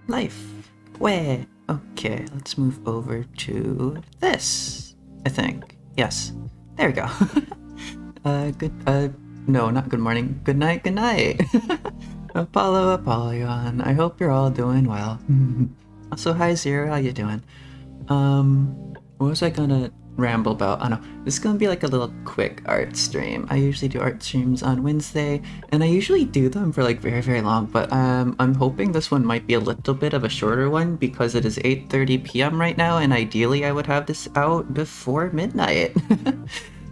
Life. Where? Okay, let's move over to this. I think. Yes. There we go. No, not good morning. Good night, good night. Apollo, Apollyon. I hope you're all doing well. Also, hi Zero, how you doing? What was I gonna ramble about? I don't know. This is gonna be like a little quick art stream. I usually do art streams on Wednesday, and I usually do them for like very, very long, but I'm hoping this one might be a little bit of a shorter one because it is 8:30 p.m. right now, and ideally I would have this out before midnight.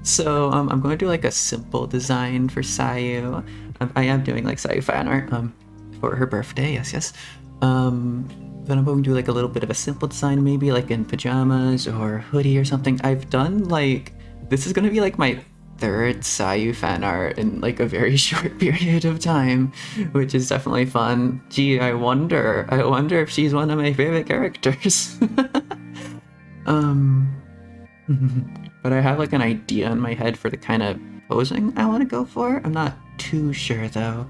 So I'm going to do like a simple design for Sayu. I am doing like Sayu fan art for her birthday, yes. Then I'm going to do like a little bit of a simple design, maybe like in pajamas or hoodie or something. I've done like, this is going to be like my third Sayu fan art in like a very short period of time, which is definitely fun. Gee, I wonder if she's one of my favorite characters. But I have like an idea in my head for the kind of posing I want to go for. I'm not too sure though.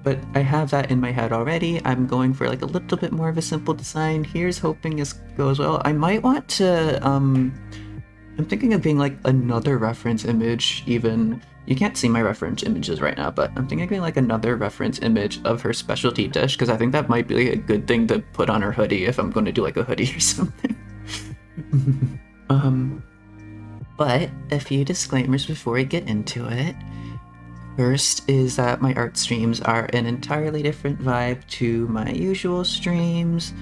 But I have that in my head already. I'm going for like a little bit more of a simple design. Here's hoping this goes well. I might want to, I'm thinking of being like another reference image even. You can't see my reference images right now, but I'm thinking of being like another reference image of her specialty dish, because I think that might be like a good thing to put on her hoodie if I'm going to do like a hoodie or something. But a few disclaimers before we get into it. First is that my art streams are an entirely different vibe to my usual streams.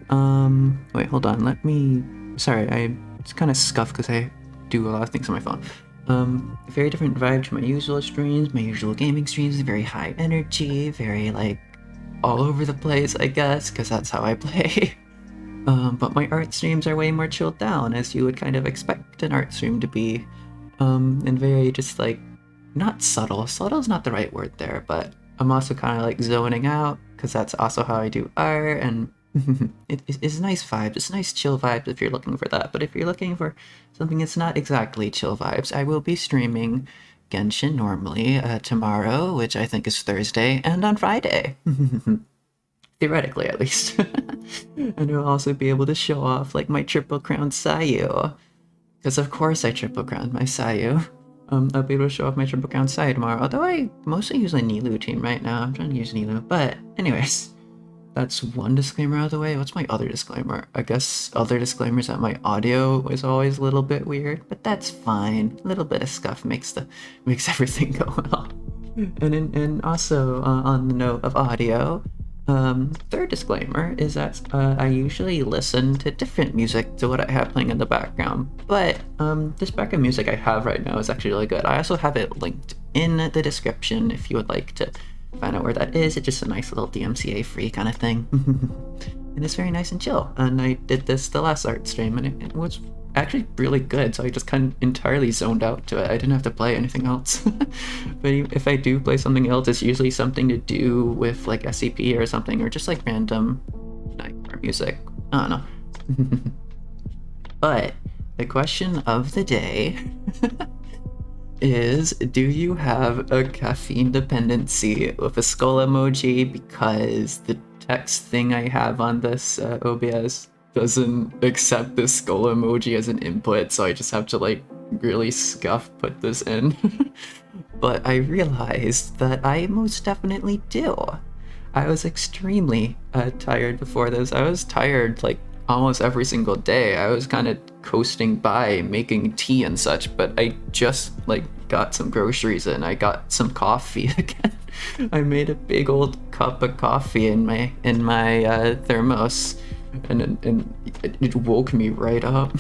Wait, hold on, sorry, it's kind of scuffed because I do a lot of things on my phone. A very different vibe to my usual streams. My usual gaming streams, very high energy, very like all over the place, I guess, because that's how I play. But my art streams are way more chilled down, as you would kind of expect an art stream to be. And very just like, not subtle. Subtle's not the right word there, but I'm also kind of like zoning out, because that's also how I do art, and it's nice vibes. It's nice chill vibes if you're looking for that. But if you're looking for something that's not exactly chill vibes, I will be streaming Genshin normally tomorrow, which I think is Thursday, and on Friday. Theoretically, at least. And I'll also be able to show off like my triple crown Sayu, because of course I triple crowned my Sayu. I'll be able to show off my triple crown Sayu tomorrow, although I mostly use a Nilou team right now. I'm trying to use Nilou, but anyways, that's one disclaimer out of the way. What's my other disclaimer? I guess other disclaimers that my audio is always a little bit weird, but that's fine. A little bit of scuff makes everything go well. And also on the note of audio, third disclaimer is that I usually listen to different music to what I have playing in the background, but this background music I have right now is actually really good. I also have it linked in the description if you would like to find out where that is. It's just a nice little DMCA free kind of thing. And it's very nice and chill. And I did this the last art stream, and it was actually really good, so I just kind of entirely zoned out to it. I didn't have to play anything else. But if I do play something else, it's usually something to do with like SCP or something, or just like random nightmare music. I don't know. But the question of the day is, do you have a caffeine dependency with a skull emoji? Because the text thing I have on this OBS doesn't accept the skull emoji as an input, so I just have to like really put this in. But I realized that I most definitely do. I was extremely tired before this. I was tired like almost every single day. I was kind of coasting by making tea and such, but I just like got some groceries and I got some coffee again. I made a big old cup of coffee in my thermos, and it woke me right up.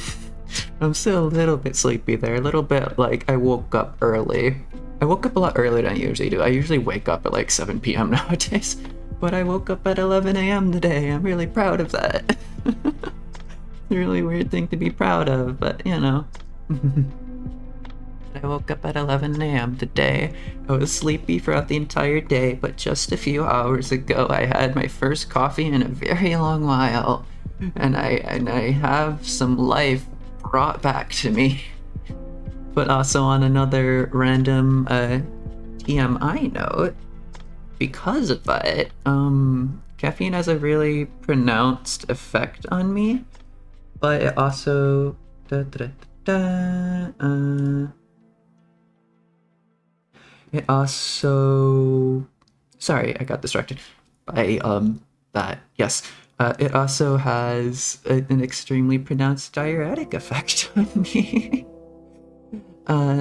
I'm still a little bit sleepy there, a little bit like I woke up early. I woke up a lot earlier than I usually do. I usually wake up at like 7 p.m. nowadays, but I woke up at 11 a.m. today. I'm really proud of that. It's a really weird thing to be proud of, but you know. I woke up at 11 a.m. today. I was sleepy throughout the entire day, but just a few hours ago I had my first coffee in a very long while, and I have some life brought back to me. But also on another random TMI note, because of it, caffeine has a really pronounced effect on me, but it also it also sorry, I got distracted by that. Yes. It also has an extremely pronounced diuretic effect on me.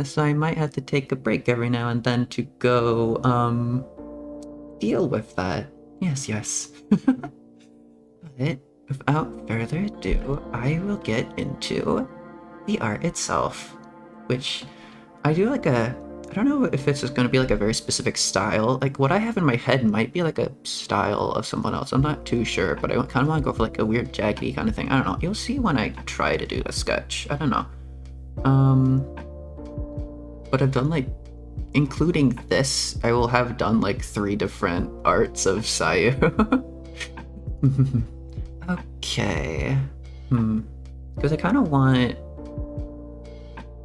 So I might have to take a break every now and then to go deal with that. Yes, yes. But without further ado, I will get into the art itself, which I do like I don't know if it's just going to be like a very specific style. Like what I have in my head might be like a style of someone else. I'm not too sure, but I kind of want to go for like a weird jaggedy kind of thing. I don't know. You'll see when I try to do the sketch. I don't know. But I've done like, including this, I will have done like 3 different arts of Sayu. Okay. Because I kind of want,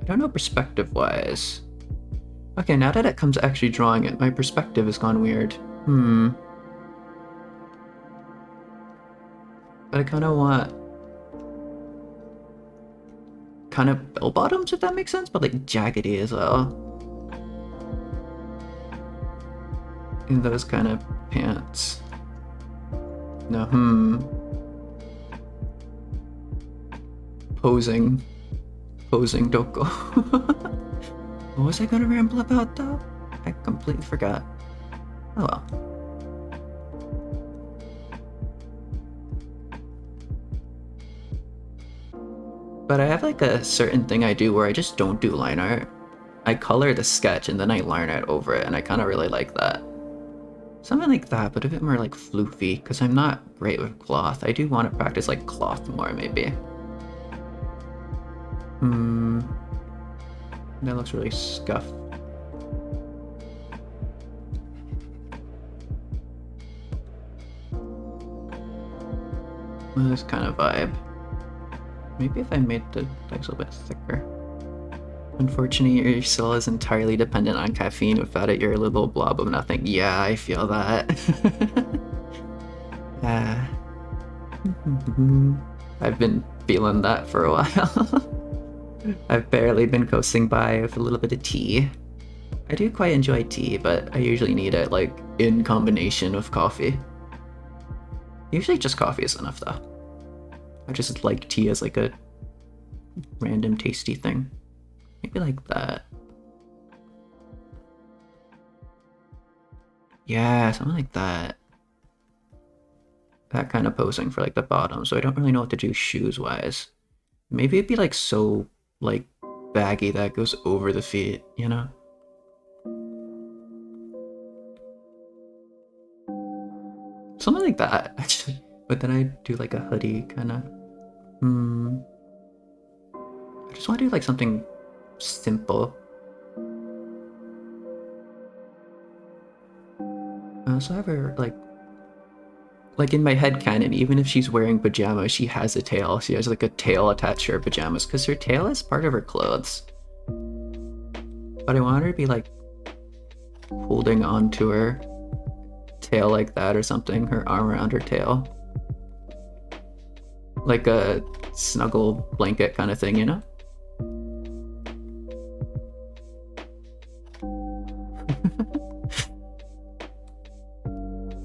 I don't know, perspective-wise. Okay, now that it comes to actually drawing it, my perspective has gone weird. But I kind of want kind of bell bottoms, if that makes sense, but like jaggedy as well. In those kind of pants. No, Posing Doko. What was I gonna ramble about though? I completely forgot. Oh well. But I have like a certain thing I do where I just don't do line art. I color the sketch and then I line art over it, and I kind of really like that. Something like that, but a bit more like floofy, because I'm not great with cloth. I do want to practice like cloth more, maybe. That looks really scuffed. This kind of vibe. Maybe if I made the legs a little bit thicker. Unfortunately, your soul is entirely dependent on caffeine. Without it, you're a little blob of nothing. Yeah, I feel that. I've been feeling that for a while. I've barely been coasting by with a little bit of tea. I do quite enjoy tea, but I usually need it like in combination with coffee. Usually just coffee is enough though. I just like tea as like a random tasty thing. Maybe like that. Yeah, something like that. That kind of posing for like the bottom, so I don't really know what to do shoes wise. Maybe it'd be like so like baggy that goes over the feet, you know? Something like that, actually. But then I do like a hoodie kind of. I just want to do like something simple. I also have her like in my head canon, even if she's wearing pajamas, she has a tail. She has like a tail attached to her pajamas because her tail is part of her clothes. But I want her to be like holding on to her tail like that or something, her arm around her tail. Like a snuggle blanket kind of thing, you know?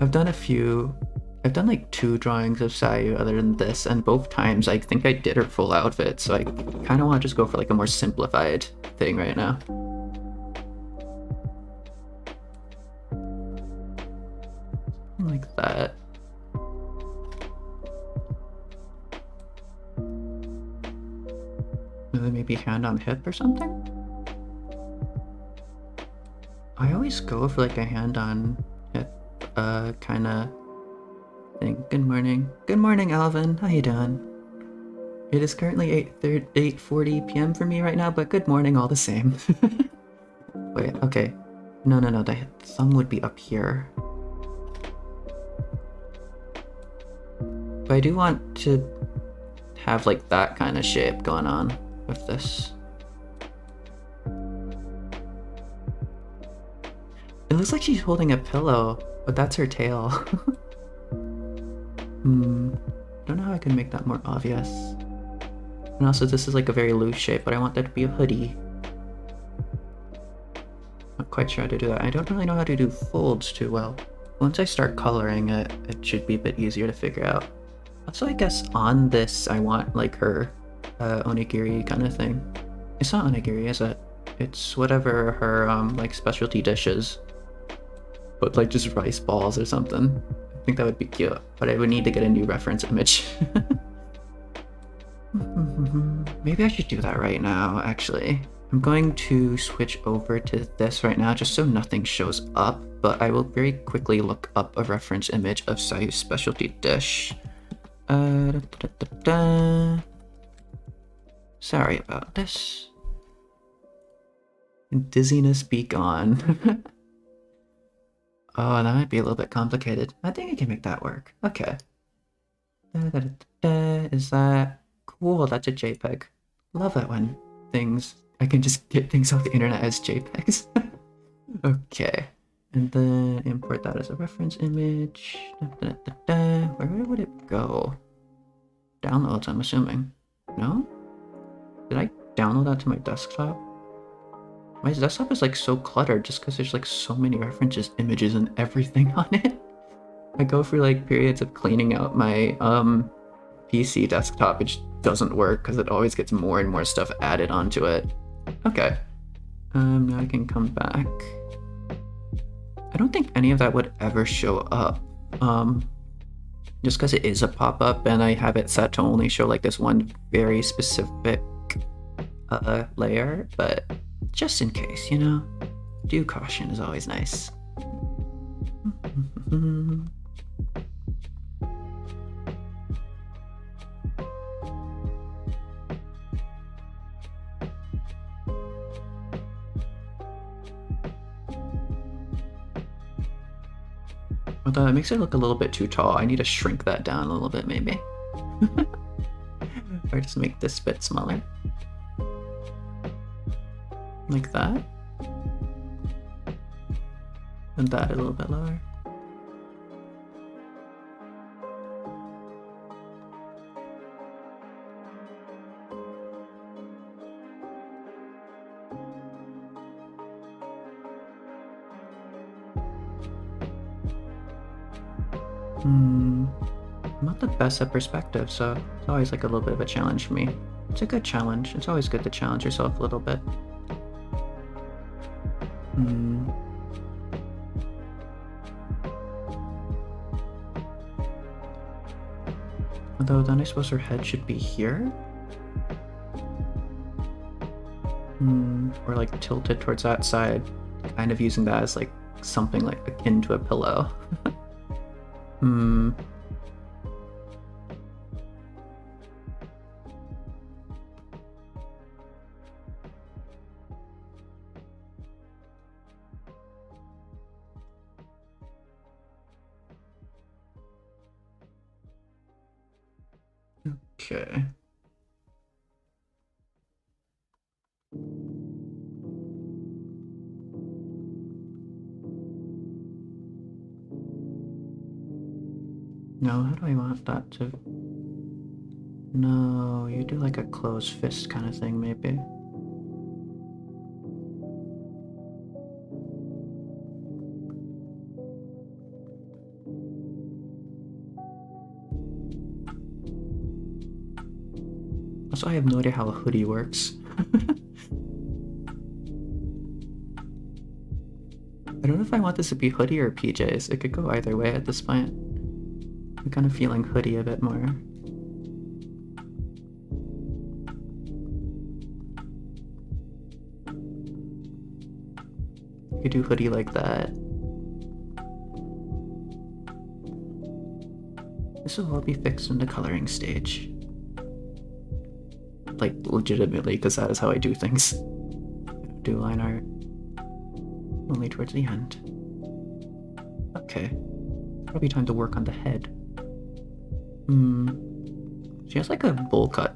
I've done like 2 drawings of Sayu other than this, and both times I think I did her full outfit, so I kind of want to just go for like a more simplified thing right now. Like that. And then maybe hand on hip or something? I always go for like a hand on hip kind of thing. Good morning. Good morning, Alvin. How you doing? It is currently 8:40 p.m. for me right now, but good morning all the same. Wait, okay. No, the thumb would be up here. But I do want to have like that kind of shape going on with this. It looks like she's holding a pillow, but that's her tail. Don't know how I can make that more obvious. And also this is like a very loose shape, but I want that to be a hoodie. Not quite sure how to do that. I don't really know how to do folds too well. Once I start coloring it, it should be a bit easier to figure out. Also, I guess on this, I want like her onigiri kind of thing. It's not onigiri, is it? It's whatever her like specialty dish is. But like just rice balls or something. I think that would be cute, but I would need to get a new reference image. Maybe I should do that right now, actually. I'm going to switch over to this right now just so nothing shows up, but I will very quickly look up a reference image of Sayu's specialty dish. Sorry about this. Dizziness be gone. Oh, that might be a little bit complicated. I think I can make that work. Okay. Is that cool? That's a JPEG. Love that when I can just get things off the internet as JPEGs. Okay. And then import that as a reference image. Where would it go? Downloads, I'm assuming. No? Did I download that to my desktop? My desktop is like so cluttered just because there's like so many references, images, and everything on it. I go through like periods of cleaning out my PC desktop, which doesn't work because it always gets more and more stuff added onto it. Okay. Now I can come back. I don't think any of that would ever show up. Just because it is a pop-up and I have it set to only show like this one very specific layer, but just in case, you know? Due caution is always nice. Although it makes it look a little bit too tall. I need to shrink that down a little bit, maybe. Or just make this bit smaller. Like that. And that a little bit lower. I'm not the best at perspective, so it's always like a little bit of a challenge for me. It's a good challenge. It's always good to challenge yourself a little bit. Although then I suppose her head should be here? Or like tilted towards that side, kind of using that as like something like akin to a pillow. Okay. No, how do I want that to... No, you do like a closed fist kind of thing, maybe. Also, I have no idea how a hoodie works. I don't know if I want this to be hoodie or PJs. It could go either way at this point. I'm kind of feeling hoodie a bit more. You could do hoodie like that. This will all be fixed in the coloring stage. Like, legitimately, because that is how I do things. Do line art. Only towards the end. Okay. Probably time to work on the head. She has like a bowl cut,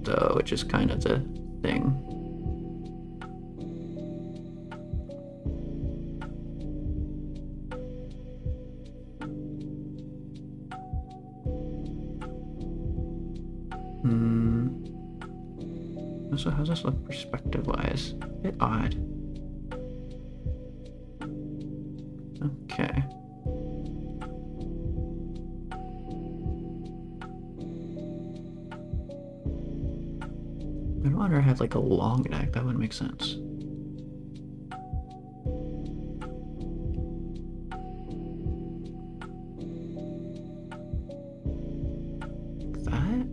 though, which is kind of the thing. So how's this look perspective-wise? A bit odd. Okay. I don't want her to have like a long neck, that wouldn't make sense. Like that?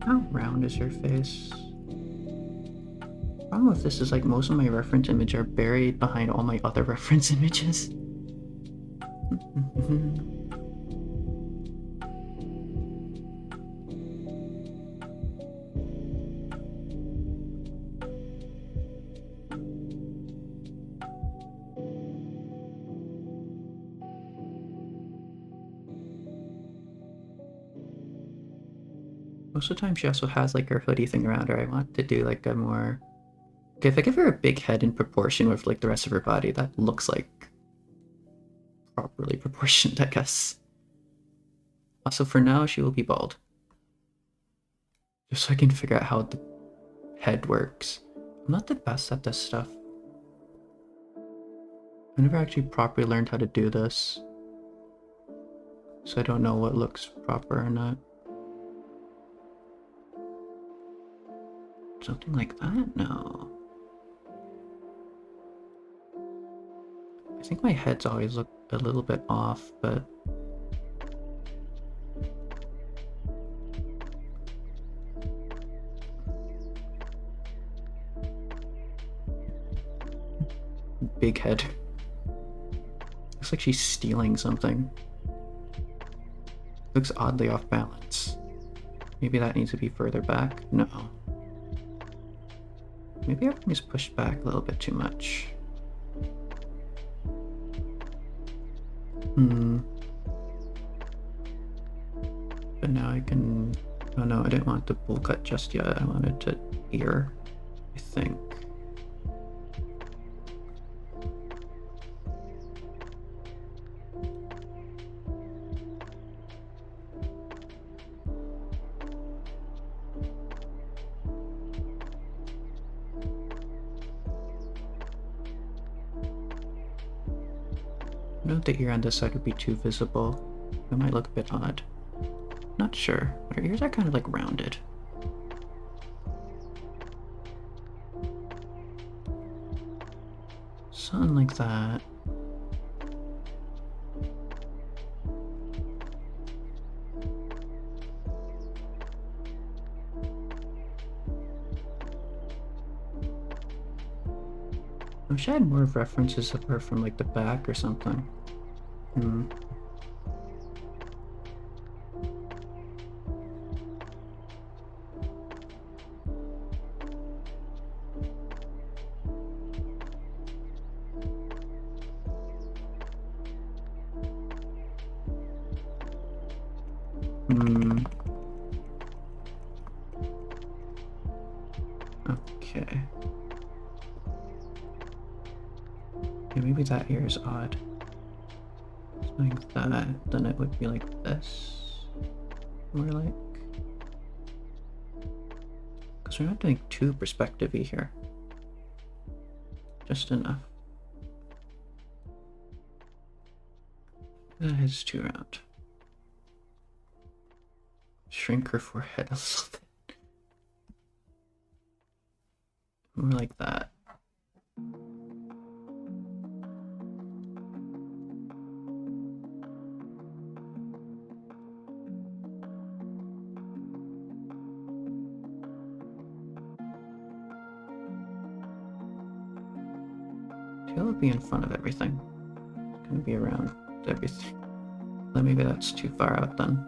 How round is your face? Problem with this is like most of my reference image are buried behind all my other reference images. Most of the time she also has like her hoodie thing around her. I want to do like a more... Okay, if I give her a big head in proportion with like the rest of her body, that looks like properly proportioned, I guess. Also, for now, she will be bald. Just so I can figure out how the head works. I'm not the best at this stuff. I never actually properly learned how to do this. So I don't know what looks proper or not. Something like that? No. I think my heads always look a little bit off, but... Big head. Looks like she's stealing something. Looks oddly off balance. Maybe that needs to be further back? No. Maybe everything is pushed back a little bit too much. But now I can... Oh no, I didn't want the bowl cut just yet. I wanted to ear, I think. I don't know if the ear on this side would be too visible. It might look a bit odd. Not sure, but her ears are kind of like rounded. Something like that. I wish I had more references of her from like the back or something. Okay. Yeah, maybe that ear is odd. Something like that, then it would be like this. More like... Because we're not doing too perspective-y here. Just enough. That is too round. Shrink her forehead a little bit. More like that. Tail would be in front of everything. It's gonna be around everything. Then maybe that's too far out then.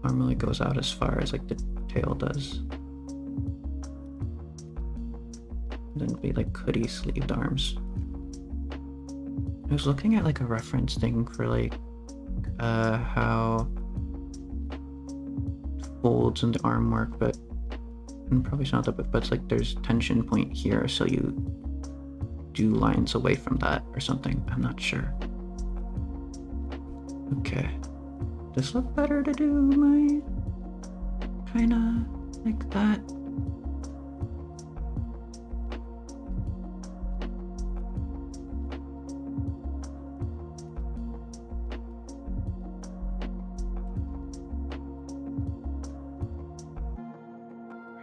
Arm really goes out as far as like the tail does. Then it'd be like hoodie sleeved arms. I was looking at like a reference thing for like how folds in the arm work, but probably it's not that, but it's like there's tension point here, so you do lines away from that or something. I'm not sure. Okay. Does this look better to do my kinda like that?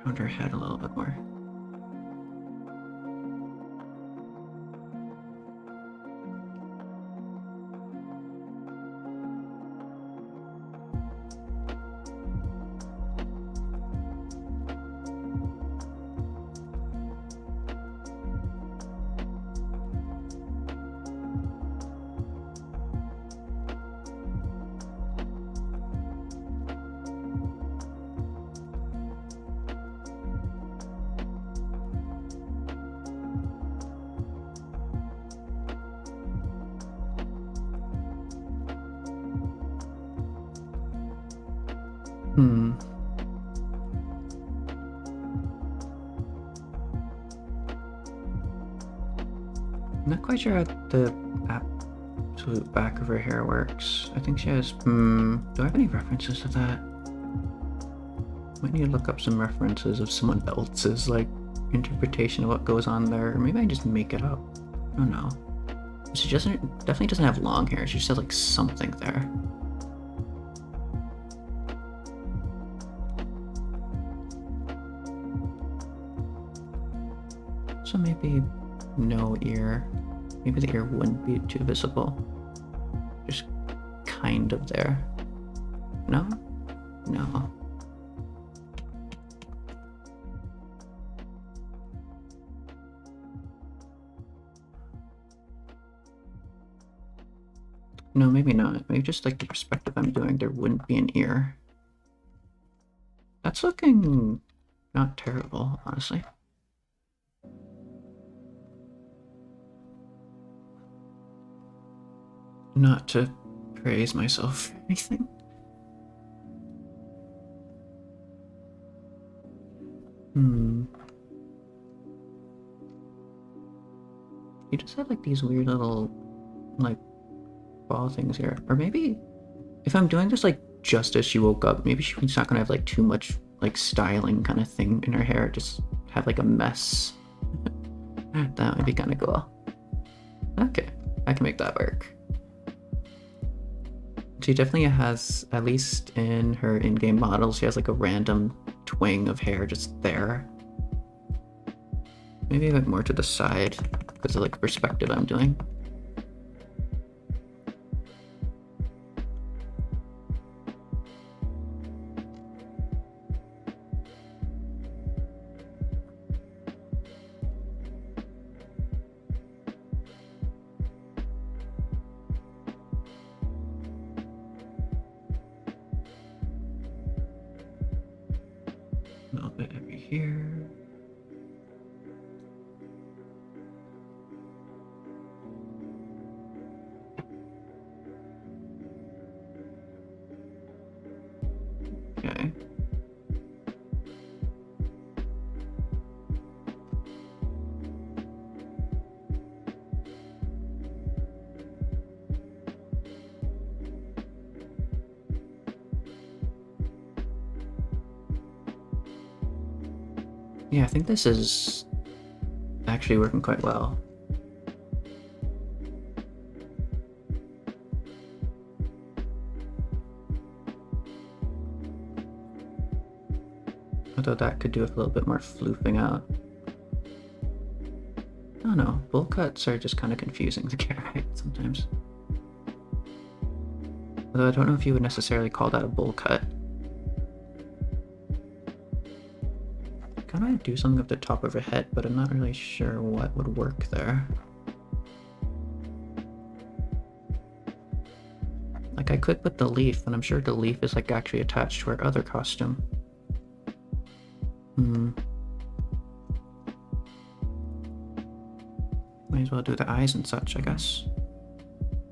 Round her head a little bit more. I'm not quite sure how the absolute back of her hair works. I think she has, do I have any references to that? Might need to look up some references of someone else's, like, interpretation of what goes on there. Or maybe I just make it up. I don't know. She definitely doesn't have long hair. She just has, like, something there. So maybe no ear. Maybe the ear wouldn't be too visible. Just kind of there. No? No. No, maybe not. Maybe just like the perspective I'm doing, there wouldn't be an ear. That's looking not terrible, honestly. Not to praise myself or anything. You just have like these weird little like ball things here. Or maybe if I'm doing this like just as she woke up, maybe she's not gonna have like too much like styling kind of thing in her hair. Just have like a mess. That would be kind of cool. Okay, I can make that work. She definitely has, at least in her in-game models, she has like a random twing of hair just there. Maybe a bit more to the side because of like the perspective I'm doing. A little bit over here. Okay. Yeah, I think this is actually working quite well. Although that could do with a little bit more floofing out. I don't know, bowl cuts are just kind of confusing to get right sometimes. Although I don't know if you would necessarily call that a bowl cut. Kind of do something up the top of her head, but I'm not really sure what would work there. Like I could put the leaf, and I'm sure the leaf is like actually attached to her other costume. Might as well do the eyes and such, I guess.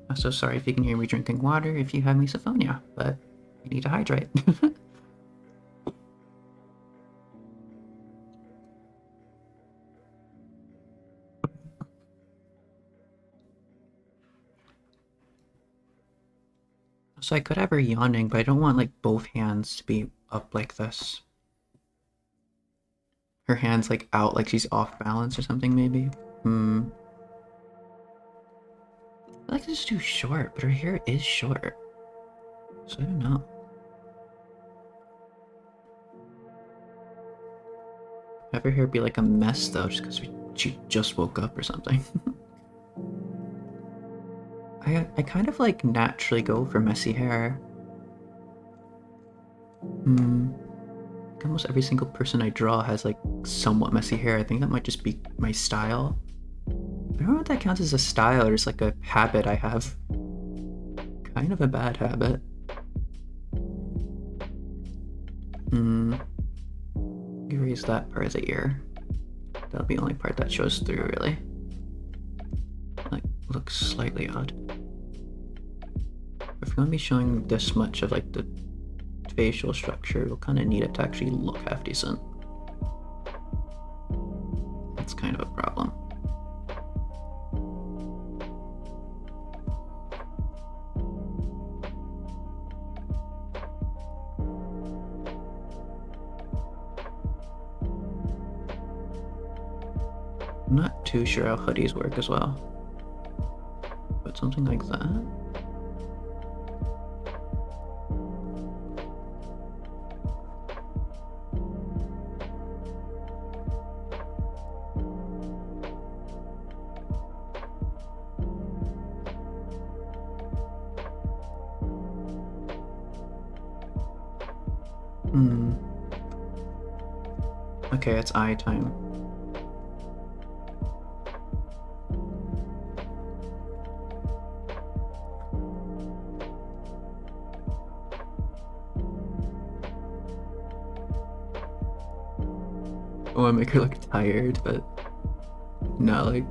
I'm so sorry if you can hear me drinking water if you have misophonia, but you need to hydrate. So I could have her yawning, but I don't want like both hands to be up like this. Her hands like out like she's off balance or something maybe. I like this too short, but her hair is short. So I don't know. Have her hair be like a mess though, just because she just woke up or something. I kind of like naturally go for messy hair. Almost every single person I draw has like somewhat messy hair. I think that might just be my style. I don't know if that counts as a style or just like a habit I have. Kind of a bad habit. Erase that part of the ear. That'll be the only part that shows through, really. Like, looks slightly odd. If you're gonna be showing this much of like the facial structure, we'll kind of need it to actually look half decent. That's kind of a problem. I'm not too sure how hoodies work as well, but something like that. Okay, it's eye time. Oh, I make her look tired, but not like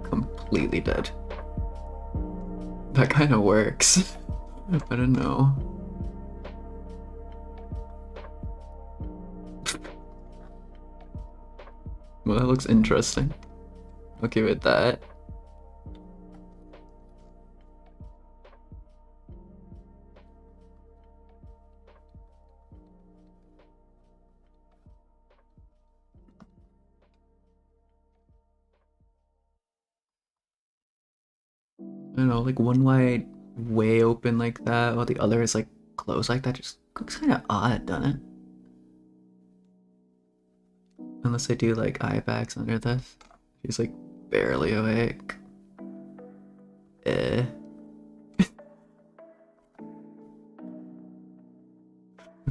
completely dead. That kind of works. I don't know. Well, that looks interesting. Okay with that. I don't know, like one wide way open like that, while the other is like closed like that, just looks kind of odd, doesn't it? Unless I do like eye bags under this. She's like barely awake. Okay,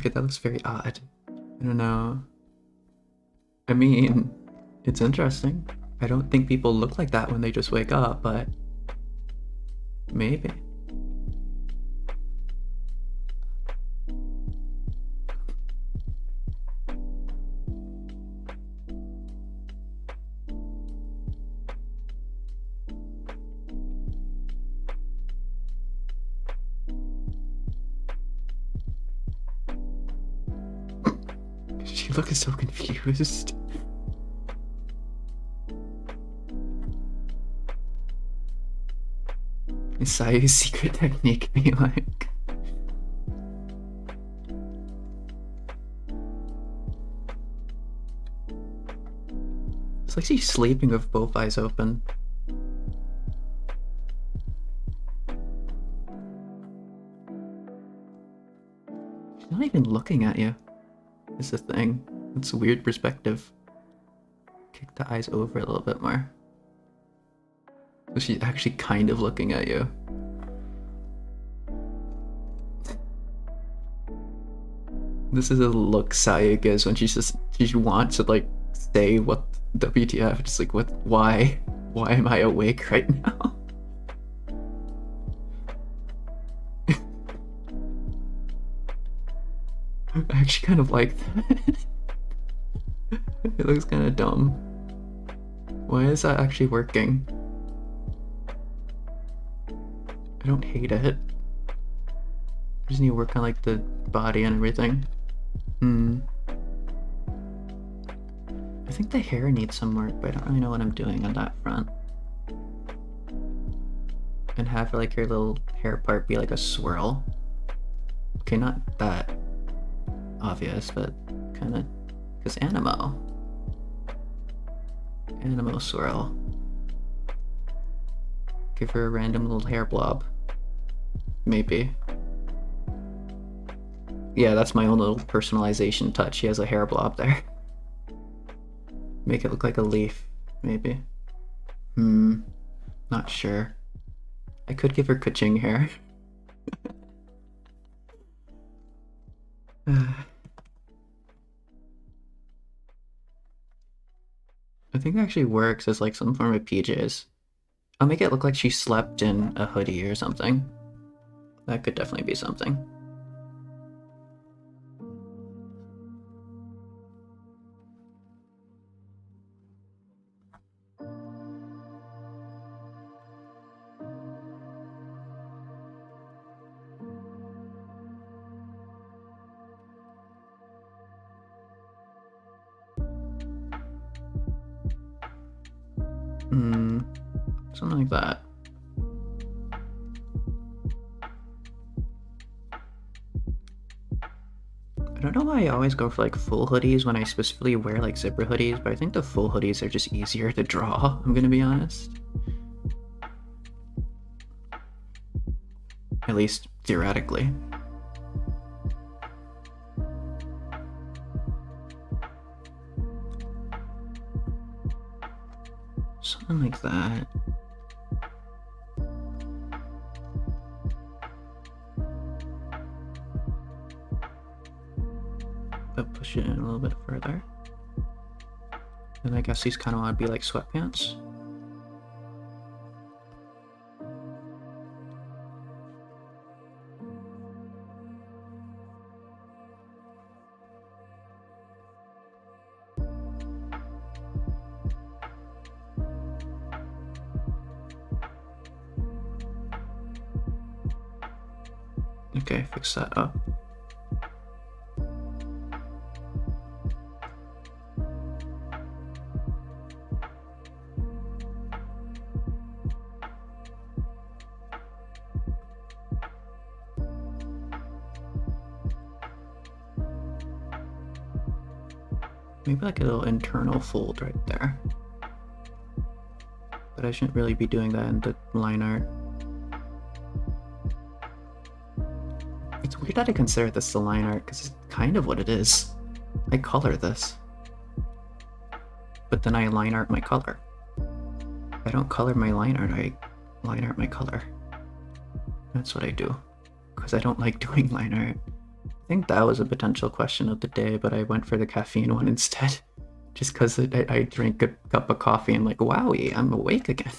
that looks very odd. I don't know. I mean, it's interesting. I don't think people look like that when they just wake up, but maybe. She looks so confused. Is Sayu's secret technique be like? It's like she's sleeping with both eyes open. She's not even looking at you. Is the thing. It's a weird perspective. Kick the eyes over a little bit more. So she's actually kind of looking at you. This is a look Sayu gives when she wants to like say what WTF, just like why am I awake right now? I actually kind of like that. It looks kind of dumb. Why is that actually working? I don't hate it. I just need to work on like the body and everything. I think the hair needs some work, but I don't really know what I'm doing on that front. And have like her little hair part be like a swirl. Okay, not that obvious, but kind of, because Animo swirl. Give her a random little hair blob. Maybe. Yeah, that's my own little personalization touch. She has a hair blob there. Make it look like a leaf, maybe. Not sure. I could give her kaching hair. I think it actually works as like some form of PJs. I'll make it look like she slept in a hoodie or something. That could definitely be something. Something like that. I don't know why I always go for like full hoodies when I specifically wear like zipper hoodies, but I think the full hoodies are just easier to draw, I'm gonna be honest. At least theoretically. Something like that. But push it in a little bit further. And I guess these kind of want to be like sweatpants. Okay, fix that up. Maybe like a little internal fold right there. But I shouldn't really be doing that in the line art. It's weird that I consider this the line art, because it's kind of what it is. I color this. But then I line art my color. I don't color my line art, I line art my color. That's what I do. Because I don't like doing line art. I think that was a potential question of the day, but I went for the caffeine one instead. Just because I drank a cup of coffee and I'm like, wowie, I'm awake again.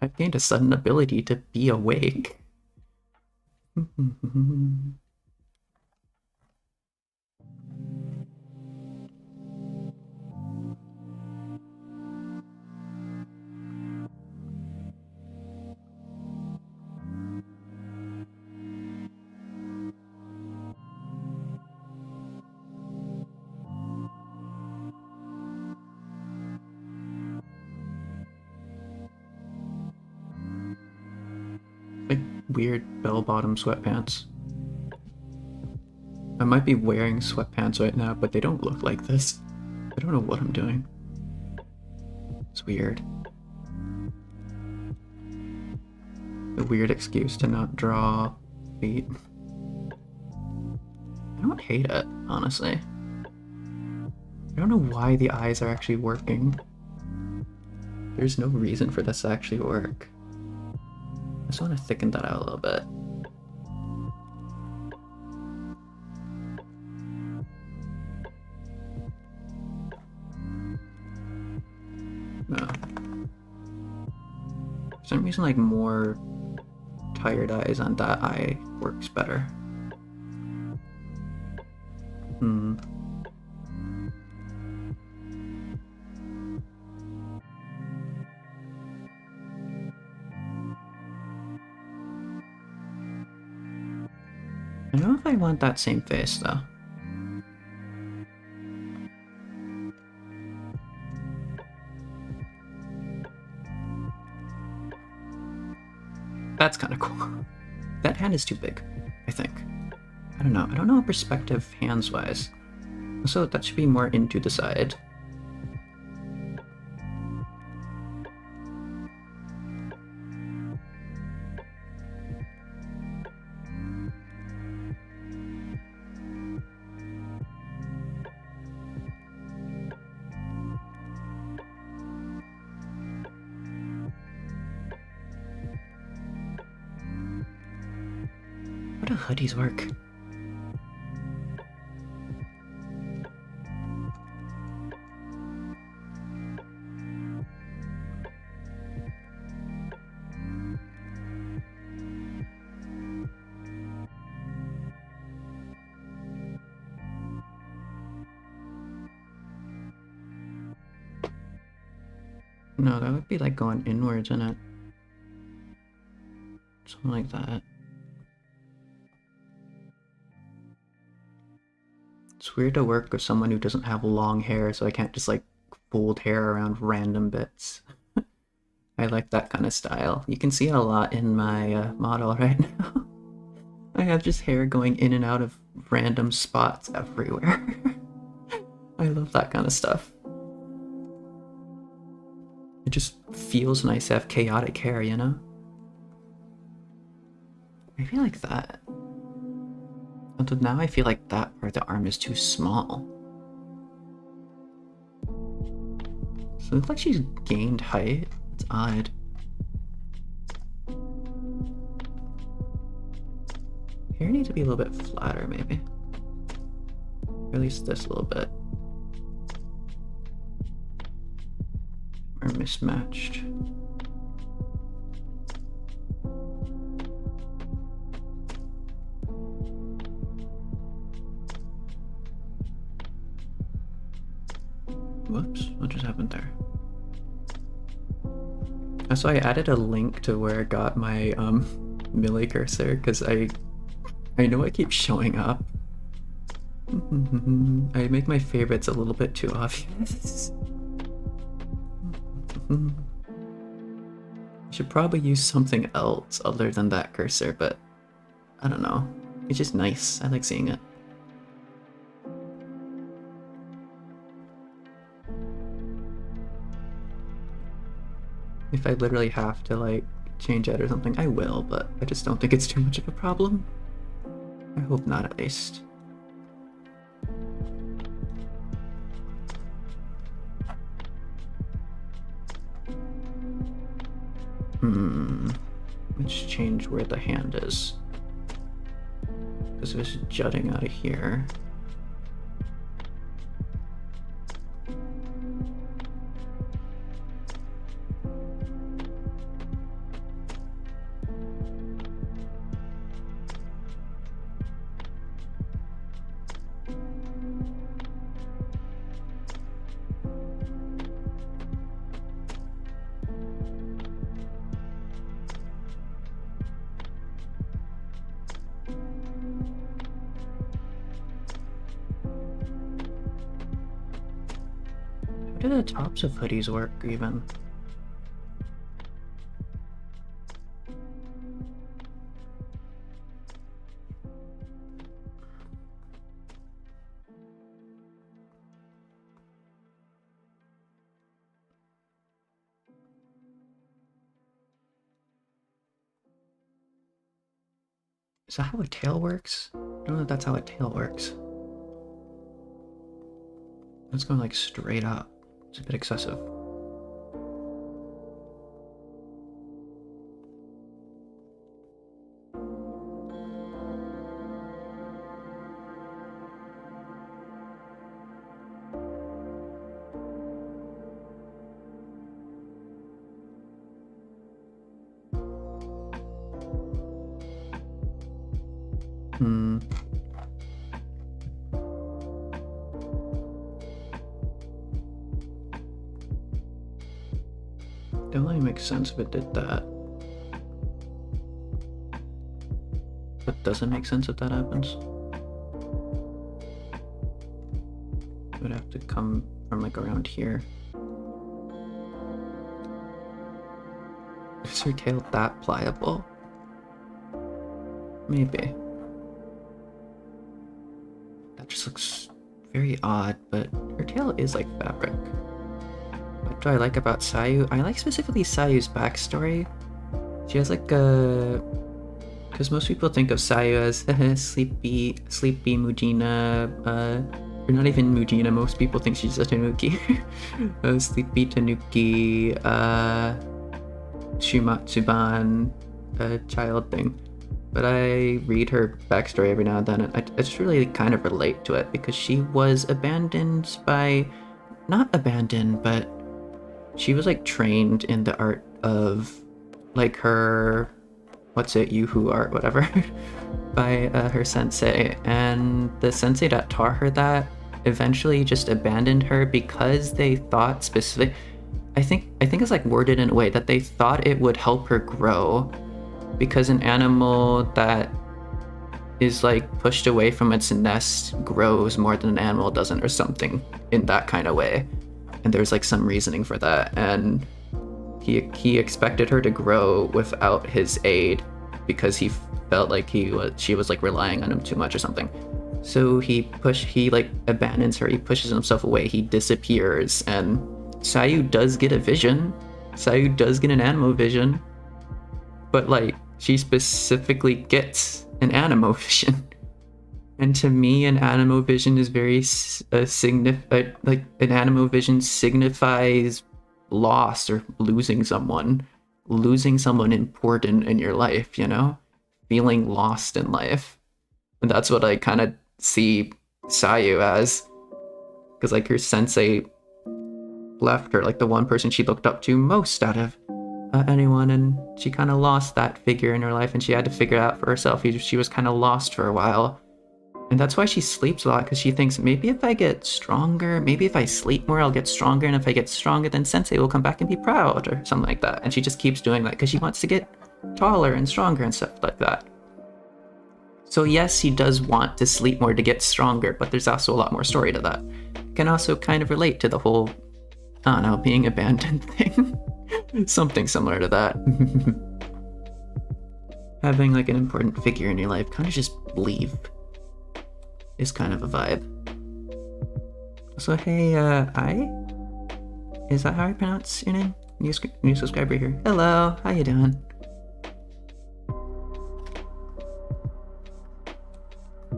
I've gained a sudden ability to be awake. Like weird bell-bottom sweatpants. I might be wearing sweatpants right now, but they don't look like this. I don't know what I'm doing. It's weird. A weird excuse to not draw feet. I don't hate it, honestly. I don't know why the eyes are actually working. There's no reason for this to actually work. I just want to thicken that out a little bit. No. For some reason, like, more tired eyes on that eye works better. I don't know if I want that same face, though. That's kind of cool. That hand is too big, I think. I don't know. I don't know perspective hands-wise. So that should be more into the side. How do hoodies work? No, that would be like going inwards in it. Something like that. It's weird to work with someone who doesn't have long hair, so I can't just like fold hair around random bits. I like that kind of style. You can see it a lot in my model right now. I have just hair going in and out of random spots everywhere. I love that kind of stuff. It just feels nice to have chaotic hair, you know? Maybe like that. Although now I feel like that part of the arm is too small. So it looks like she's gained height. It's odd. Hair needs to be a little bit flatter, maybe. Or at least this little bit. Or mismatched. Whoops, what just happened there? So I added a link to where I got my Millie cursor, because I know it keeps showing up. I make my favorites a little bit too obvious. I should probably use something else other than that cursor, but I don't know. It's just nice. I like seeing it. If I literally have to like change it or something, I will, but I just don't think it's too much of a problem. I hope not, at least. Let's change where the hand is. Because it was jutting out of here. How do the tops of hoodies work, even? Is that how a tail works? I don't know if that's how a tail works. It's going like straight up. It's a bit excessive. Definitely makes sense if it did that. But doesn't make sense if that happens. It would have to come from like around here. Is her tail that pliable? Maybe. That just looks very odd, but her tail is like fabric. What do I like about Sayu? I like specifically Sayu's backstory. She has like a... Because most people think of Sayu as sleepy mujina, or not even mujina, most people think she's a tanuki. Sleepy tanuki, Shumatsuban, child thing. But I read her backstory every now and then, and I just really kind of relate to it, because she was abandoned by... Not abandoned, but she was like trained in the art of like her... what's it, Yuhu art, whatever, by her sensei. And the sensei that taught her that eventually just abandoned her because they thought specific... I think it's like worded in a way that they thought it would help her grow, because an animal that is like pushed away from its nest grows more than an animal doesn't, or something in that kind of way. And there's like some reasoning for that, and he expected her to grow without his aid because he felt like she was like relying on him too much or something. So he like abandons her, he pushes himself away, he disappears, and Sayu does get a vision. Sayu does get an animo vision, but like she specifically gets an animo vision. And to me, an animo vision is very like an animo vision signifies loss or losing someone important in your life, you know, feeling lost in life. And that's what I kind of see Sayu as, because like her sensei left her, like the one person she looked up to most out of anyone, and she kind of lost that figure in her life, and she had to figure it out for herself. She was kind of lost for a while. And that's why she sleeps a lot, because she thinks, maybe if I get stronger, maybe if I sleep more, I'll get stronger, and if I get stronger, then Sensei will come back and be proud, or something like that. And she just keeps doing that, because she wants to get taller and stronger and stuff like that. So yes, she does want to sleep more to get stronger, but there's also a lot more story to that. Can also kind of relate to the whole, I don't know, being abandoned thing. Something similar to that. Having like an important figure in your life kind of just leave is kind of a vibe. So hey, is that how I pronounce your name? New subscriber here. Hello, how you doing?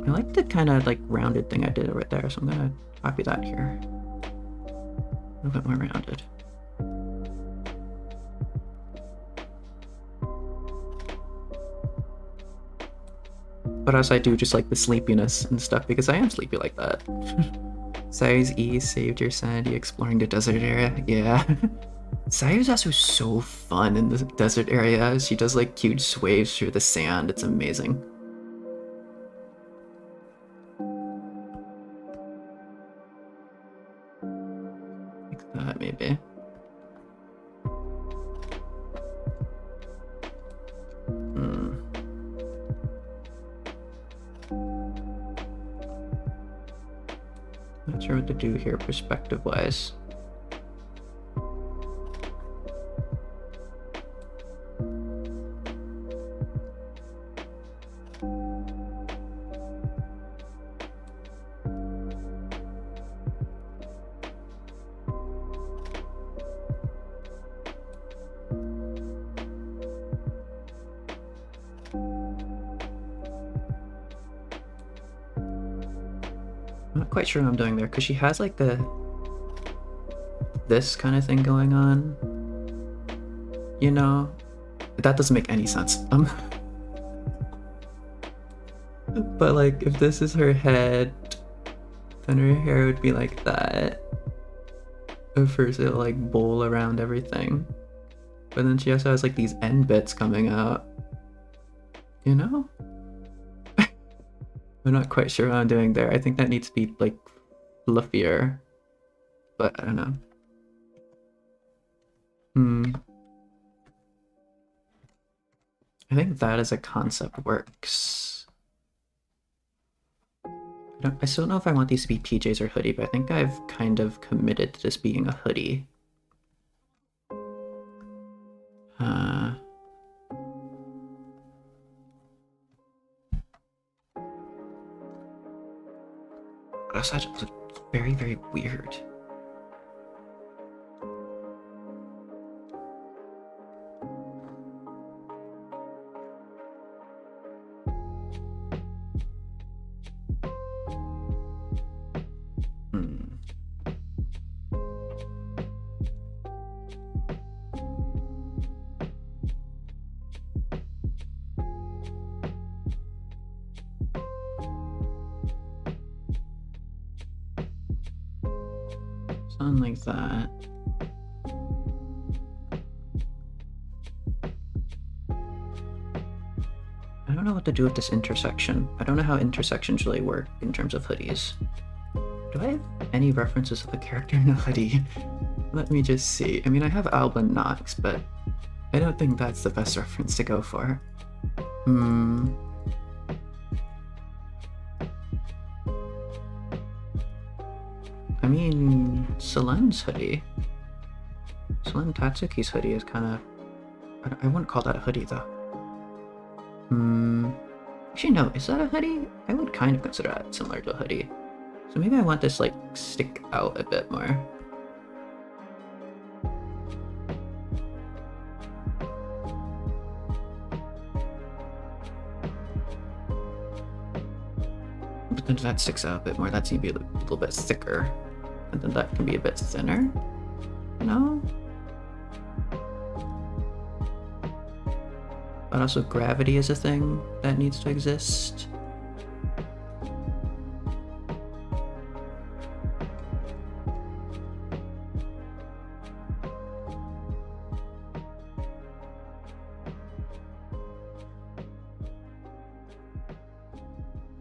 I like the kind of like rounded thing I did right there, so I'm gonna copy that here. A little bit more rounded. But as I do just like the sleepiness and stuff, because I am sleepy like that. Sayu's E saved your sanity exploring the desert area. Yeah. Sayu's also so fun in the desert area. She does like huge sways through the sand. It's amazing. Like that, maybe. Not sure what to do here perspective-wise. I'm not quite sure what I'm doing there, because she has like this kind of thing going on, you know? That doesn't make any sense. But like, if this is her head, then her hair would be like that. At first it'll like bowl around everything, but then she also has like these end bits coming out, you know? I'm not quite sure what I'm doing there. I think that needs to be like fluffier, but I don't know. I think that as a concept works. I still don't know if I want these to be PJs or hoodie, but I think I've kind of committed to this being a hoodie. outside looks very, very weird. Something like that. I don't know what to do with this intersection. I don't know how intersections really work in terms of hoodies. Do I have any references of a character in a hoodie? Let me just see. I mean, I have Alba Knox, but I don't think that's the best reference to go for. I mean, Selen's hoodie. Selen Tatsuki's hoodie is kind of... I wouldn't call that a hoodie, though. Actually, no, is that a hoodie? I would kind of consider that similar to a hoodie. So maybe I want this, like, stick out a bit more. But then that sticks out a bit more. That's maybe a little bit thicker. And then that can be a bit thinner. No? But also gravity is a thing that needs to exist.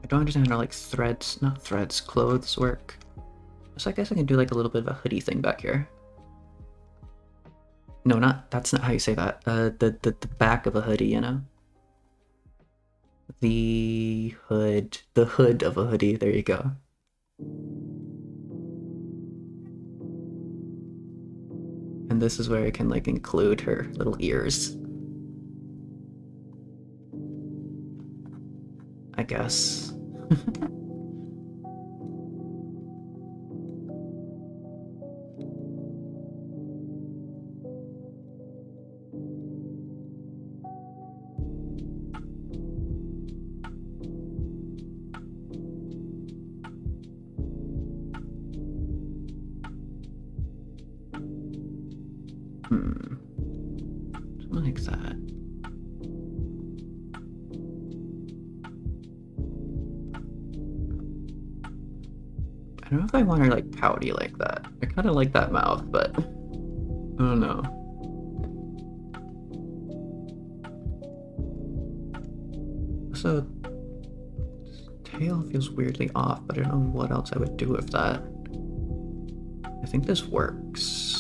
I don't understand how, like, clothes work. So I guess I can do, like, a little bit of a hoodie thing back here. No, that's not how you say that. The back of a hoodie, you know? The hood of a hoodie, there you go. And this is where I can, like, include her little ears. I guess. Something like that. I don't know if I want her, like, pouty like that. I kind of like that mouth, but I don't know. So, tail feels weirdly off, but I don't know what else I would do with that. I think this works.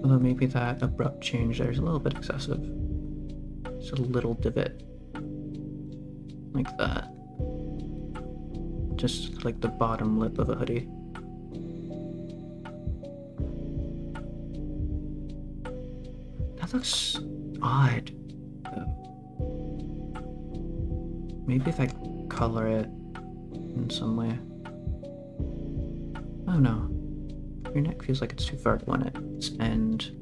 Although maybe that abrupt change there is a little bit excessive. Just a little divot. Like that. Just like the bottom lip of a hoodie. That looks odd. Maybe if I color it in some way. Oh no. Your neck feels like it's too far on its end.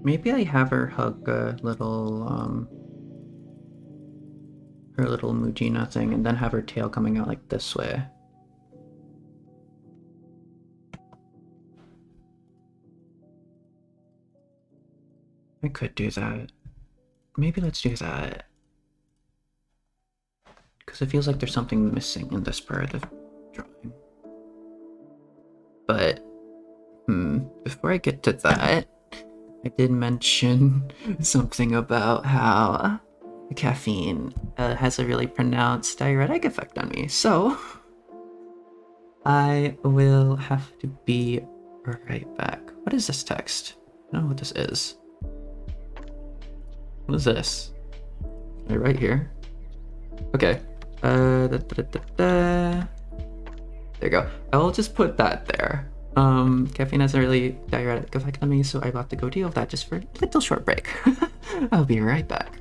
Maybe I have her hug a little, her little mujina thing, and then have her tail coming out like this way. I could do that. maybe let's do that. Because it feels like there's something missing in this part of drawing. But, before I get to that, I did mention something about how caffeine has a really pronounced diuretic effect on me. So, I will have to be right back. What is this text? I don't know what this is. What is this? Right here. Okay. There you go. I'll just put that there. Caffeine has a really diuretic effect on me, so I'll have to go deal with that just for a little short break. I'll be right back.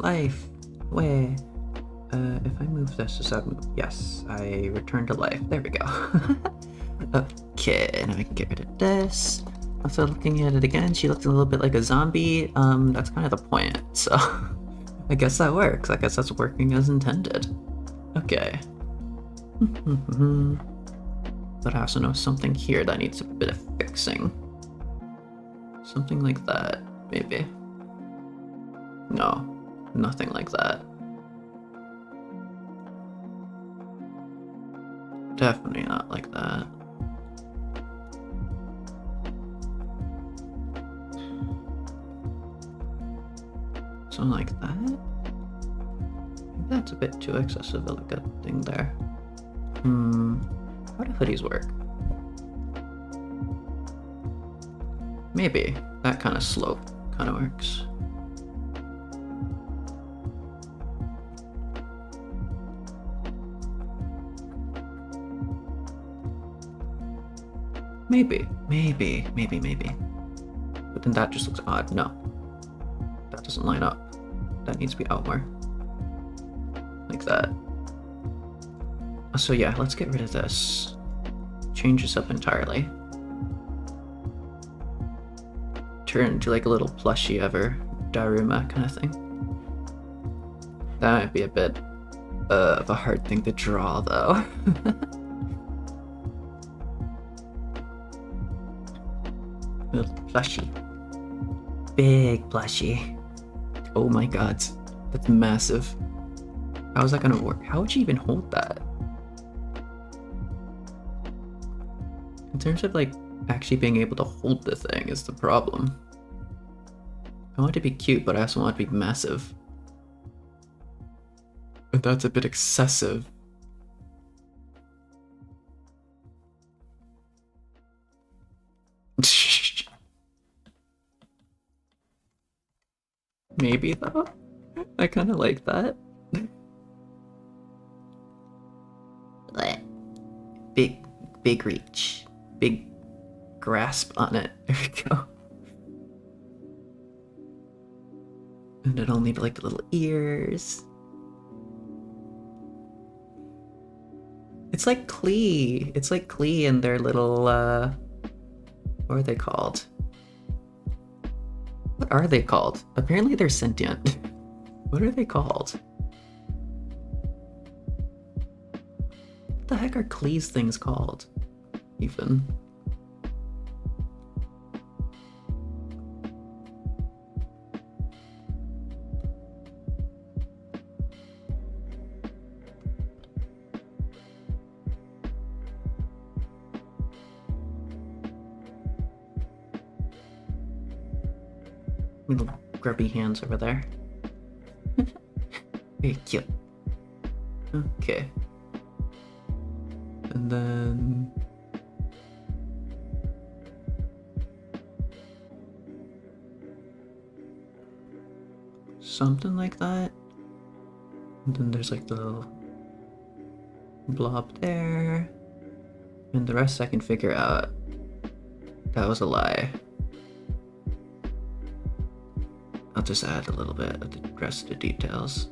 Life. Where? If I move this, does that move? Yes, I return to life. There we go. Okay, now I can get rid of this. Also, looking at it again, she looks a little bit like a zombie. That's kind of the point, so I guess that works. I guess that's working as intended. Okay. But I also know something here that needs a bit of fixing. Something like that, maybe. No, nothing like that. Definitely not like that. Something like that? Maybe that's a bit too excessive of like a thing there. How do hoodies work? Maybe that kind of slope kind of works. Maybe. But then that just looks odd. No. That doesn't line up. That needs to be out more. Like that. So yeah, let's get rid of this. Change this up entirely. Turn into like a little plushie ever Daruma kind of thing. That might be a bit of a hard thing to draw though. Little plushie. Big plushie. Oh my god, that's massive. How is that gonna work? How would you even hold that? In terms of like actually being able to hold the thing is the problem. I want it to be cute, but I also want it to be massive. But that's a bit excessive. Maybe though? I kind of like that. Big reach. Big grasp on it. There we go. And it'll need like the little ears. It's like Klee. It's like Klee and their little, what are they called? What are they called? Apparently they're sentient. What are they called? What the heck are Klee's things called? Even. Little grubby hands over there. Very cute. Okay. And then... something like that. And then there's like the little blob there. And the rest I can figure out. That was a lie. I'll just add a little bit of the rest of the details.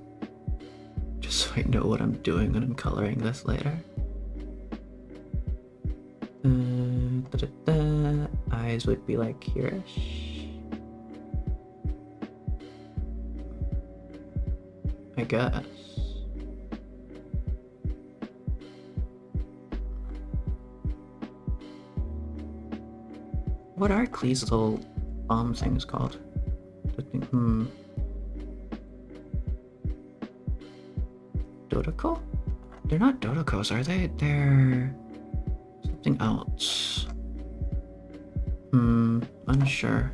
Just so I know what I'm doing when I'm coloring this later. Eyes would be like here-ish. I guess. What are Klee's little bomb things called? Dodoko? They're not Dodokos, are they? They're something else. Unsure.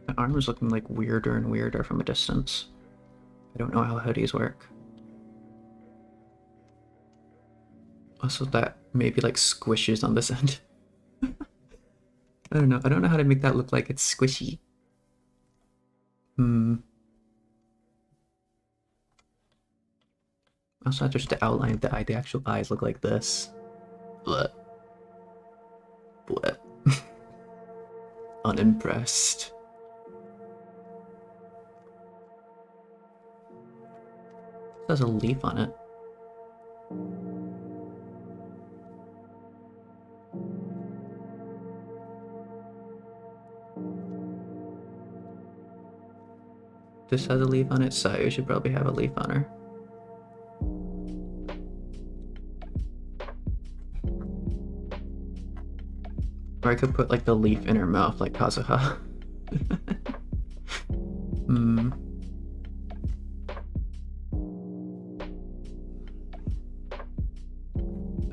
The arm is looking like weirder and weirder from a distance. I don't know how hoodies work. Also, that maybe like squishes on this end. I don't know. I don't know how to make that look like it's squishy. Also, just to outline the eye, the actual eyes look like this. Bleh. Bleh. Unimpressed. There's a leaf on it. This has a leaf on it, Sayu should probably have a leaf on her. Or I could put like the leaf in her mouth like Kazuha.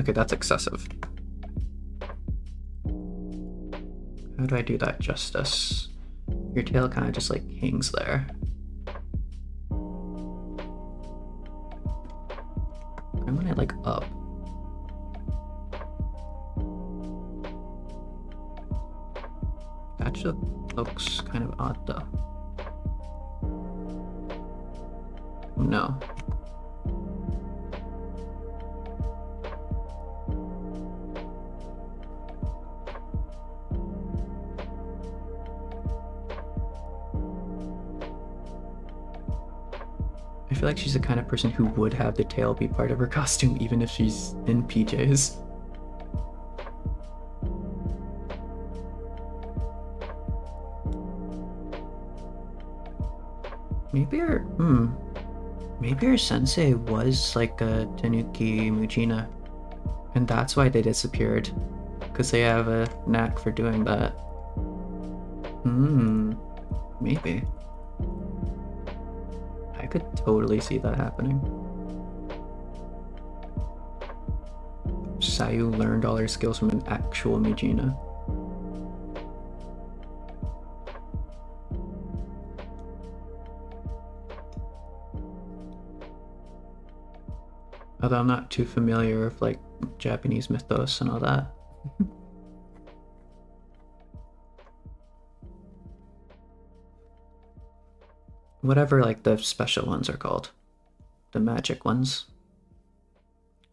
Okay, that's excessive. How do I do that justice? Your tail kind of just like hangs there. I'm gonna like up. That still looks kind of odd though. No. I feel like she's the kind of person who would have the tail be part of her costume even if she's in PJs. Maybe her sensei was like a Tanuki Mujina, and that's why they disappeared, because they have a knack for doing that. Maybe. I could totally see that happening. Sayu learned all her skills from an actual Mujina. Although I'm not too familiar with like Japanese mythos and all that. Whatever like the special ones are called. The magic ones.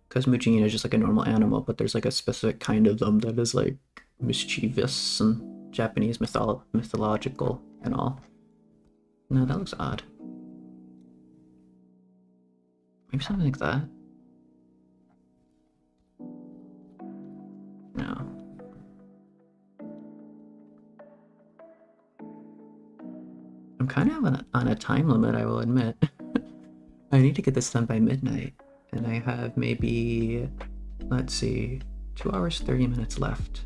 Because Mujina is just like a normal animal, but there's like a specific kind of them that is like mischievous and Japanese mythological and all. No, that looks odd. Maybe something like that. No. I'm kind of on a time limit, I will admit. I need to get this done by midnight, and I have maybe, let's see, 2 hours, 30 minutes left.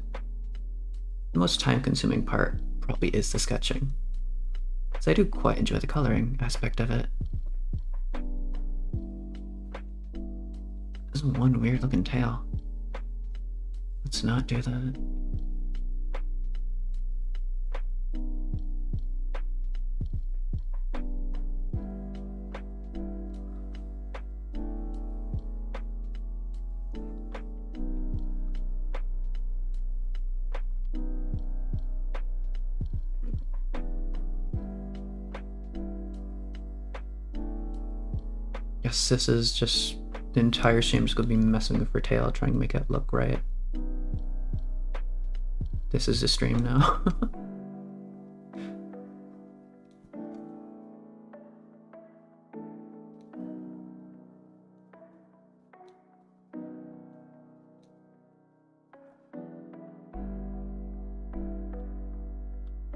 The most time-consuming part probably is the sketching, because I do quite enjoy the coloring aspect of it. There's one weird-looking tail. Let's not do that. Yes, this is just the entire stream is going to be messing with her tail, trying to make it look right. This is the stream now.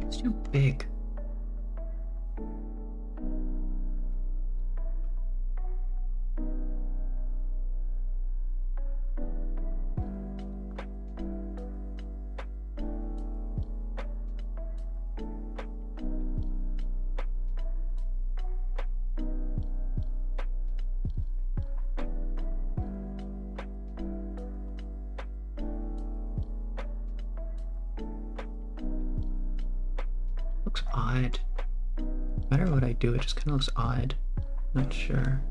It's too big. Looks odd. No matter what I do, it just kind of looks odd. Not sure.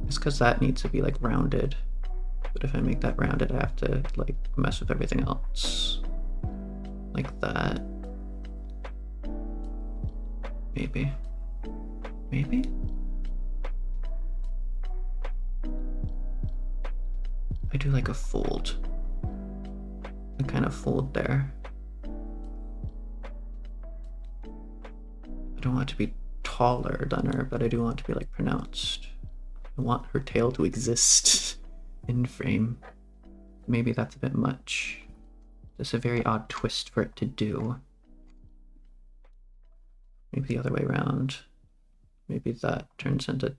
It's because that needs to be like rounded. But if I make that rounded, I have to like mess with everything else. Like that. Maybe. Maybe? I do like a fold. A kind of fold there. I don't want it to be taller than her, but I do want it to be like pronounced. I want her tail to exist in frame. Maybe that's a bit much. Just a very odd twist for it to do. Maybe the other way around. Maybe that turns into...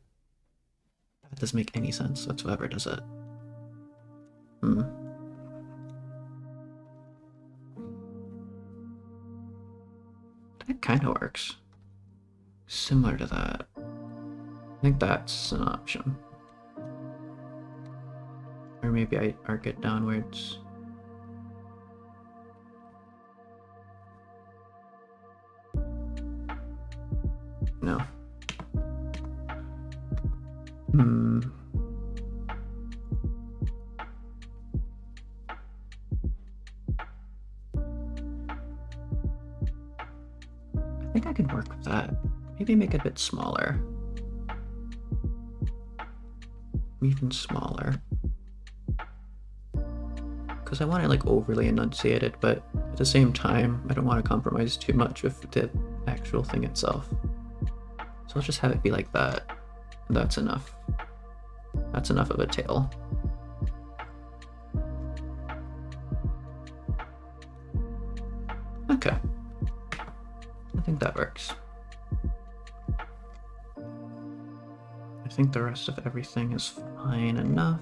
That doesn't make any sense whatsoever, does it? That kind of works. Similar to that. I think that's an option. Or maybe I arc it downwards. No. think I can work with that. Maybe make it a bit smaller. Even smaller. Because I want it like overly enunciated, but at the same time, I don't want to compromise too much with the actual thing itself. So I'll just have it be like that. That's enough. That's enough of a tail. Okay. I think that works. I think the rest of everything is fine enough.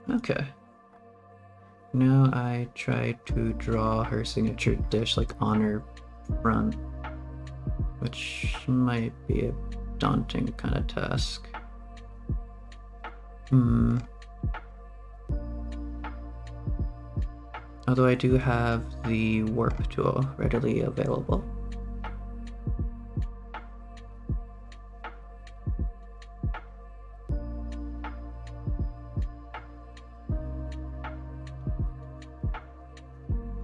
Okay. Now I try to draw her signature dish like on her front, which might be a daunting kind of task. Although I do have the warp tool readily available.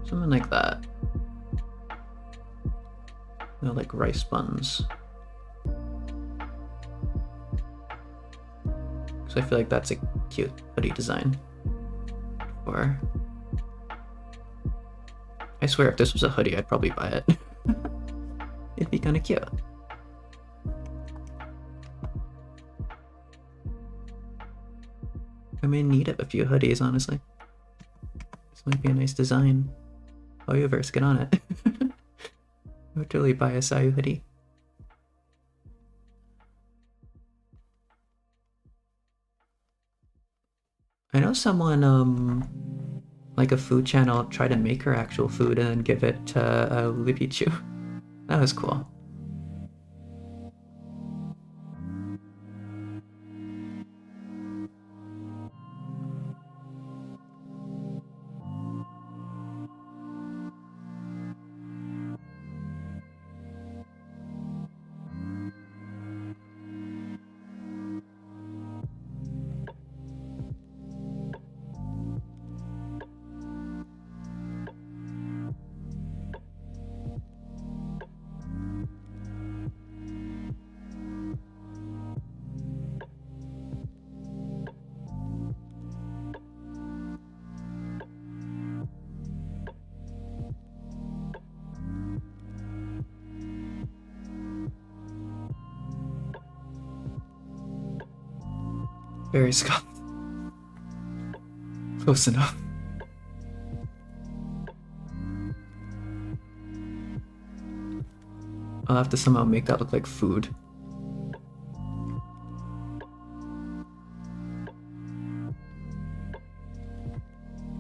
Something like that. You know, like rice buns. Because I feel like that's a cute hoodie design. Or I swear if this was a hoodie, I'd probably buy it. It'd be kind of cute. I may need a few hoodies, honestly. This might be a nice design. Hoyoverse, get on it. I would totally buy a Sayu hoodie. I know someone, like a food channel, tried to make her actual food and then give it to Lipichu. That was cool. Very scuffed. Close enough. I'll have to somehow make that look like food.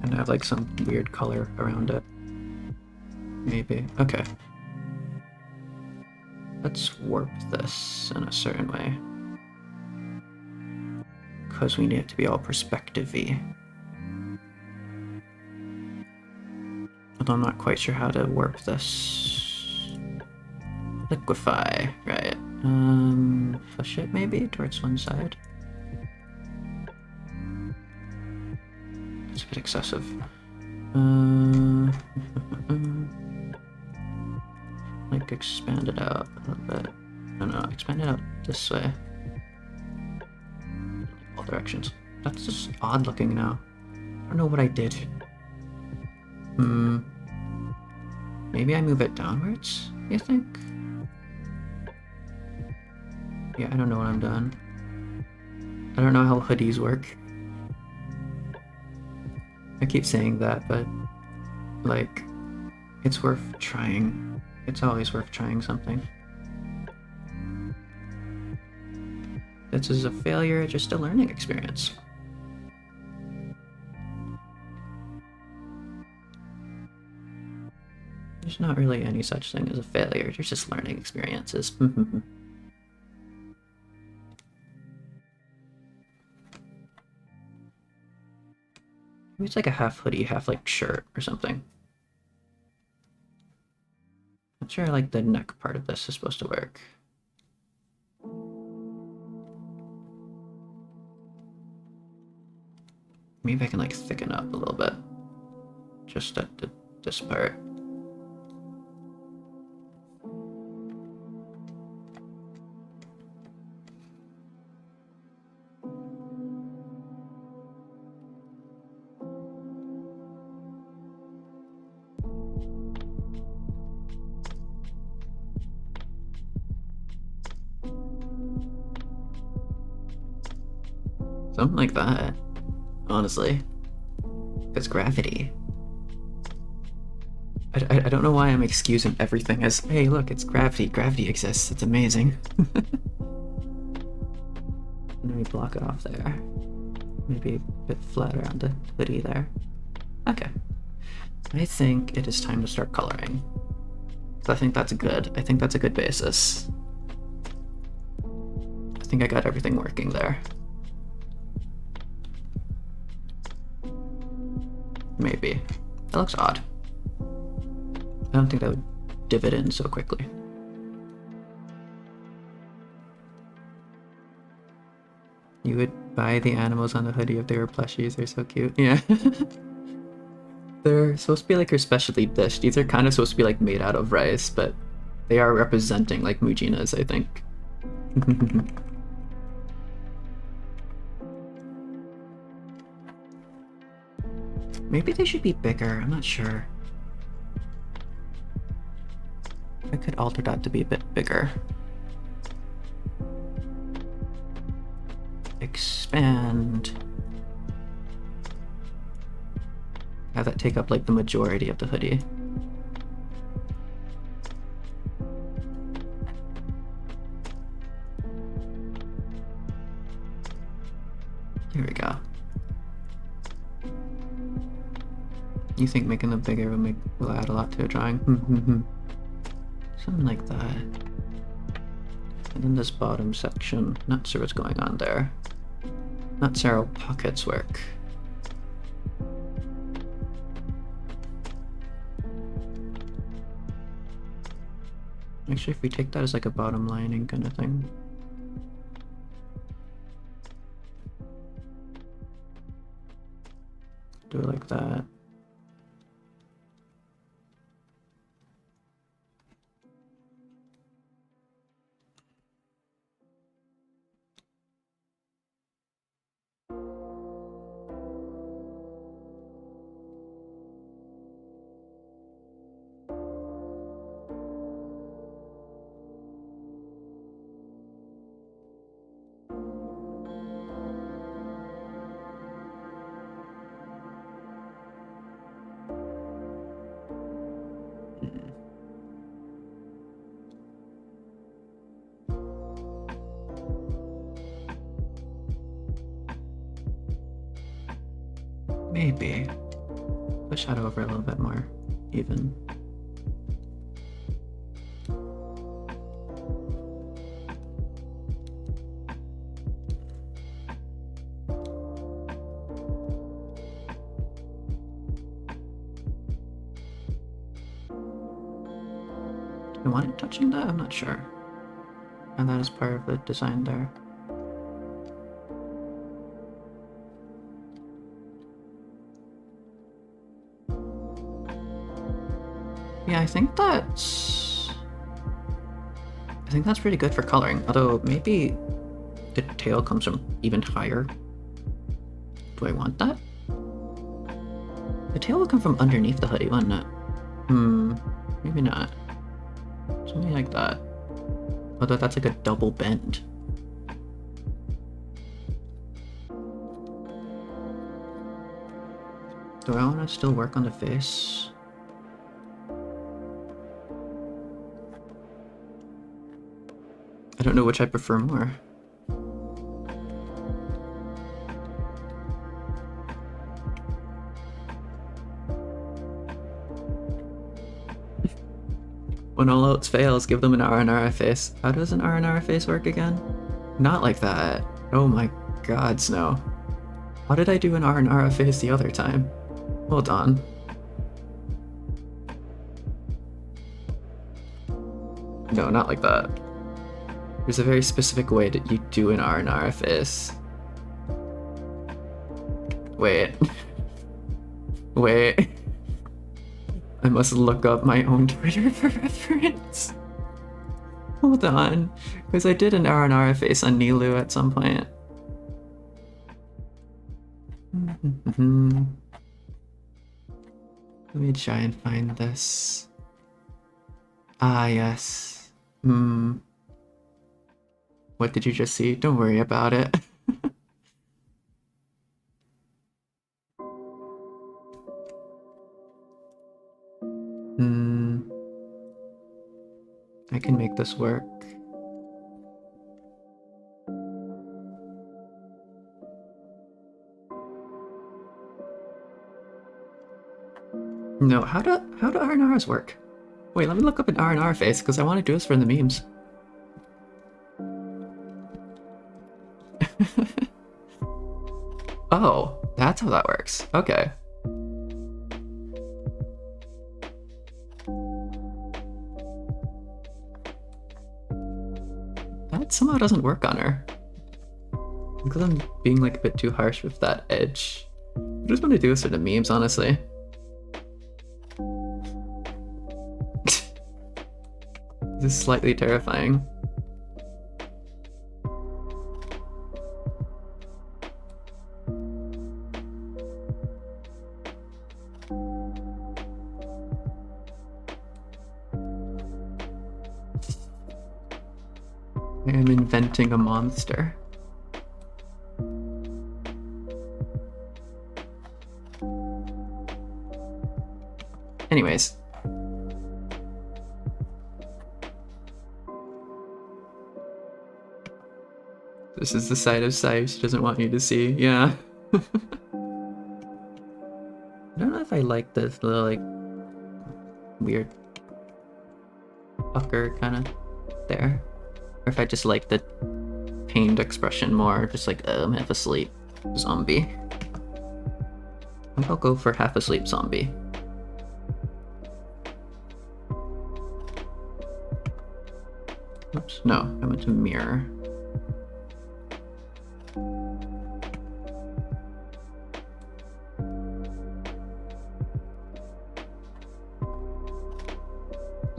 And have like some weird color around it. Maybe. Okay. Let's warp this in a certain way. Because we need it to be all perspective-y. Although I'm not quite sure how to warp this. Liquefy, right. Push it maybe towards one side. It's a bit excessive. Like expand it out a little bit. No, expand it out this way. All directions. That's just odd looking now. I don't know what I did. Maybe I move it downwards, you think? Yeah, I don't know what I'm doing. I don't know how hoodies work. I keep saying that, but like, it's worth trying. It's always worth trying something. This is a failure, just a learning experience. There's not really any such thing as a failure, there's just learning experiences. Maybe it's like a half hoodie, half like shirt or something. Not sure like the neck part of this is supposed to work. Maybe I can like thicken up a little bit. Just at the this part. Something like that, honestly. It's gravity. I don't know why I'm excusing everything as, hey, look, it's gravity. Gravity exists. It's amazing. Let me block it off there. Maybe a bit flat around the hoodie there. Okay. I think it is time to start coloring. So I think that's good. I think that's a good basis. I think I got everything working there. Maybe. That looks odd. I don't think that would divot in so quickly. You would buy the animals on the hoodie if they were plushies. They're so cute. Yeah. They're supposed to be like her specialty dish. These are kind of supposed to be like made out of rice, but they are representing like mujinas, I think. Maybe they should be bigger. I'm not sure. I could alter that to be a bit bigger. Expand. Have that take up like the majority of the hoodie. Here we go. You think making them bigger will add a lot to a drawing? Something like that. And then this bottom section, not sure what's going on there. Not sure how pockets work. Actually, if we take that as like a bottom lining kind of thing. Do it like that. Maybe. Push that over a little bit more, even. Do I want it touching that? I'm not sure. And that is part of the design there. Yeah, I think that's pretty good for coloring. Although maybe the tail comes from even higher. Do I want that? The tail would come from underneath the hoodie, wouldn't it? Maybe not. Something like that. Although that's like a double bend. Do I want to still work on the face? I don't know which I prefer more. When all else fails, give them an R&R face. How does an R&R face work again? Not like that. Oh my god, Snow. How did I do an R&R face the other time? Hold on. No, not like that. There's a very specific way that you do an R&R face. Wait. Wait. I must look up my own Twitter for reference. Hold on, because I did an R&R face on Nilu at some point. Let me try and find this. Ah, yes. What did you just see? Don't worry about it. I can make this work. No, how do R&Rs work? Wait, let me look up an R&R face, because I want to do this for the memes. Oh, that's how that works. Okay. That somehow doesn't work on her. Because I'm being like a bit too harsh with that edge. I just want to do this for the memes, honestly. This is slightly terrifying. I am inventing a monster. Anyways. This is the side of Sayu she doesn't want you to see. Yeah. I don't know if I like this little, like, weird pucker kind of there. Or if I just like the pained expression more, just like, I'm half asleep zombie. I think I'll go for half asleep zombie. Oops, no, I went to mirror.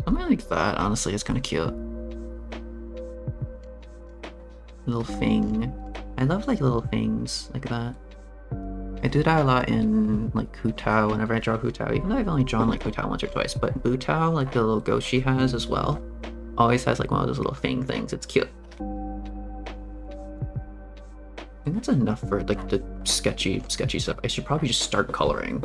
Something like that, honestly, is kind of cute. Little thing. I love like little things like that. I do that a lot in like Hutao whenever I draw Hutao, even though I've only drawn like Hutao once or twice, but Butao, like the little ghost she has as well, always has like one of those little things. It's cute. I think that's enough for like the sketchy stuff. I should probably just start coloring.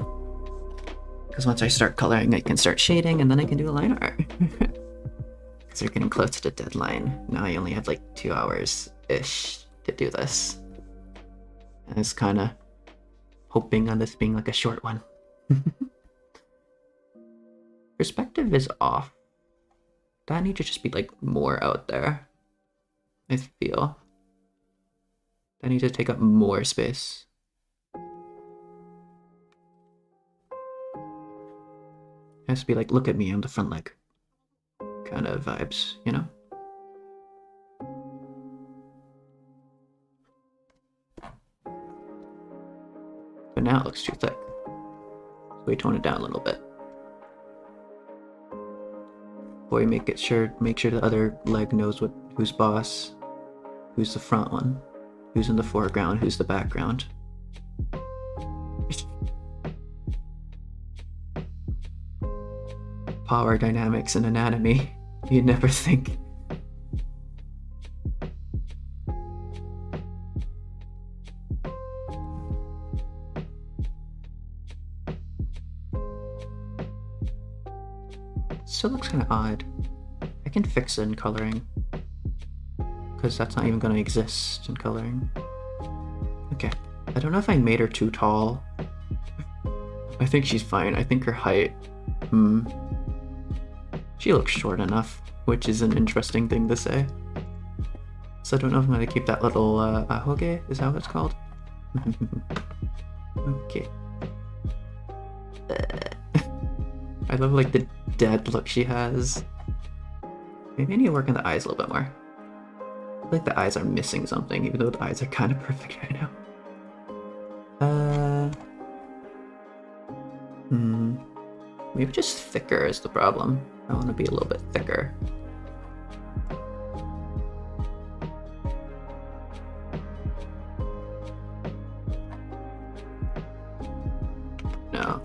Because once I start coloring, I can start shading and then I can do a line art. Because we're getting close to the deadline. Now I only have like 2 hours-ish to do this. And I was kind of hoping on this being like a short one. Perspective is off. That need to just be like more out there. I feel. I need to take up more space. It has to be like, look at me, I'm the front leg. Kind of vibes, you know? But now it looks too thick. So we tone it down a little bit. Before we make sure the other leg knows who's boss, who's the front one, who's in the foreground, who's the background. Power dynamics and anatomy. You'd never think. Still looks kind of odd. I can fix it in coloring. Because that's not even going to exist in coloring. Okay. I don't know if I made her too tall. I think she's fine. I think her height... She looks short enough, which is an interesting thing to say. So I don't know if I'm going to keep that little ahoge, is that what it's called? Okay. I love like the dead look she has. Maybe I need to work on the eyes a little bit more. I feel like the eyes are missing something, even though the eyes are kind of perfect right now. Maybe just thicker is the problem. I want to be a little bit thicker. No,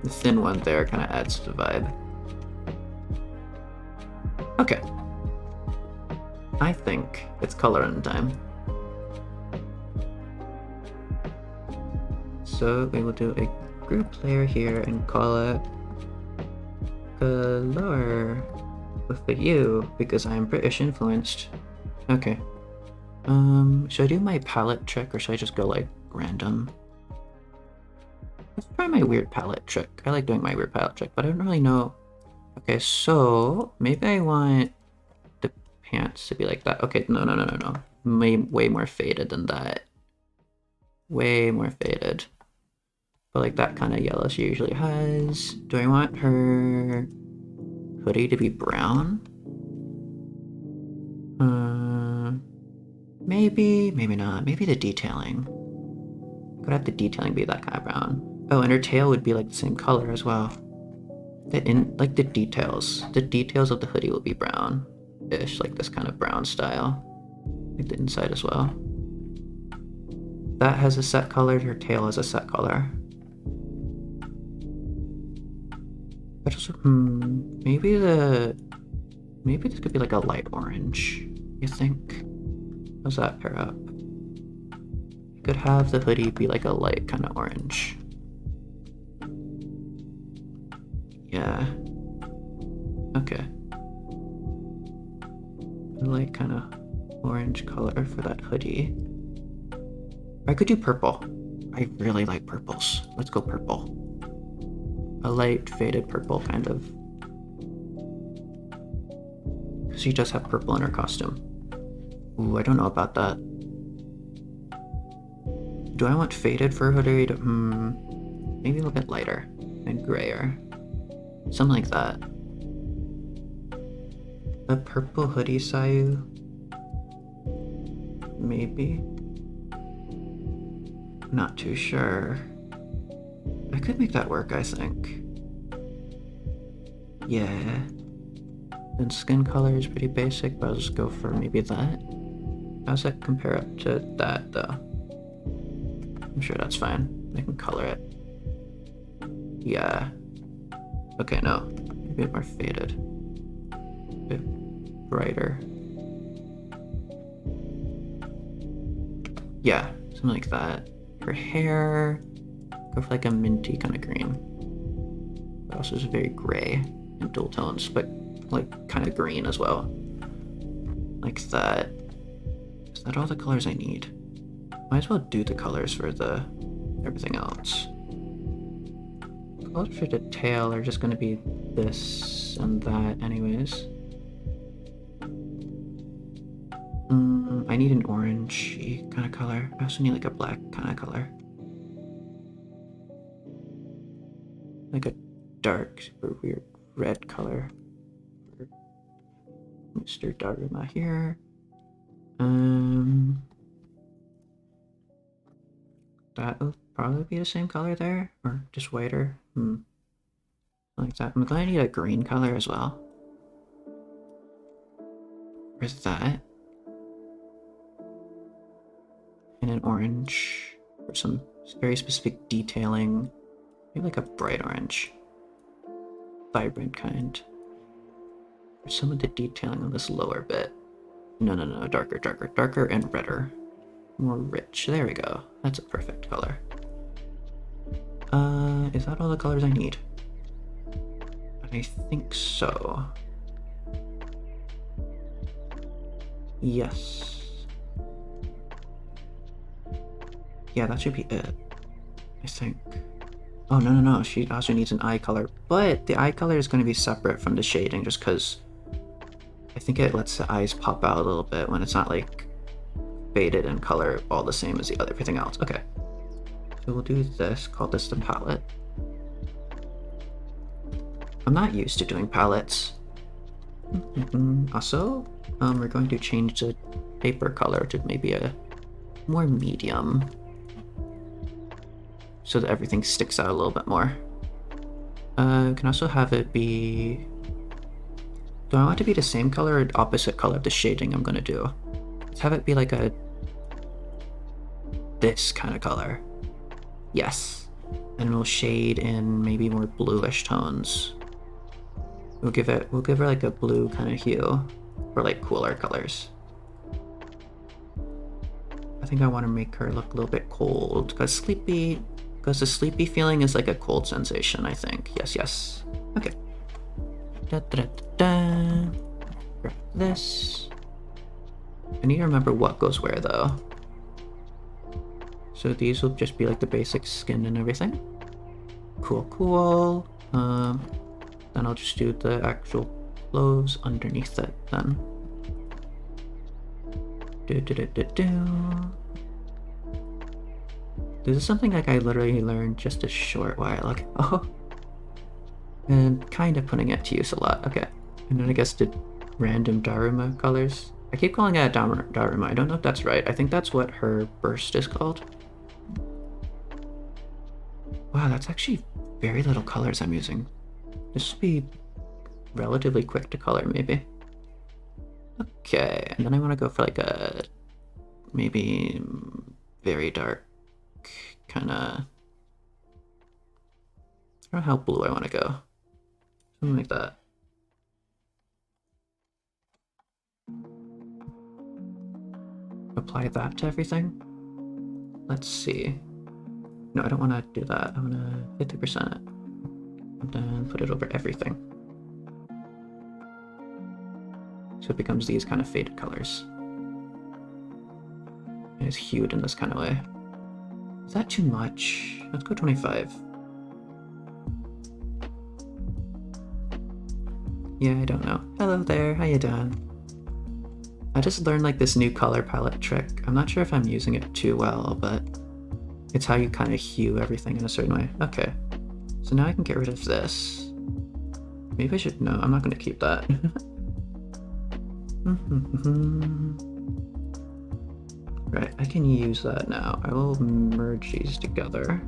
the thin one there kind of adds to the vibe. Okay. I think it's color in time. So we will do a group layer here and call it color with a U because I am British influenced. Okay. Should I do my palette trick or should I just go like random? Let's try my weird palette trick. I like doing my weird palette trick, but I don't really know. Okay, so maybe I want the pants to be like that. Okay, no. Way more faded than that. Way more faded. But like that kind of yellow she usually has. Do I want her hoodie to be brown? Maybe not. Maybe the detailing. Could have the detailing be that kind of brown. Oh, and her tail would be like the same color as well. The details of the hoodie will be brown-ish, like this kind of brown style. Like the inside as well. That has a set color, her tail has a set color. But also, maybe this could be like a light orange, you think? How's that pair up? You could have the hoodie be like a light kind of orange. Yeah. Okay. A light kind of orange color for that hoodie. I could do purple. I really like purples. Let's go purple. A light faded purple kind of. She does have purple in her costume. Ooh, I don't know about that. Do I want faded for her hoodie? Maybe a little bit lighter and grayer. Something like that. A purple hoodie Sayu? Maybe? Not too sure. I could make that work, I think. Yeah. And skin color is pretty basic, but I'll just go for maybe that. How's that compare up to that, though? I'm sure that's fine. I can color it. Yeah. Okay, no. A bit more faded. A bit brighter. Yeah, something like that. Her hair, go for like a minty kind of green. But also is very gray and dual tones, but like kind of green as well. Like that. Is that all the colors I need? Might as well do the colors for the everything else. Colors for the tail are just going to be this and that anyways. I need an orangey kind of color. I also need like a black kind of color. Like a dark, super weird red color. Mr. Daruma here. That will probably be the same color there, or just whiter. Like that. I'm going to need a green color as well. Where's that? And an orange for some very specific detailing. Maybe like a bright orange. Vibrant kind. For some of the detailing on this lower bit. No, darker and redder. More rich. There we go. That's a perfect color. Is that all the colors I need? I think so. Yes. Yeah, that should be it. I think. Oh, no. She also needs an eye color. But the eye color is going to be separate from the shading just because I think it lets the eyes pop out a little bit when it's not like faded in color all the same as the other everything else. Okay. So we'll do this, call this the palette. I'm not used to doing palettes. Also, we're going to change the paper color to maybe a more medium so that everything sticks out a little bit more. Can also have it be... Do I want it to be the same color or opposite color of the shading I'm gonna do? Let's have it be like a... this kind of color. Yes. And we'll shade in maybe more bluish tones. We'll give her like a blue kind of hue for like cooler colors. I think I want to make her look a little bit cold because the sleepy feeling is like a cold sensation, I think. Yes. Okay. Grab this. I need to remember what goes where though. So these will just be like the basic skin and everything. Cool. Then I'll just do the actual clothes underneath it then. This is something like I literally learned just a short while ago. And kind of putting it to use a lot. Okay. And then I guess the random Daruma colors. I keep calling it Daruma. I don't know if that's right. I think that's what her burst is called. Wow, that's actually very little colors I'm using. This will be relatively quick to color, maybe. Okay, and then I want to go for like a maybe very dark kind of... I don't know how blue I want to go. Something like that. Apply that to everything. Let's see. No, I don't want to do that. I want to 50% it. And then put it over everything. So it becomes these kind of faded colors. And it's hued in this kind of way. Is that too much? Let's go 25. Yeah, I don't know. Hello there, how you doing? I just learned like this new color palette trick. I'm not sure if I'm using it too well, but it's how you kind of hue everything in a certain way. Okay, so now I can get rid of this. Maybe I should, no, I'm not going to keep that. Right, I can use that now. I will merge these together.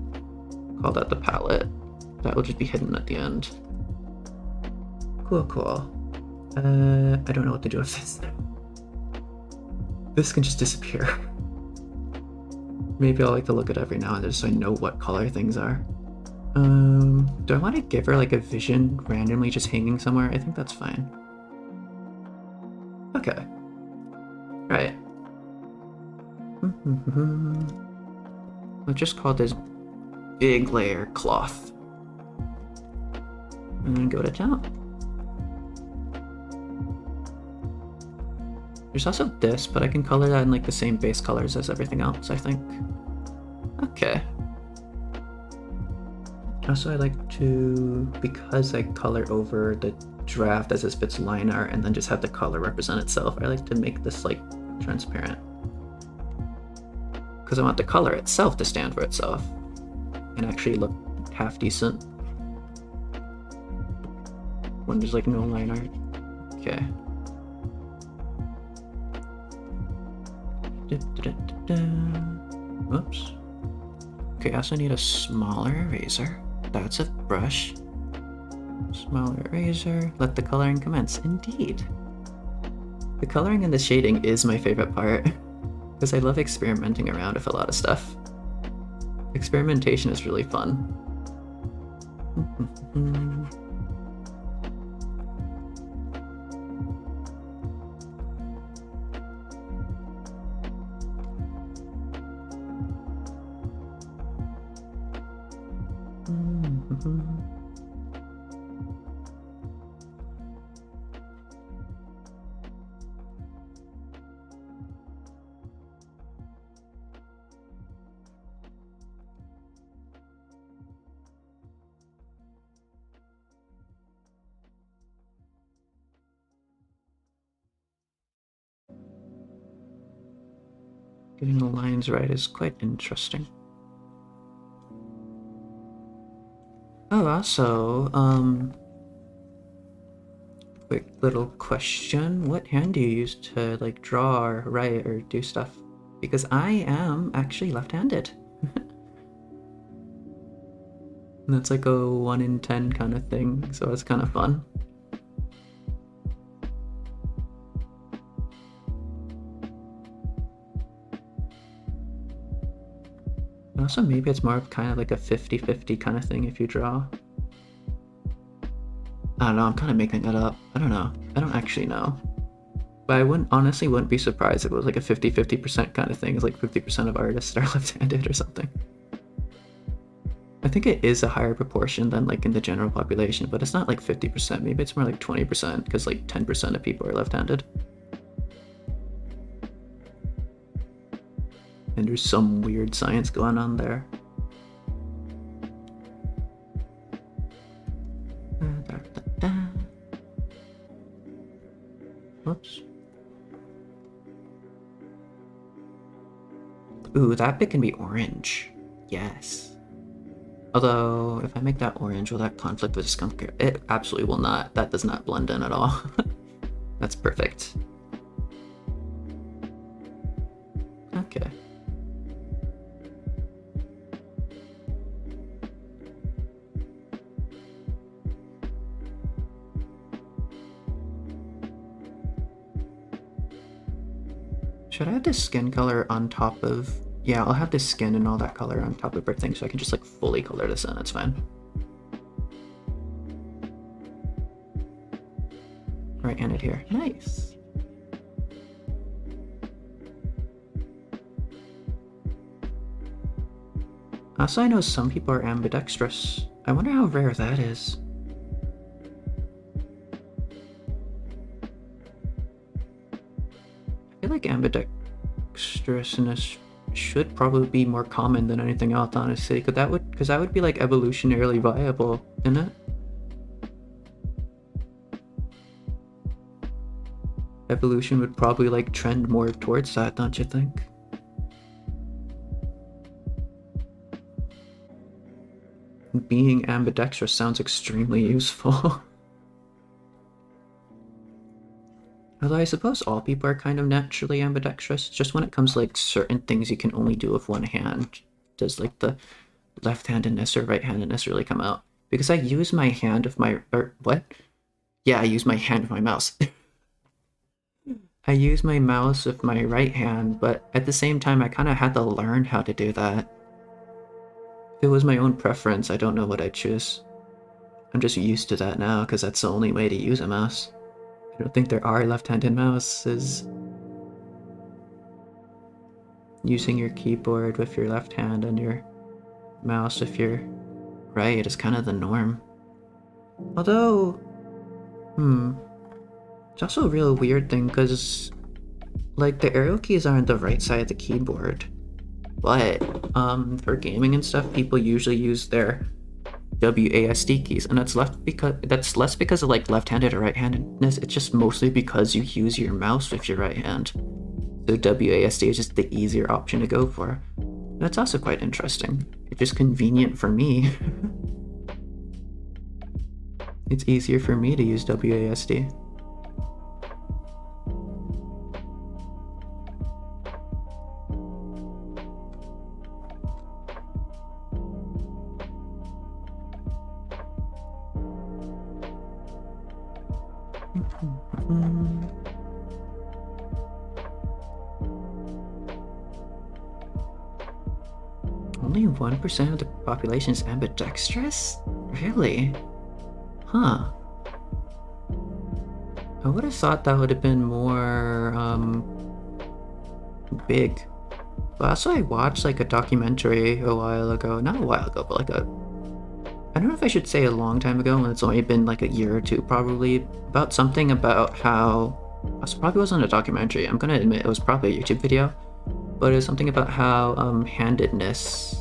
Call that the palette. That will just be hidden at the end. Cool. I don't know what to do with this. This can just disappear. Maybe I'll like to look at it every now and then so I know what color things are. Do I want to give her like a vision randomly just hanging somewhere? I think that's fine. Okay. Right. Let's just call this big layer cloth. And then go to town. There's also this, but I can color that in like the same base colors as everything else, I think. Okay. Also, I like to, because I color over the draft as if it's line art and then just have the color represent itself, I like to make this like transparent. Because I want the color itself to stand for itself and actually look half decent when there's like no line art. Okay. Whoops. Okay, I also need a smaller eraser. That's a brush. Smaller eraser. Let the coloring commence. Indeed. The coloring and the shading is my favorite part. Because I love experimenting around with a lot of stuff. Experimentation is really fun. Getting the lines right is quite interesting. Oh, also, quick little question. What hand do you use to like draw or write or do stuff? Because I am actually left-handed. And that's like a 1 in 10 kind of thing, so it's kind of fun. Also, maybe it's more of kind of like a 50-50 kind of thing if you draw. I don't know, I'm kind of making that up. I don't know. I don't actually know. But I honestly wouldn't be surprised if it was like a 50-50% kind of thing. It's like 50% of artists are left-handed or something. I think it is a higher proportion than like in the general population, but it's not like 50%. Maybe it's more like 20% because like 10% of people are left-handed. And there's some weird science going on there. Whoops. Ooh, that bit can be orange. Yes. Although, if I make that orange, will that conflict with skunk? It absolutely will not. That does not blend in at all. That's perfect. Okay. Should I have the skin color on top of... Yeah, I'll have the skin and all that color on top of everything, so I can just like fully color this in, it's fine. Right-handed here. Nice. Also, I know some people are ambidextrous. I wonder how rare that is. I feel like ambidextrousness should probably be more common than anything else, honestly, because that would be like evolutionarily viable, isn't it? Evolution would probably like trend more towards that, don't you think? Being ambidextrous sounds extremely useful. Although I suppose all people are kind of naturally ambidextrous. Just when it comes to like certain things you can only do with one hand, does like the left-handedness or right-handedness really come out? Because I use my hand of my... or what? Yeah, I use my hand of my mouse. I use my mouse with my right hand, but at the same time I kind of had to learn how to do that. If it was my own preference, I don't know what I'd choose. I'm just used to that now because that's the only way to use a mouse. I don't think there are left-handed mouses. Using your keyboard with your left hand and your mouse with your right is kind of the norm. Although, it's also a real weird thing because, like, the arrow keys are on the right side of the keyboard. But, for gaming and stuff, people usually use their WASD keys, and that's less because of like left-handed or right-handedness. It's just mostly because you use your mouse with your right hand. So WASD is just the easier option to go for. That's also quite interesting. It's just convenient for me. It's easier for me to use WASD. Only 1% of the population is ambidextrous? Really? Huh. I would have thought that would have been more, big. But also I watched like a documentary a while ago, not a while ago, but like I don't know if I should say a long time ago, when it's only been like a year or two probably, about something about how, it probably wasn't a documentary, I'm gonna admit it was probably a YouTube video, but it was something about how handedness,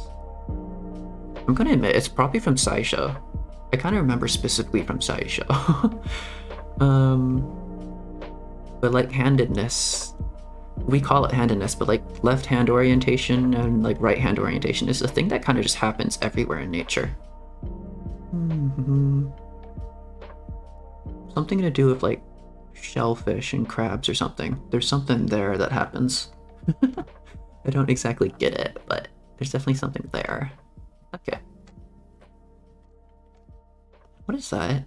I'm gonna admit it's probably from SciShow. I kind of remember specifically from SciShow. But like handedness, we call it handedness, but like left hand orientation and like right hand orientation is a thing that kind of just happens everywhere in nature. Something to do with like shellfish and crabs or something. There's something there that happens. I don't exactly get it, but there's definitely something there. Okay. What is that?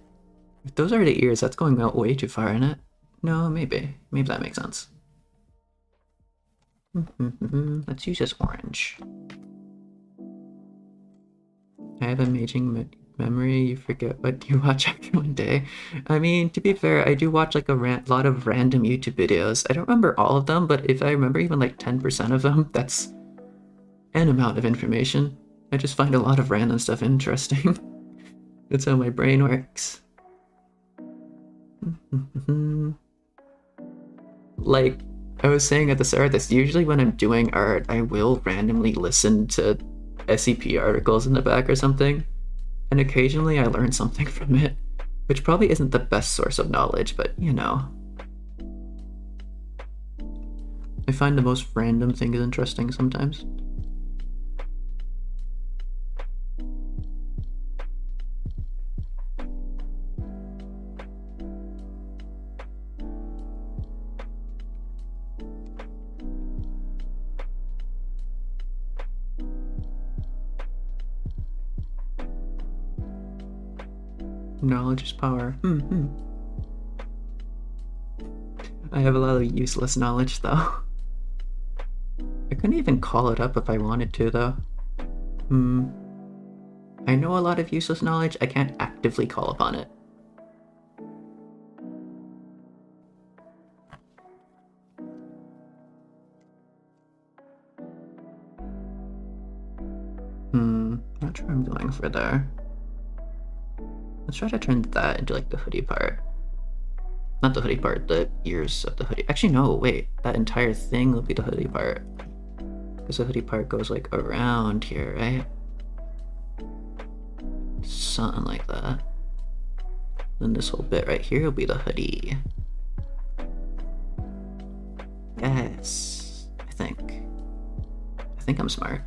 If those are the ears, that's going out way too far, isn't it? No, maybe. Maybe that makes sense. Let's use this orange. I have amazing memory. You forget what you watch after one day. I mean, to be fair, I do watch like a lot of random YouTube videos. I don't remember all of them, but if I remember even like 10% of them, that's an amount of information. I just find a lot of random stuff interesting. That's how my brain works. Like I was saying at the start, that's usually when I'm doing art, I will randomly listen to SCP articles in the back or something, and occasionally I learn something from it, which probably isn't the best source of knowledge, but you know. I find the most random things interesting sometimes. Knowledge is power. I have a lot of useless knowledge, though. I couldn't even call it up if I wanted to, though. I know a lot of useless knowledge, I can't actively call upon it. Not sure I'm going for there. Let's try to turn that into like the hoodie part. Not the hoodie part, the ears of the hoodie. Actually, no, wait. That entire thing will be the hoodie part. Because the hoodie part goes like around here, right? Something like that. Then this whole bit right here will be the hoodie. Yes, I think I'm smart.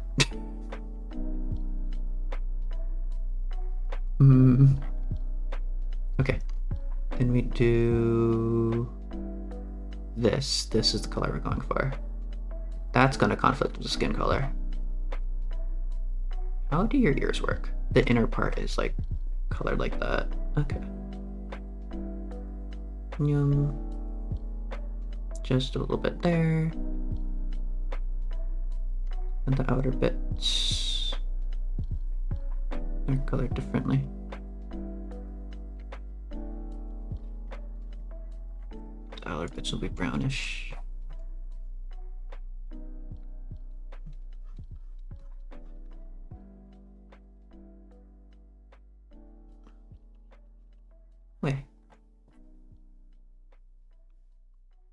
Okay, then we do this. This is the color we're going for. That's gonna conflict with the skin color. How do your ears work? The inner part is like colored like that. Okay. Just a little bit there. And the outer bits are colored differently. The outer bits will be brownish. Wait.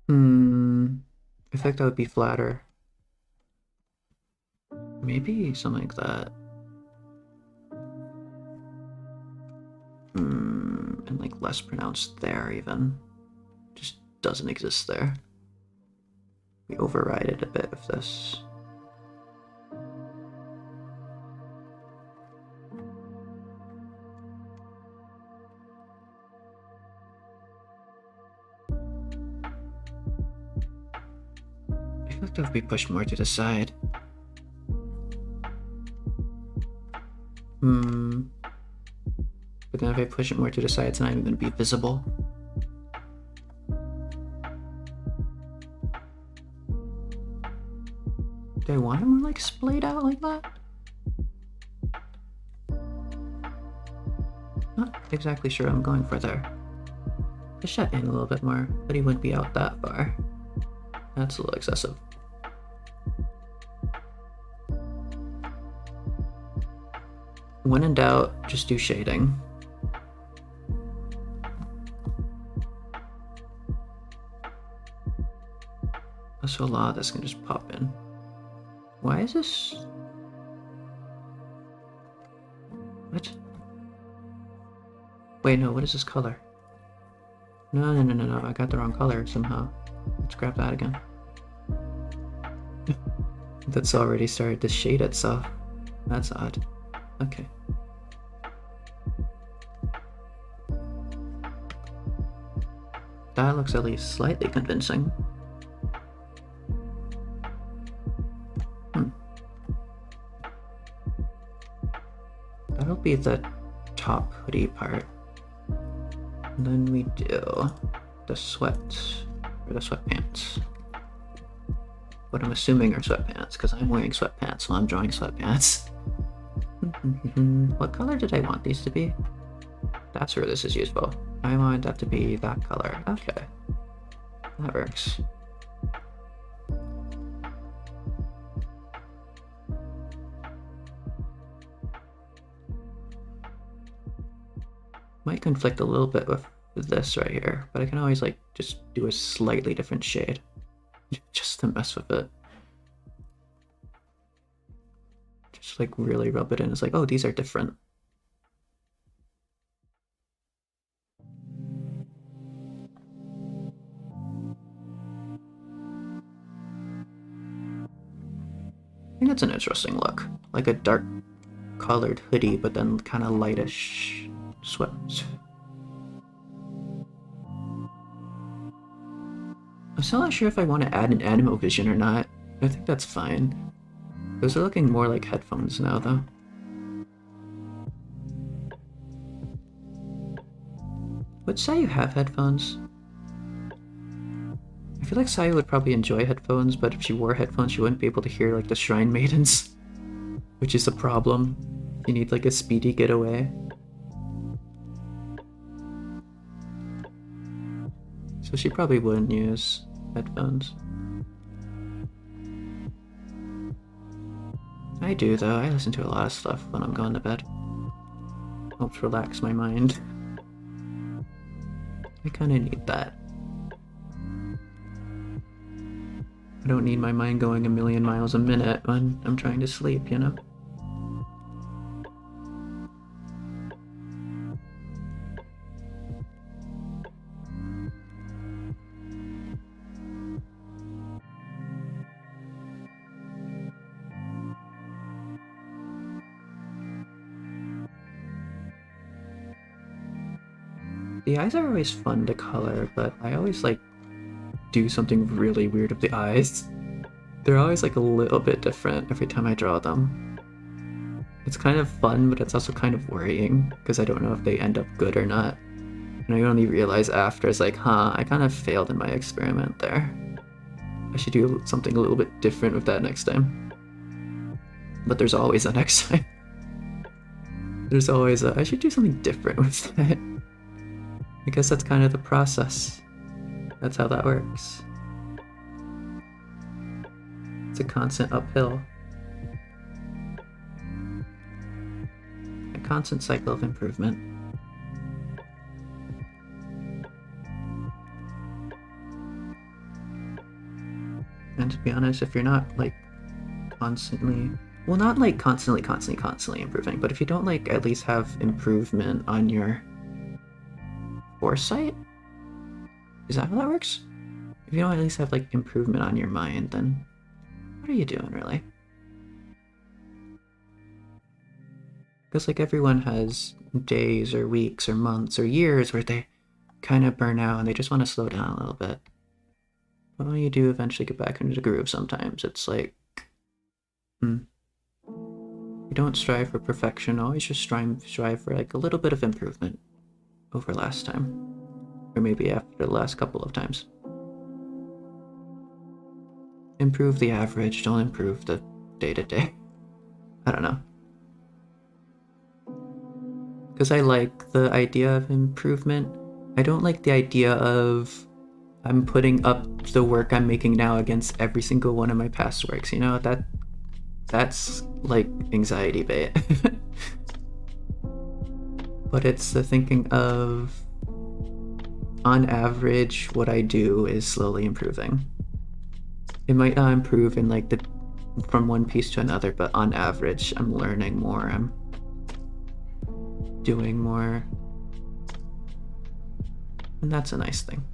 I think that would be flatter. Maybe something like that. And like less pronounced there even. Just doesn't exist there. We override it a bit with this. I feel like that would be pushed more to the side. But then if I push it more to the side, it's not even going to be visible. Do I want it more like splayed out like that? Not exactly sure I'm going for there. Push that in a little bit more, but he wouldn't be out that far. That's a little excessive. When in doubt, just do shading. So a lot of this can just pop in. Why is this? What? Wait, no, what is this color? No, I got the wrong color somehow. Let's grab that again. That's already started to shade itself. That's odd. Okay. That looks at least slightly convincing. That'll be the top hoodie part. And then we do the sweats, or the sweatpants. What I'm assuming are sweatpants, because I'm wearing sweatpants, so I'm drawing sweatpants. What color did I want these to be? That's where this is useful. I want that to be that color. Okay. That works. Might conflict a little bit with this right here, but I can always like just do a slightly different shade just to mess with it. Just like really rub it in. It's like, oh, these are different. I think that's an interesting look. Like a dark colored hoodie, but then kind of lightish sweats. I'm still not sure if I want to add an animo vision or not. I think that's fine. Those are looking more like headphones now, though. Would Sayu have headphones? I feel like Sayu would probably enjoy headphones, but if she wore headphones, she wouldn't be able to hear like the Shrine Maidens, which is a problem. You need like a speedy getaway. So she probably wouldn't use headphones. I do though, I listen to a lot of stuff when I'm going to bed. Helps relax my mind. I kinda need that. I don't need my mind going a million miles a minute when I'm trying to sleep, you know? The eyes are always fun to color, but I always like do something really weird with the eyes. They're always like a little bit different every time I draw them. It's kind of fun, but it's also kind of worrying because I don't know if they end up good or not. And I only realize after, it's like, huh, I kind of failed in my experiment there. I should do something a little bit different with that next time. But there's always a next time. There's always a, I should do something different with that. I guess that's kind of the process. That's how that works. It's a constant uphill. A constant cycle of improvement. And to be honest, if you're not like constantly, well, not like constantly improving, but if you don't like at least have improvement on your foresight, is that how that works? If you don't at least have like improvement on your mind, then what are you doing really? Because like everyone has days or weeks or months or years where they kind of burn out and they just want to slow down a little bit. But when you do eventually get back into the groove sometimes, it's like, you don't strive for perfection, always just strive for like a little bit of improvement over last time. Or maybe after the last couple of times. Improve the average, don't improve the day-to-day. I don't know. Because I like the idea of improvement. I don't like the idea of I'm putting up the work I'm making now against every single one of my past works, you know? That's like anxiety bait. But it's the thinking of, on average, what I do is slowly improving. It might not improve in like from one piece to another, but on average, I'm learning more, I'm doing more. And that's a nice thing.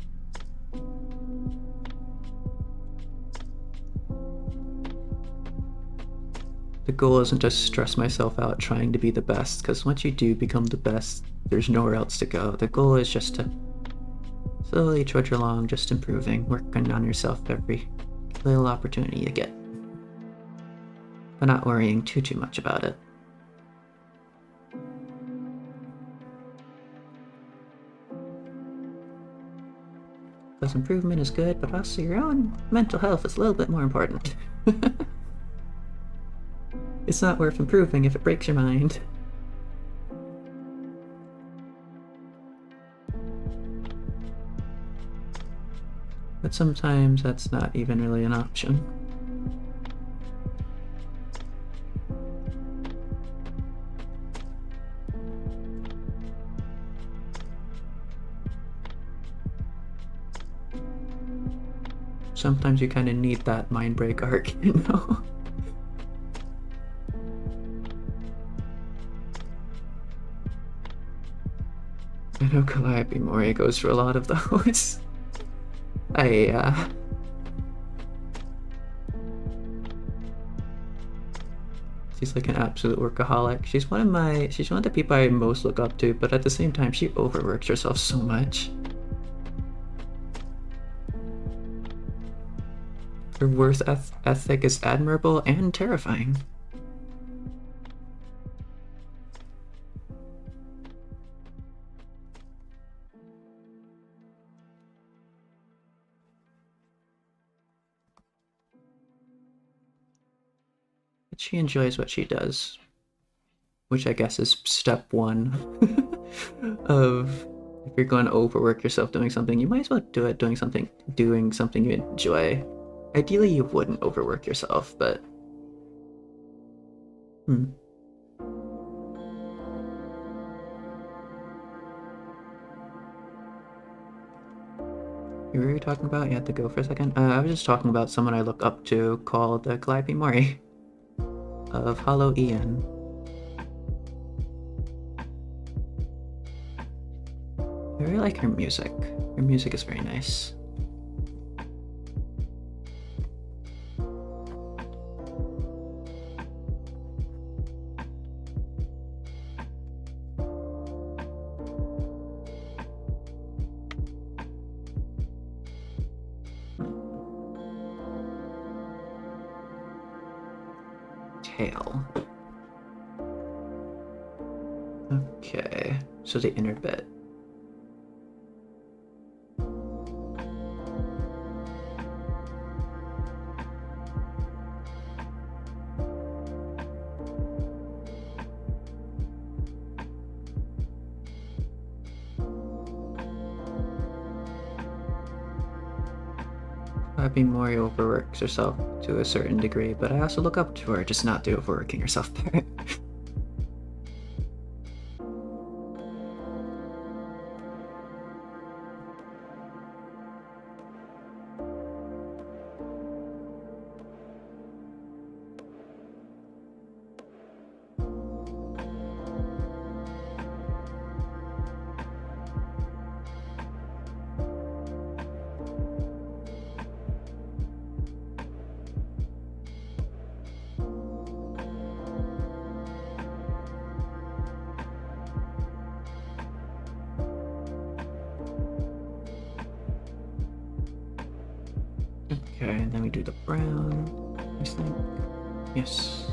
The goal isn't to stress myself out trying to be the best, because once you do become the best, there's nowhere else to go. The goal is just to slowly trudge along, just improving, working on yourself every little opportunity you get. But not worrying too much about it. Self-improvement is good, but also your own mental health is a little bit more important. It's not worth improving if it breaks your mind. But sometimes that's not even really an option. Sometimes you kind of need that mind break arc, you know? I know Calliope Mori goes through a lot of those. She's like an absolute workaholic. She's one of the people I most look up to, but at the same time, she overworks herself so much. Her work ethic is admirable and terrifying. But she enjoys what she does, which I guess is step one of if you're going to overwork yourself doing something, you might as well do it doing something you enjoy. Ideally, you wouldn't overwork yourself, but Who were you talking about? You had to go for a second. I was just talking about someone I look up to called Calliope Mori of Hollow Ian. I really like her music. Her music is very nice. Tail. Okay, so the inner bit. Calliope Mori overworks herself to a certain degree, but I also look up to her, just not the overworking herself part. Okay, and then we do the brown, I think. Yes.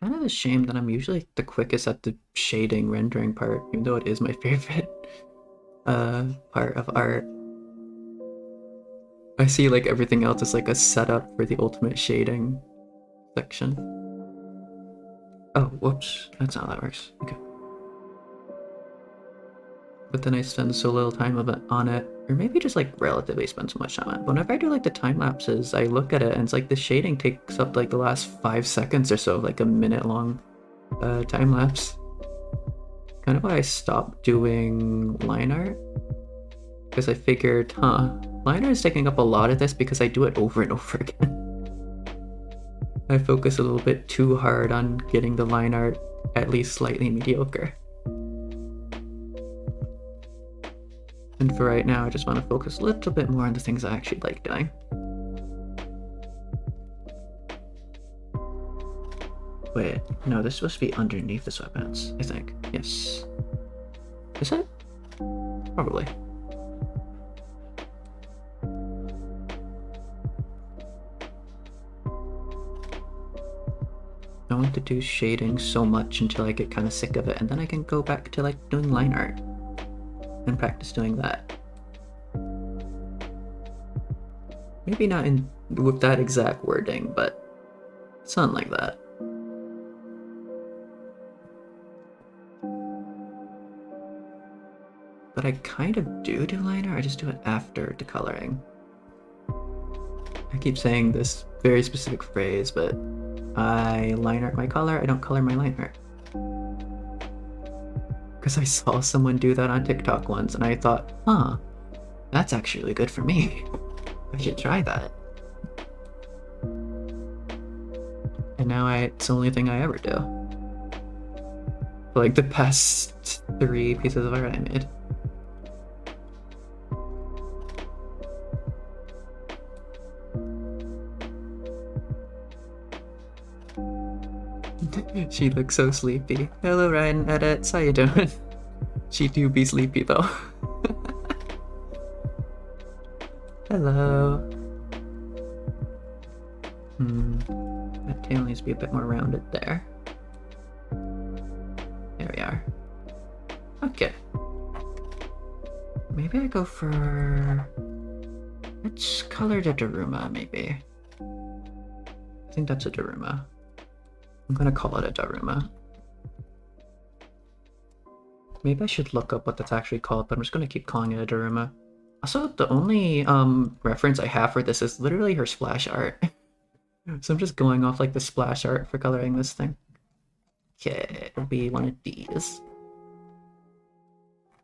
Kind of a shame that I'm usually the quickest at the shading rendering part, even though it is my favorite part of art. I see like everything else is like a setup for the ultimate shading section. Oh, whoops, that's not how that works. Okay. But then I spend so little time on it, or maybe just like relatively spend so much time on it. But whenever I do like the time lapses, I look at it and it's like the shading takes up like the last 5 seconds or so, like a minute long time lapse. Kind of why I stopped doing line art, because I figured, line art is taking up a lot of this because I do it over and over again. I focus a little bit too hard on getting the line art at least slightly mediocre. And for right now, I just want to focus a little bit more on the things I actually like doing. Wait, no, this is supposed to be underneath the sweatpants, I think. Yes. Is it? Probably. I want to do shading so much until I get kind of sick of it, and then I can go back to like doing line art and practice doing that. Maybe not in with that exact wording, but something like that. But I kind of do line art, I just do it after decoloring. I keep saying this very specific phrase, but I line art my color, I don't color my line art. Because I saw someone do that on TikTok once, and I thought, huh, that's actually good for me. I should try that. And now it's the only thing I ever do. For like the past 3 pieces of art I made. She looks so sleepy. Hello Ryan, edits, how you doing? She do be sleepy though. Hello. That tail needs to be a bit more rounded there. There we are. Okay. Maybe I go for... Let's color the Daruma, maybe. I think that's a Daruma. I'm gonna call it a Daruma. Maybe I should look up what that's actually called, but I'm just gonna keep calling it a Daruma. Also, the only reference I have for this is literally her splash art. So I'm just going off like the splash art for coloring this thing. Okay, it'll be one of these.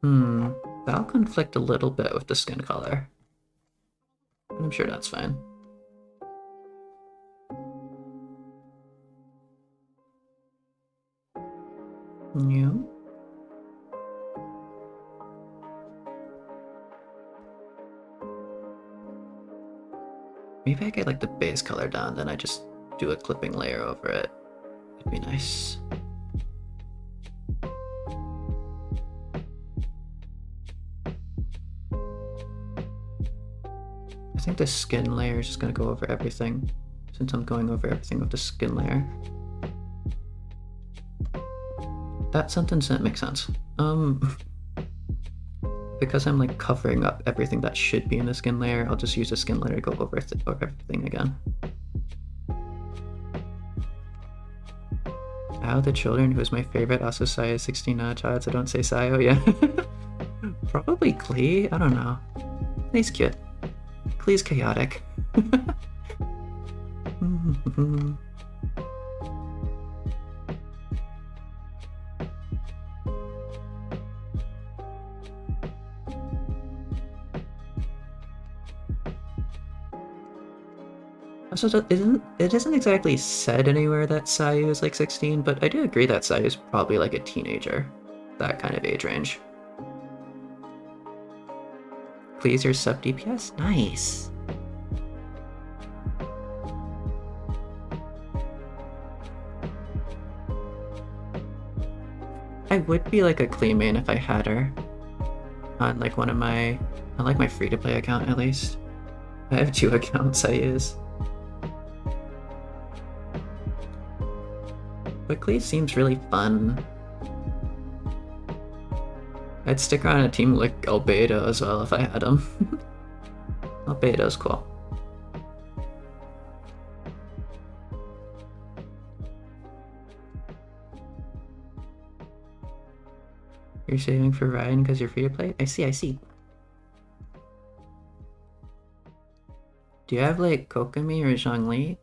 That'll conflict a little bit with the skin color. I'm sure that's fine. Yeah. Maybe I get like the base color down, then I just do a clipping layer over it. It'd be nice. I think the skin layer is just gonna go over everything, since I'm going over everything with the skin layer. That sentence didn't make sense. Because I'm like covering up everything that should be in the skin layer, I'll just use the skin layer to go over everything again. Ow, the Children, who is my favorite, also Sayu 16 child, so don't say Sayu, yeah. Probably Klee, I don't know. Klee's cute. Klee's chaotic. Also, it isn't exactly said anywhere that Sayu is like 16, but I do agree that Sayu is probably like a teenager. That kind of age range. Please, your sub DPS? Nice! I would be like a Klee main if I had her. On like one of my... on like my free-to-play account at least. I have 2 accounts I use. But Klee seems really fun. I'd stick around a team like Albedo as well if I had him. Albedo's cool. You're saving for Ryan because you're free to play? I see. Do you have like Kokomi or Zhongli?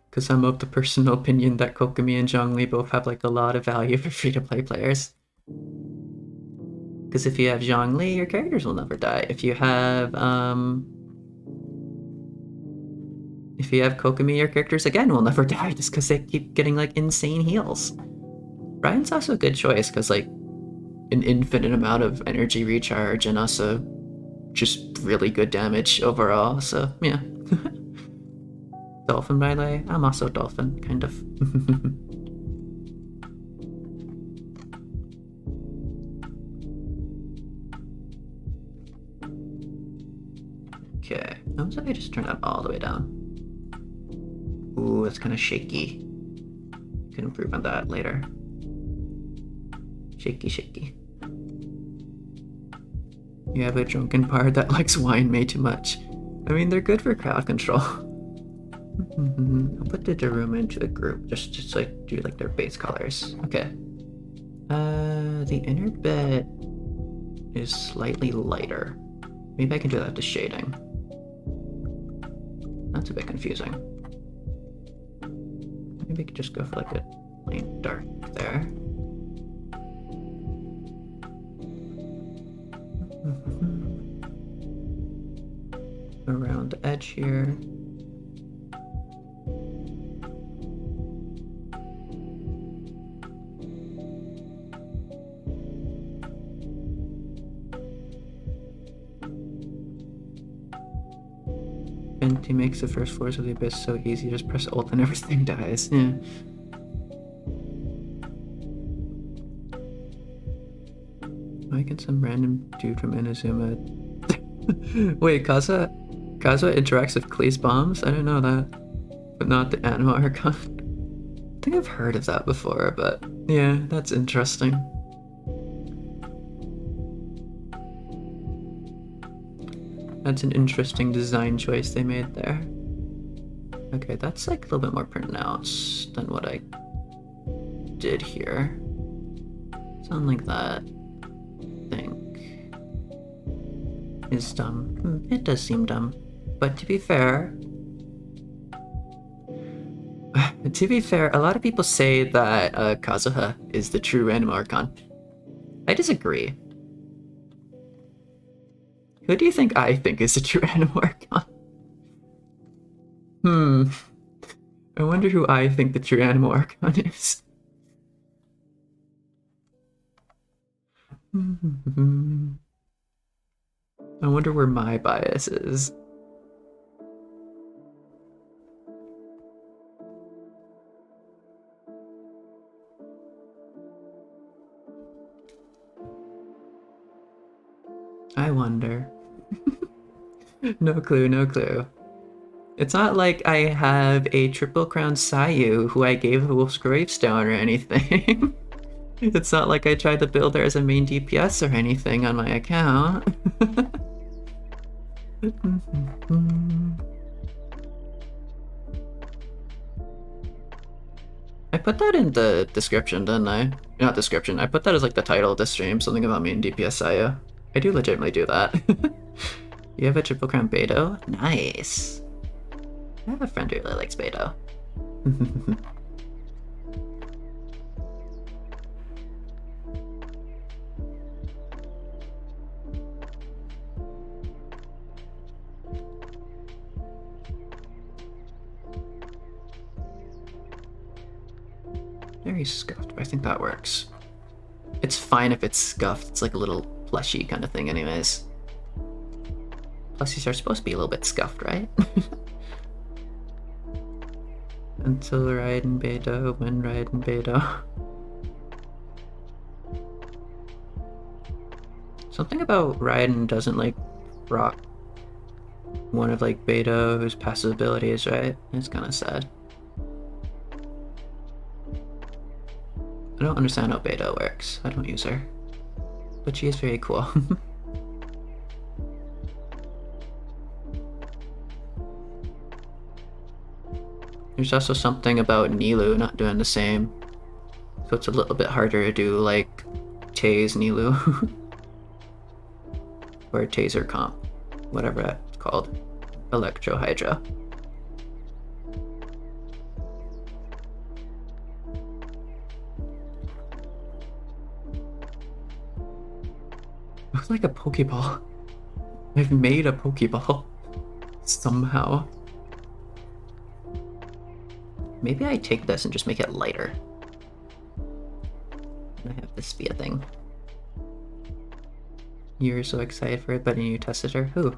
Because I'm of the personal opinion that Kokomi and Zhongli both have like a lot of value for free-to-play players. Because if you have Zhongli, your characters will never die. If you have Kokomi, your characters again will never die just because they keep getting like insane heals. Ryan's also a good choice because like an infinite amount of energy recharge and also just really good damage overall. So yeah. Dolphin, by the way. I'm also dolphin, kind of. Okay. Looks like I just turned that all the way down. Ooh, it's kind of shaky. Can improve on that later. Shaky, shaky. You have a drunken bard that likes wine way too much. I mean, they're good for crowd control. I'll put the Daruma into the group, just like do like their base colors. Okay. The inner bit is slightly lighter. Maybe I can do that to shading. That's a bit confusing. Maybe I could just go for like a plain dark there. Around the edge here. He makes the first floors of the abyss so easy, just press ult and everything dies. Yeah. Why can some random dude from Inazuma... Wait, Kazuha interacts with Klee's bombs? I didn't know that. But not the Anima Archon. I think I've heard of that before, but yeah, that's interesting. That's an interesting design choice they made there. Okay, that's like a little bit more pronounced than what I did here. Something like that, I think, is dumb. It does seem dumb. But to be fair, a lot of people say that Kazuha is the true Anima Archon. I disagree. Who do you think I think is the true Anima Archon? I wonder who I think the true Anima Archon is. I wonder where my bias is. I wonder. No clue, no clue. It's not like I have a triple crown Sayu who I gave a Wolf's Gravestone or anything. It's not like I tried to build her as a main DPS or anything on my account. I put that in the description, didn't I? Not description, I put that as like the title of the stream, something about me and DPS Sayu. I do legitimately do that. You have a triple crown Beto? Nice. I have a friend who really likes Beto. Very scuffed, but I think that works. It's fine if it's scuffed. It's like a little plushy kind of thing anyways. Plushies are supposed to be a little bit scuffed, right? Until Raiden Beto, when Raiden Beto. Something about Raiden doesn't like rock one of like Beto's passive abilities, right? It's kind of sad. I don't understand how Beto works. I don't use her. But she is very cool. There's also something about Nilou not doing the same. So it's a little bit harder to do like Tase Nilou. Or Taser Comp. Whatever that's called. Electro Hydra. Looks like a Pokeball. I've made a Pokeball. Somehow. Maybe I take this and just make it lighter. And I have this be a thing. You were so excited for it, but then you tested her? Who?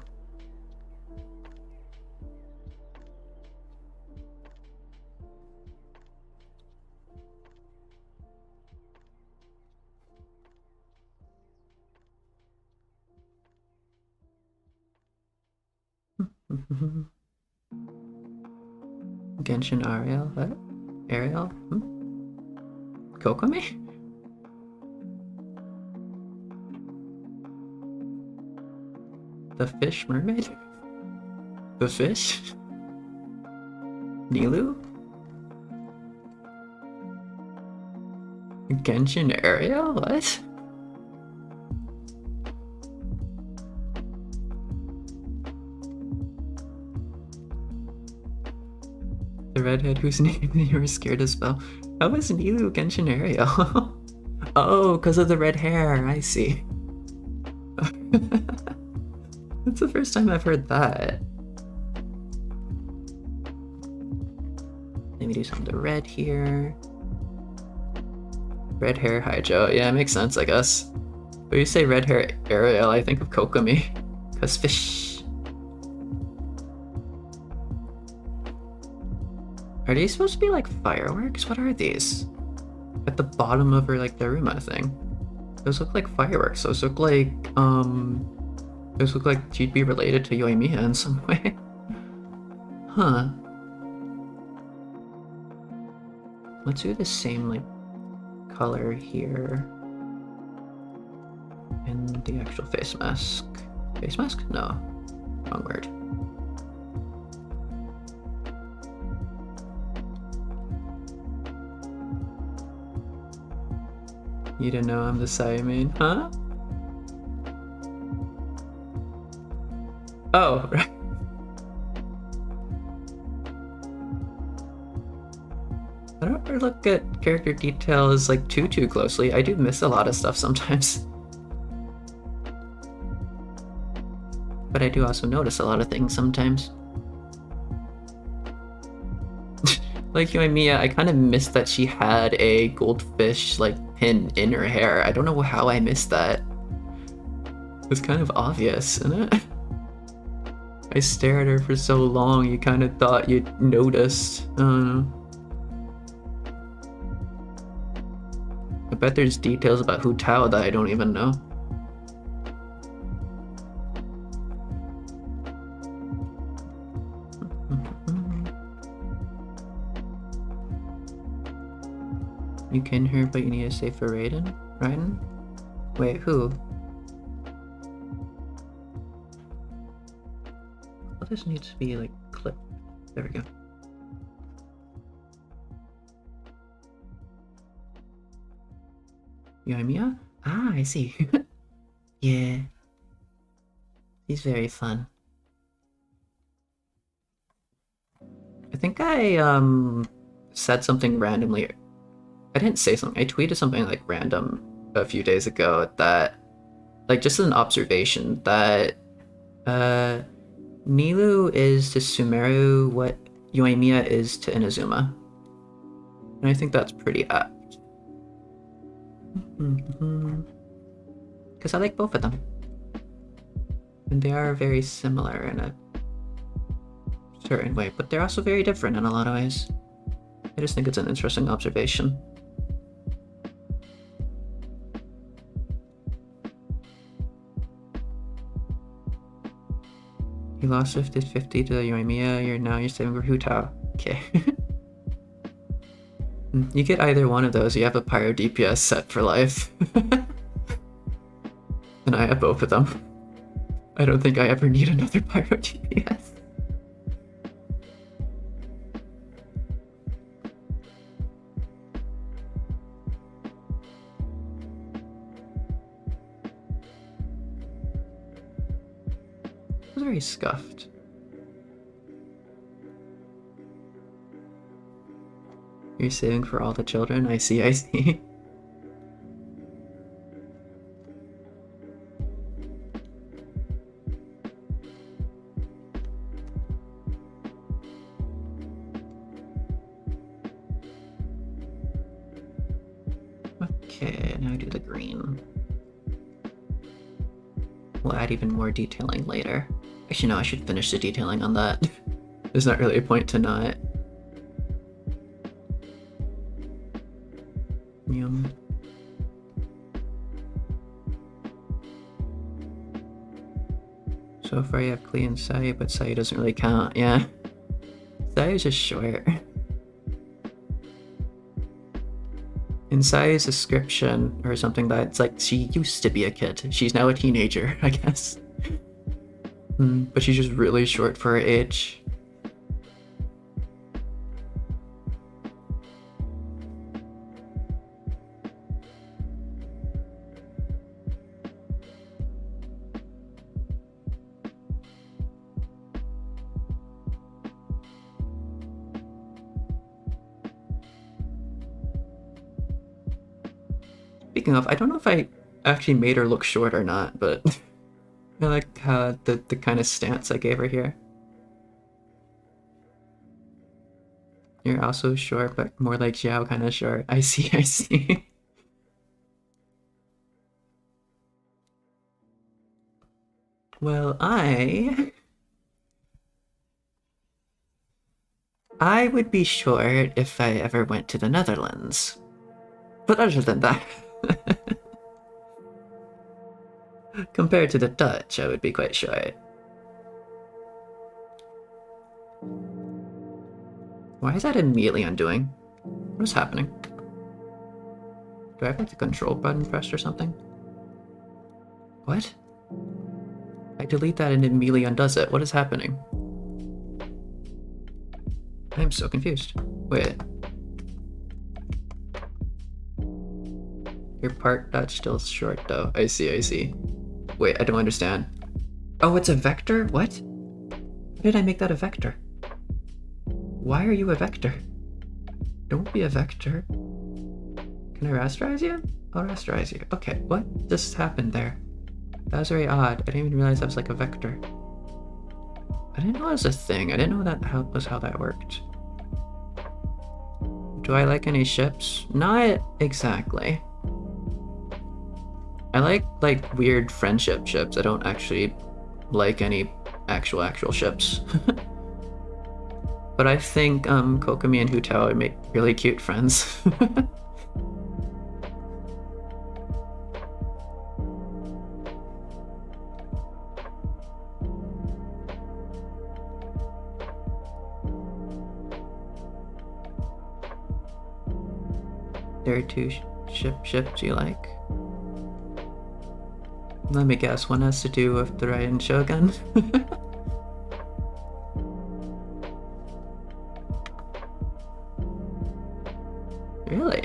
Genshin Ariel? What? Ariel? Kokomi? The fish mermaid? The fish? Nilu? Genshin Ariel? What? The redhead whose name you were scared to spell. How was Nilu Genshin Ariel? Oh, because of the red hair. I see. That's the first time I've heard that. Let me do some of the red here. Red hair Haijo. Yeah, it makes sense, I guess. But you say red hair Ariel, I think of Kokomi. Because fish. Are these supposed to be like fireworks? What are these? At the bottom of her like Daruma thing. Those look like fireworks. Those look like she'd be related to Yoimiya in some way. Huh. Let's do the same like color here. And the actual face mask. Face mask? No. Wrong word. You didn't know I'm the Sayu main, huh? Oh, right. I don't ever look at character details like too closely. I do miss a lot of stuff sometimes. But I do also notice a lot of things sometimes. Like Yoimiya, I kind of missed that she had a goldfish like pin in her hair. I don't know how I missed that. It's kind of obvious, isn't it? I stared at her for so long, you kind of thought you'd noticed. I don't know. I bet there's details about Hu Tao that I don't even know. You can hear, but you need to say for Raiden? Raiden? Wait, who? Well, this needs to be like clipped. There we go. Yoimiya? Ah, I see. Yeah. He's very fun. I think I said something randomly. I didn't say something. I tweeted something like random a few days ago that, like, just an observation that Nilu is to Sumeru what Yoimiya is to Inazuma. And I think that's pretty apt. Because I like both of them. And they are very similar in a certain way, but they're also very different in a lot of ways. I just think it's an interesting observation. You lost 50-50 to Yoimiya, you're saving for Hu Tao. Okay. You get either one of those, you have a Pyro DPS set for life. And I have both of them. I don't think I ever need another Pyro DPS. Very scuffed. You're saving for all the children? I see, I see. Okay, now do the green. We'll add even more detailing later. Actually, no, I should finish the detailing on that. There's not really a point to not. Yum. So far you have Klee and Sayu, but Sayu doesn't really count, yeah. Sayu's just short. In Sayu's description, or something that's like, she used to be a kid. She's now a teenager, I guess. But she's just really short for her age. Speaking of, I don't know if I actually made her look short or not, but I like the kind of stance I gave her here. You're also short, but more like Xiao kind of short. I see, I see. Well, I would be short if I ever went to the Netherlands. But other than that, compared to the Dutch, I would be quite short. Why is that immediately undoing? What is happening? Do I have like the control button pressed or something? What? I delete that and it immediately undoes it. What is happening? I'm so confused. Wait. Your part Dutch still short though. I see, I see. Wait, I don't understand. Oh, it's a vector? What? Why did I make that a vector? Why are you a vector? Don't be a vector. Can I rasterize you? I'll rasterize you. Okay, what just happened there? That was very odd. I didn't even realize that was like a vector. I didn't know that was a thing. I didn't know that was how that worked. Do I like any ships? Not exactly. I like weird friendship ships. I don't actually like any actual ships. But I think Kokomi and Hutao would make really cute friends. There are two ships you like. Let me guess, one has to do with the Raiden Shogun. Really?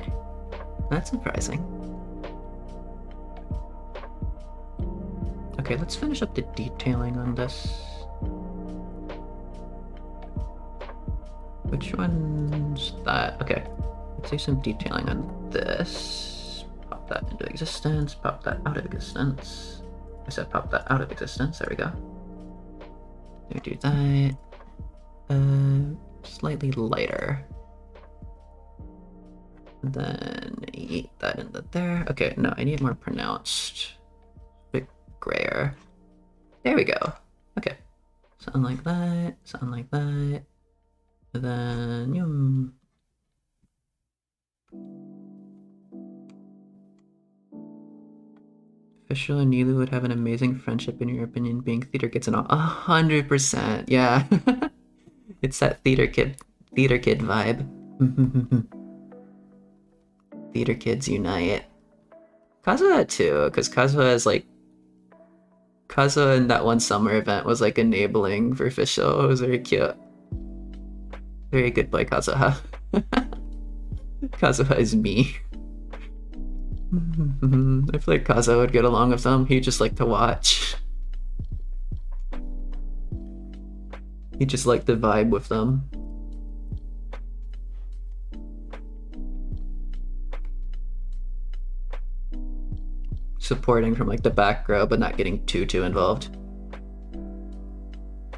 That's surprising. Okay, let's finish up the detailing on this. Which one's that? Okay, let's do some detailing on this. Pop that into existence, pop that out of existence. I said pop that out of existence, there we go. Let me do that. Slightly lighter. Then eat that into there. Okay, no, I need more pronounced. A bit grayer. There we go. Okay. Something like that, something like that. And then, yum. Fischl and Nilu would have an amazing friendship in your opinion, being theater kids and all. 100%, yeah. It's that theater kid vibe. Theater kids unite. Kazuha too, because Kazuha is like... Kazuha in that one summer event was like enabling for Fischl. It was very cute. Very good boy, Kazuha. Kazuha is me. I feel like Kazuha would get along with them. He'd just like to watch. He'd just like to vibe with them. Supporting from like the back row, but not getting too involved.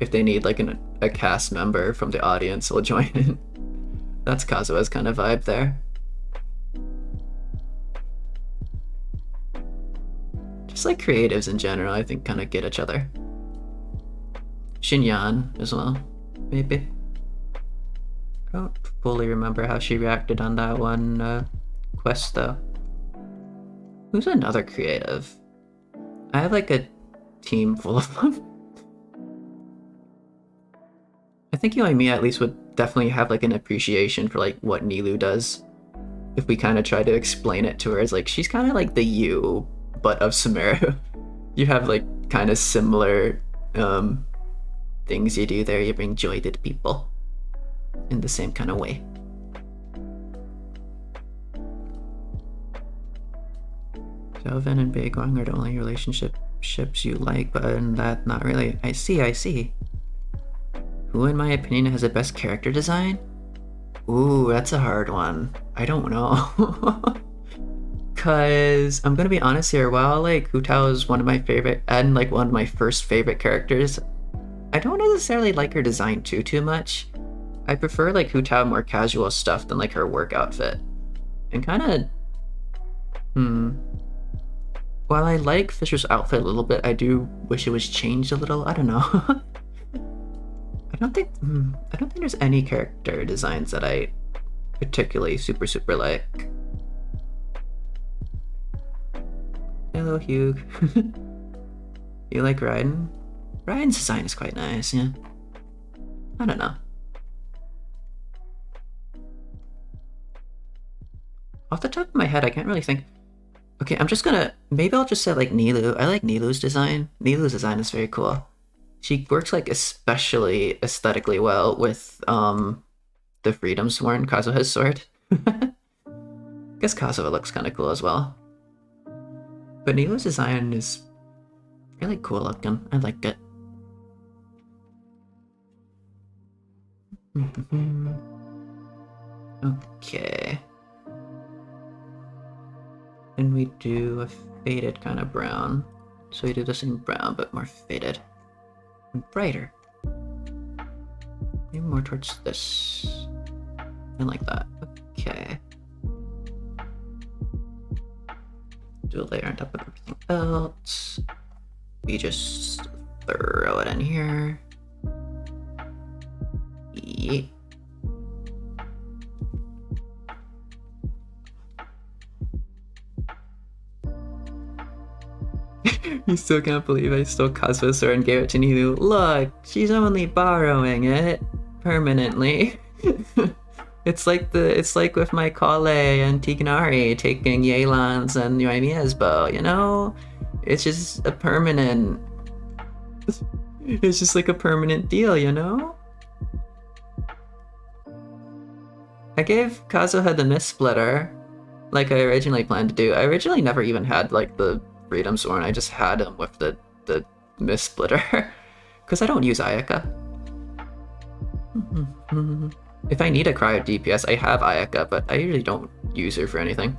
If they need like a cast member from the audience, will join in. That's Kazuha's kind of vibe there. Just like creatives in general, I think kind of get each other. Xinyan as well, maybe. I don't fully remember how she reacted on that one quest though. Who's another creative? I have like a team full of them. I think Yoimiya at least would definitely have like an appreciation for like what Nilou does. If we kind of try to explain it to her as like, she's kind of like the you, but of Sumeru. You have like kind of similar things you do there. You bring joy to the people in the same kind of way. Kelvin and Beigwang are the only relationships you like, but other than that, not really. I see. Who, in my opinion, has the best character design? Ooh, that's a hard one. I don't know. Cause I'm gonna be honest here, while like Hu Tao is one of my favorite and like one of my first favorite characters, I don't necessarily like her design too much. I prefer like Hu Tao more casual stuff than like her work outfit. And kinda while I like Fisher's outfit a little bit, I do wish it was changed a little. I don't know. I don't think there's any character designs that I particularly super like. Hello, Hugh. You like Raiden? Raiden's design is quite nice, yeah. I don't know. Off the top of my head, I can't really think. Okay, I'm just gonna... Maybe I'll just say, like, Nilou. I like Nilou's design. Nilou's design is very cool. She works, like, especially aesthetically well with, the Freedom Sworn, Kazuha's sword. I guess Kazuha looks kind of cool as well. But Nilou's design is really cool looking. I like it. Okay. And we do a faded kind of brown. So we do the same brown, but more faded. And brighter. Maybe more towards this. And like that. Okay. Do a layer on top of everything else. We just throw it in here. Yeet. You still can't believe I stole Kazuha's sword and gave it to Nilou. Look, she's only borrowing it permanently. It's like with my Kale and Tignari taking Yelan's and Yoimiya's bow, you know? It's just a permanent... It's just like a permanent deal, you know? I gave Kazuha the Mist Splitter, like I originally planned to do. I originally never even had, like, the Freedom Sworn. I just had him with the Mist Splitter. Because I don't use Ayaka. If I need a cryo DPS, I have Ayaka, but I usually don't use her for anything.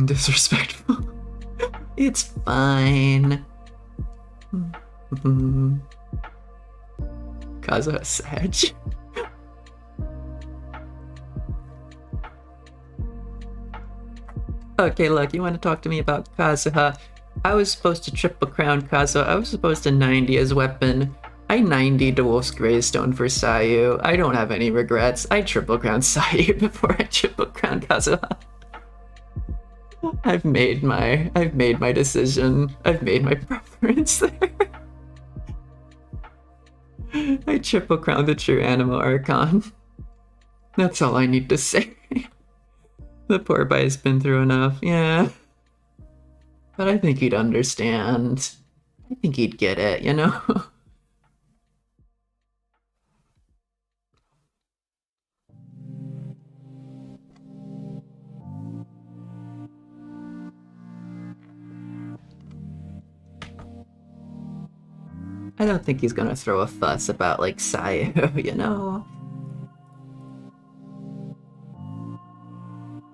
Disrespectful. It's fine. Kazuha Sag. Okay, look, you want to talk to me about Kazuha? I was supposed to triple crown Kazuha. I was supposed to 90 his weapon. I 90'd the Wolf's Greystone for Sayu. I don't have any regrets. I triple crowned Sayu before I triple crowned Kazuha. I've made my decision. I've made my preference there. I triple crowned the true Animo Archon. That's all I need to say. The poor guy's been through enough, yeah. But I think he'd understand. I think he'd get it, you know? I don't think he's gonna throw a fuss about, like, Sayu, you know?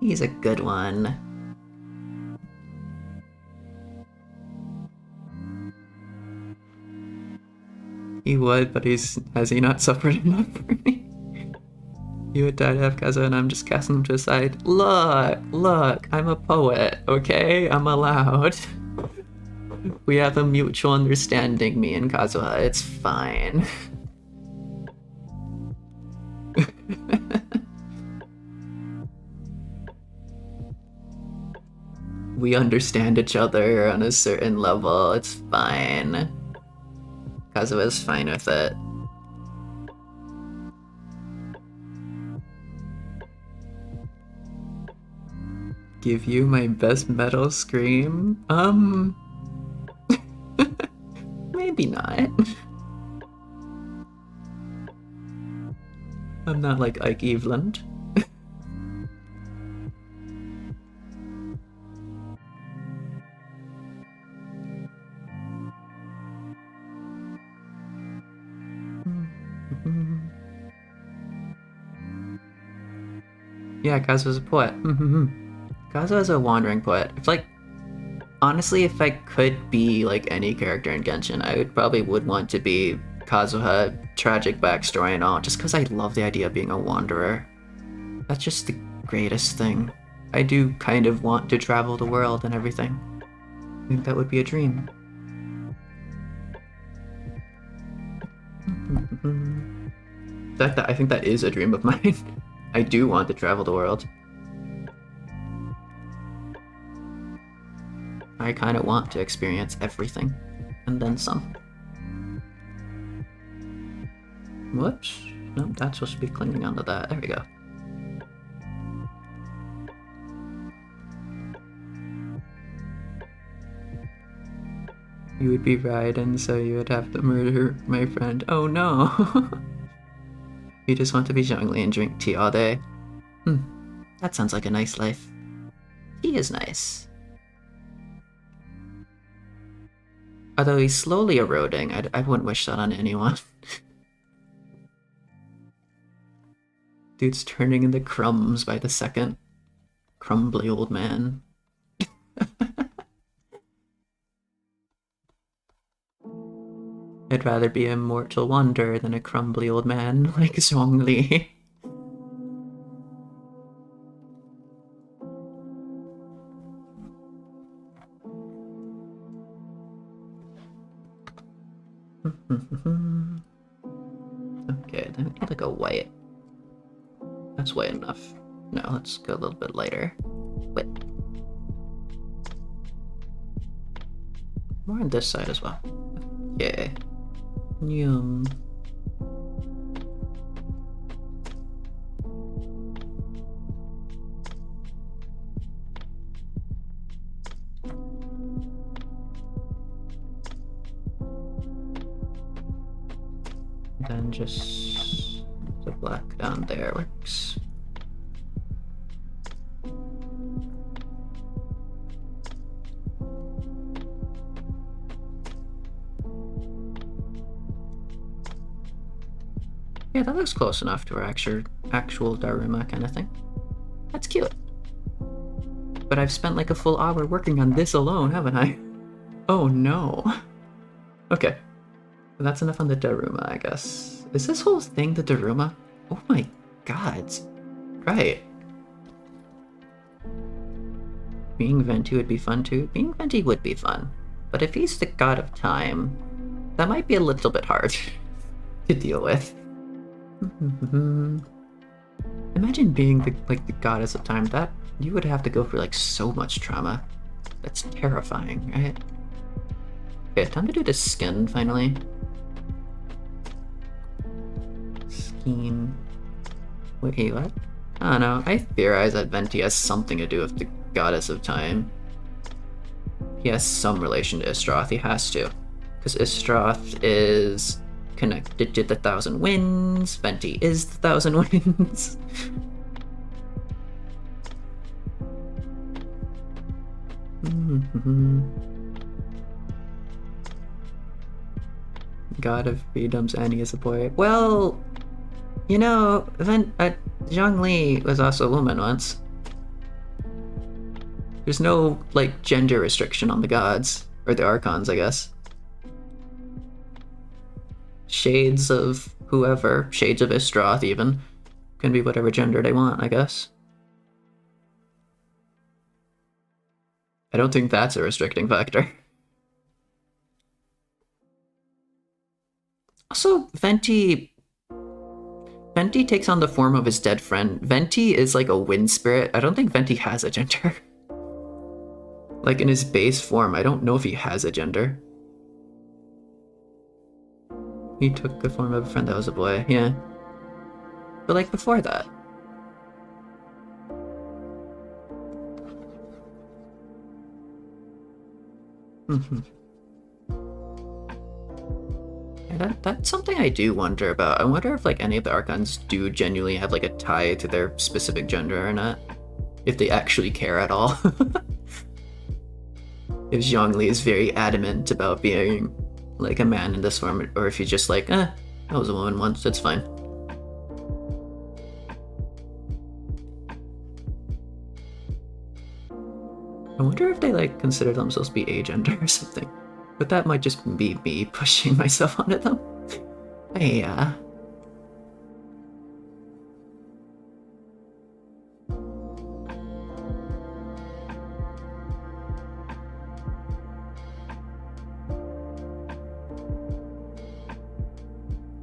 He's a good one. He would, but has he not suffered enough for me? You would die to have Kazuha, and I'm just casting him to the side. Look, I'm a poet, okay? I'm allowed. We have a mutual understanding, me and Kazuha. It's fine. We understand each other on a certain level. It's fine. Kazuha's fine with it. Give you my best metal scream? Maybe not. I'm not like Ike Eveland. Yeah, Kazuha's a poet. Kazuha's a wandering poet. It's like, honestly, if I could be like any character in Genshin, I probably would want to be Kazuha, tragic backstory and all, just because I love the idea of being a wanderer. That's just the greatest thing. I do kind of want to travel the world and everything. I think that would be a dream. In fact, I think that is a dream of mine. I do want to travel the world. I kind of want to experience everything, and then some. Whoops. Nope, that's supposed to be clinging onto that. There we go. You would be Raiden, so you would have to murder my friend. Oh no! You just want to be Zhongli and drink tea all day. That sounds like a nice life. He is nice. Although he's slowly eroding, I wouldn't wish that on anyone. Dude's turning into crumbs by the second. Crumbly old man. I'd rather be a mortal wonder than a crumbly old man like Zhongli. Okay, then we need like a white. That's white enough. No, let's go a little bit lighter. Wait. More on this side as well. Yeah. Yum. Then just the black down there works. Yeah, that looks close enough to our actual Daruma kind of thing. That's cute. But I've spent like a full hour working on this alone, haven't I? Oh no. Okay. That's enough on the Daruma, I guess. Is this whole thing the Daruma? Oh my god. Right. Being Venti would be fun too. Being Venti would be fun. But if he's the god of time, that might be a little bit hard to deal with. Imagine being the goddess of time. That you would have to go through like so much trauma. That's terrifying, right? Okay, time to do the skin finally. Scheme. Wait, what? I don't know. I theorize that Venti has something to do with the goddess of time. He has some relation to Istroth. He has to, because Istroth is connected to the Thousand Winds. Venti is the Thousand Winds. God of Freedom's Annie is a boy. Well, you know, Zhongli was also a woman once. There's no, like, gender restriction on the gods. Or the Archons, I guess. shades of whoever, shades of Istroth even, can be whatever gender they want, I guess. I don't think that's a restricting factor. Also, Venti takes on the form of his dead friend. Venti is like a wind spirit. I don't think Venti has a gender. Like in his base form, I don't know if he has a gender. He took the form of a friend that was a boy, yeah. But like before that. Yeah, that's something I do wonder about. I wonder if like any of the Archons do genuinely have like a tie to their specific gender or not. If they actually care at all. If Zhongli is very adamant about being like a man in this form, or if he's just like, I was a woman once, it's fine. I wonder if they like consider themselves to be agender or something. But that might just be me pushing myself onto them. Yeah.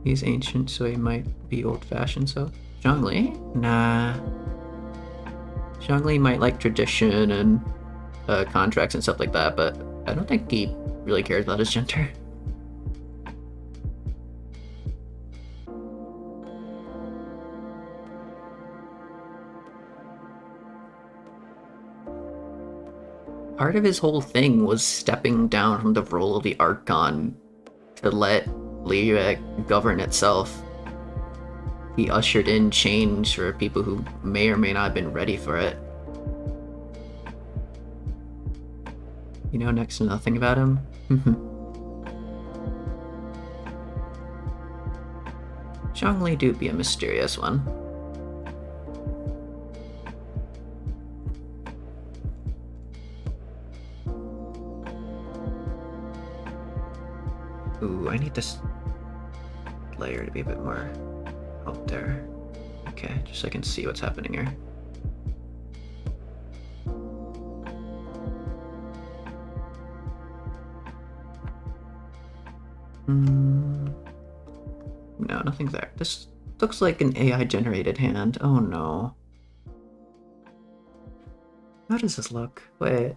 He's ancient, so he might be old-fashioned, so... Zhongli? Nah. Zhongli might like tradition and contracts and stuff like that, but I don't think he really cares about his gender. Part of his whole thing was stepping down from the role of the Archon to let Liyue govern itself. He ushered in change for people who may or may not have been ready for it. You know next to nothing about him? Zhongli do be a mysterious one. Ooh, I need this layer to be a bit more out there. Okay, just so I can see what's happening here. No, nothing there. This looks like an AI-generated hand. Oh no. How does this look? Wait.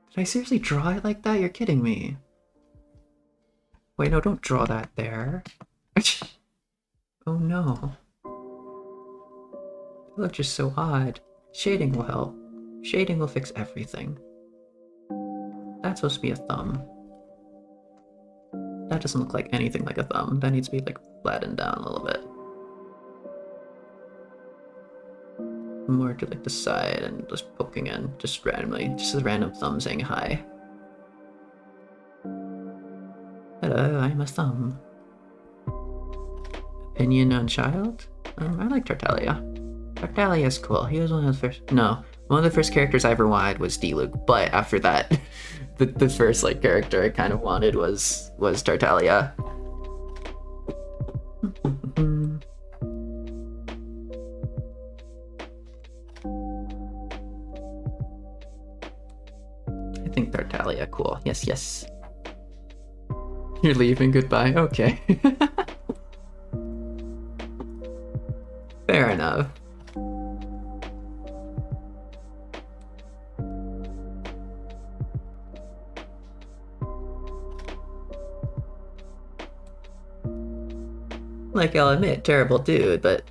Did I seriously draw it like that? You're kidding me. Wait, no, don't draw that there. Oh no. It looks just so odd. Shading will help. Shading will fix everything. That's supposed to be a thumb. That doesn't look like anything like a thumb. That needs to be like flattened down a little bit. More to like the side and just poking in, just randomly. Just a random thumb saying hi. Hello, I'm a thumb. Opinion on child? I like Tartaglia. Tartaglia's cool. He was one of the first... No, one of the first characters I ever wanted was D-Luke, but after that, the first like character I kind of wanted was Tartaglia. I think Tartaglia cool. Yes, yes. You're leaving, goodbye. Okay. Fair enough. Like, I'll admit, terrible dude, but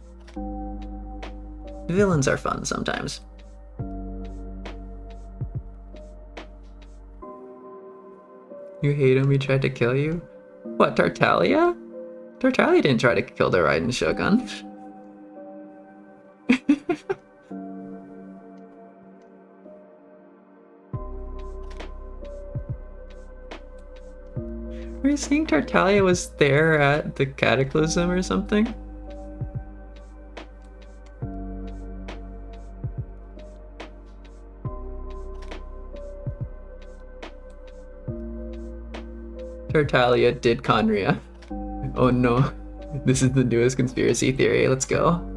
villains are fun sometimes. You hate him, he tried to kill you? What, Tartaglia? Tartaglia didn't try to kill the Raiden Shogun. Were you saying Tartaglia was there at the Cataclysm or something? Tartaglia did Conria. Oh no. This is the newest conspiracy theory. Let's go.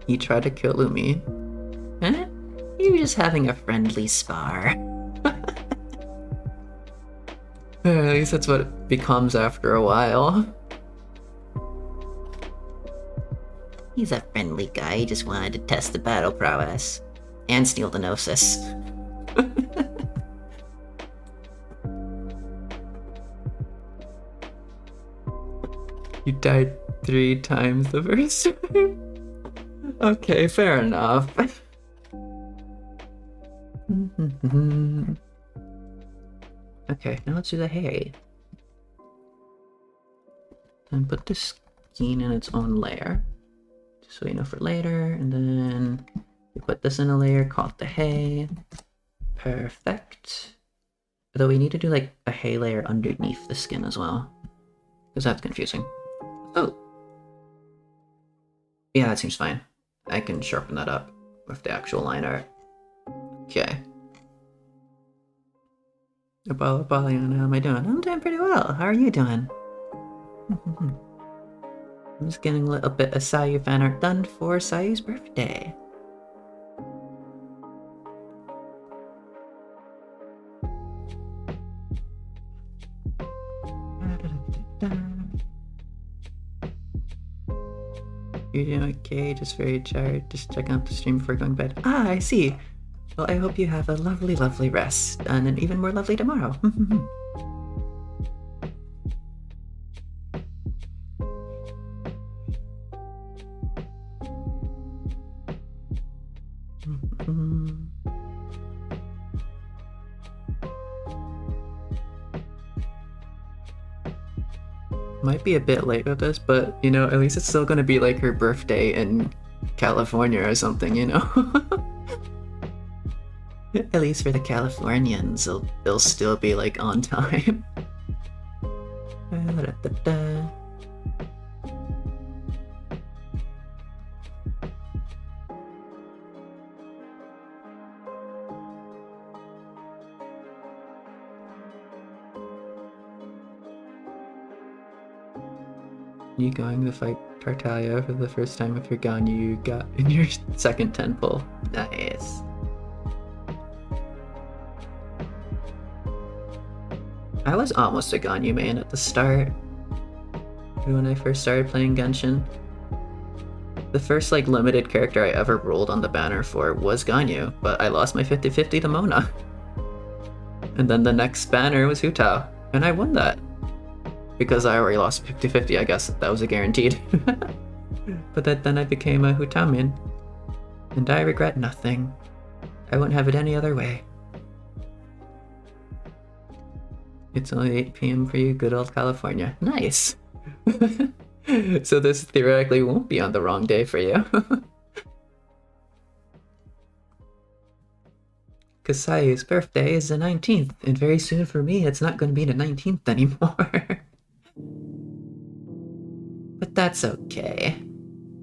He tried to kill Lumi. Eh? You were just having a friendly spar. At least that's what it becomes after a while. He's a friendly guy, he just wanted to test the battle prowess. And steal the Gnosis. You died 3 times the first time? Okay, fair enough. Okay, now let's do the hay. Then put the skein in its own layer. Just so you know for later, and then we put this in a layer called the hay. Perfect. Though we need to do like a hay layer underneath the skin as well, because that's confusing. Oh. Yeah, that seems fine. I can sharpen that up with the actual line art. Okay. How am I doing? I'm doing pretty well. How are you doing? I'm just getting a little bit of Sayu fan art done for Sayu's birthday. You're doing okay, just very tired, just checking out the stream before going to bed. Ah, I see. Well, I hope you have a lovely, lovely rest, and an even more lovely tomorrow. Might be a bit late with this, but, you know, at least it's still gonna be like her birthday in California or something, you know? At least for the Californians, they'll still be like on time. You going to fight Tartaglia for the first time with your Ganyu you got in your second 10 pull. Nice. I was almost a Ganyu main at the start. When I first started playing Genshin. The first like limited character I ever rolled on the banner for was Ganyu, but I lost my 50-50 to Mona. And then the next banner was Hu Tao, and I won that. Because I already lost 50-50, I guess that was a guaranteed. But then I became a Hu Tao main. And I regret nothing. I wouldn't have it any other way. It's only 8 PM for you, good old California. Nice! So this theoretically won't be on the wrong day for you. Because Sayu's birthday is the 19th, and very soon for me it's not going to be the 19th anymore. But that's okay.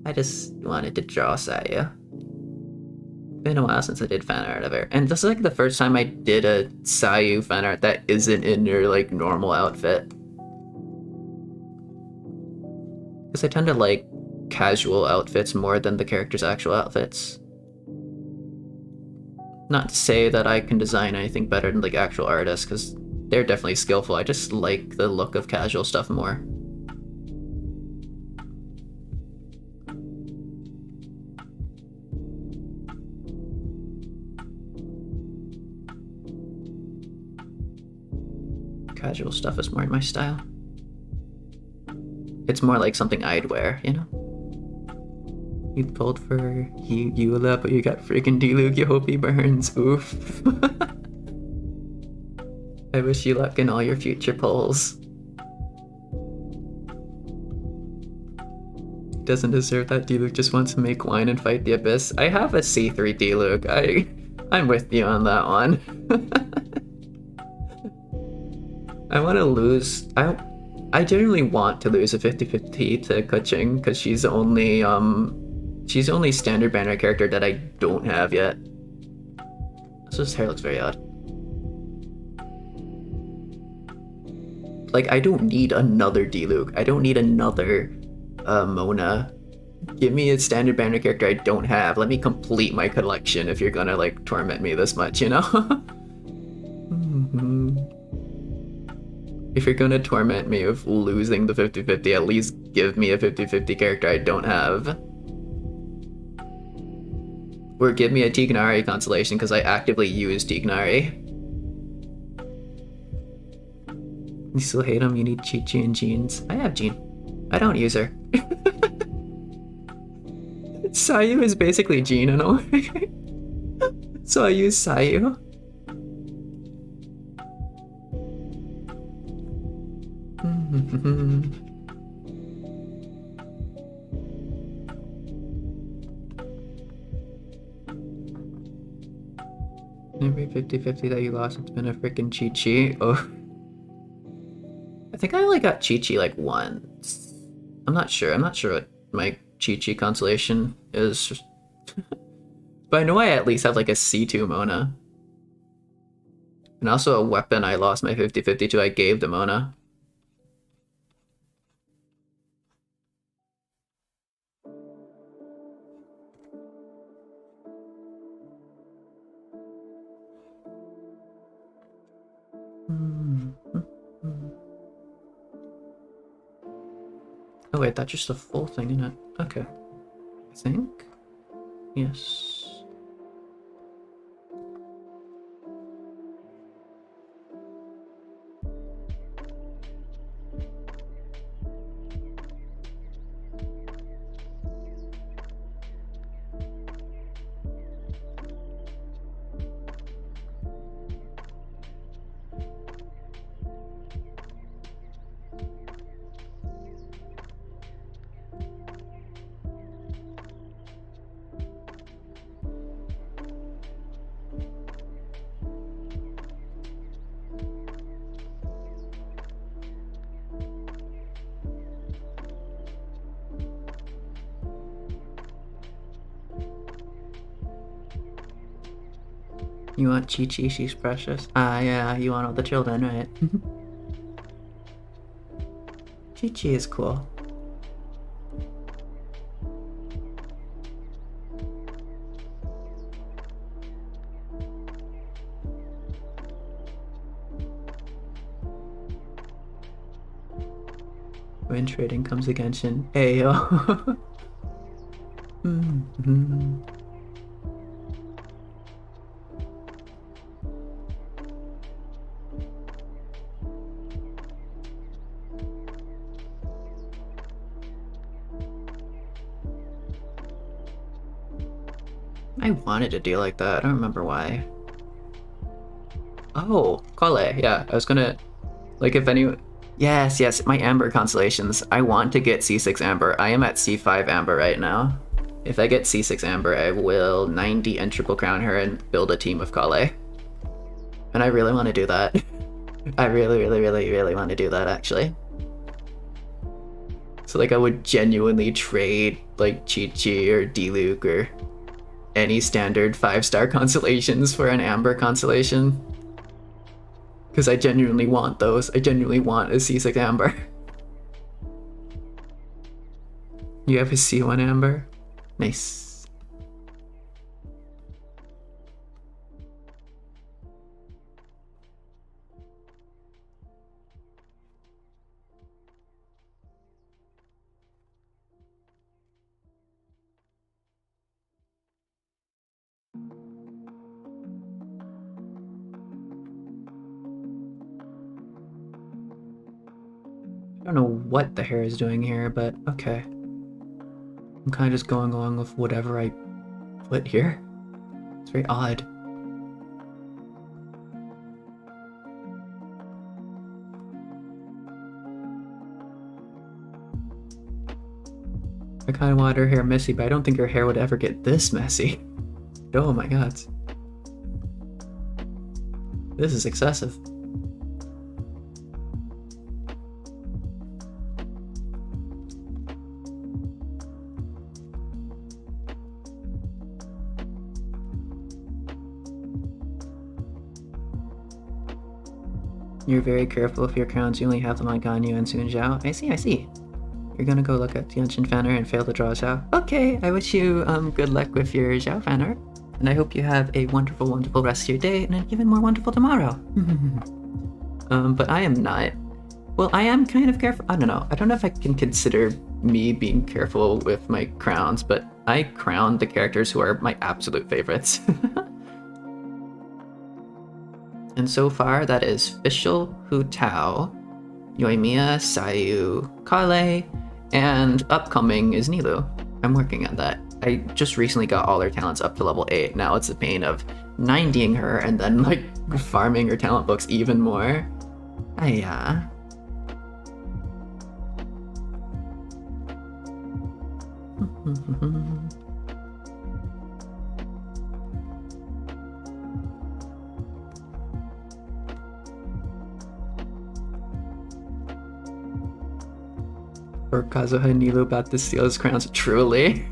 I just wanted to draw Sayu. Been a while since I did fan art of her, and this is like the first time I did a Sayu fan art that isn't in your like normal outfit. Because I tend to like casual outfits more than the character's actual outfits. Not to say that I can design anything better than like actual artists, because they're definitely skillful. I just like the look of casual stuff more. Casual stuff is more in my style. It's more like something I'd wear, you know? You pulled for Eula, but you got freaking Diluc, you hope he burns. Oof. I wish you luck in all your future pulls. Doesn't deserve that. Diluc just wants to make wine and fight the abyss. I have a C3 Diluc. I'm with you on that one. I want to lose. I generally want to lose a 50-50 to Keqing because she's the only standard banner character that I don't have yet. So his hair looks very odd. Like, I don't need another Diluc. I don't need another Mona. Give me a standard banner character I don't have. Let me complete my collection if you're gonna, like, torment me this much, you know? If you're gonna torment me with losing the 50-50, at least give me a 50-50 character I don't have. Or give me a Tighnari constellation, because I actively use Tighnari. You still hate him? You need Chi-Chi and Jeans. I have Jean. I don't use her. Sayu is basically Jean in a way. So I use Sayu. Every 50-50 that you lost, it's been a freaking Chi-Chi. Oh. I think I only got Chi-Chi like once. I'm not sure what my Chi-Chi constellation is. But I know I at least have like a C2 Mona. And also a weapon I lost my 50-50 to, I gave the Mona. Oh wait, that's just a full thing, isn't it? Okay. I think? Yes. You want Chi-Chi, she's precious. Ah, yeah, you want all the children, right? Chi-Chi is cool. When trading comes against an Ayo. I wanted to do like that. I don't remember why. Oh, Kale. Yeah, I was gonna, like, if any. Yes, my Amber constellations. I want to get C6 Amber. I am at C5 Amber right now. If I get C6 Amber, I will 90 and triple crown her and build a team with Kale. And I really want to do that. I really want to do that, actually. So, like, I would genuinely trade, like, Chi-Chi or Diluc or any standard 5-star constellations for an Amber constellation. Because I genuinely want those. I genuinely want a C6 Amber. You have a C1 Amber? Nice. I don't know what the hair is doing here, but okay. I'm kind of just going along with whatever I put here. It's very odd. I kind of wanted her hair messy, but I don't think her hair would ever get this messy. Oh my god. This is excessive. You're very careful of your crowns. You only have them on Ganyu and Sun Zhao. I see. You're gonna go look at Tianjin Fanner and fail to draw Zhao. Okay, I wish you good luck with your Zhao Fanner. And I hope you have a wonderful, wonderful rest of your day and an even more wonderful tomorrow. But I am not. Well, I am kind of careful. I don't know. I don't know if I can consider me being careful with my crowns, but I crown the characters who are my absolute favorites. And so far, that is Fischl, Hu Tao, Yoimiya, Sayu, Kale, and upcoming is Nilou. I'm working on that. I just recently got all her talents up to level 8. Now it's the pain of 90ing her and then like farming her talent books even more. Hiya. Or Kazuha and Nilou about to steal his crowns. Truly.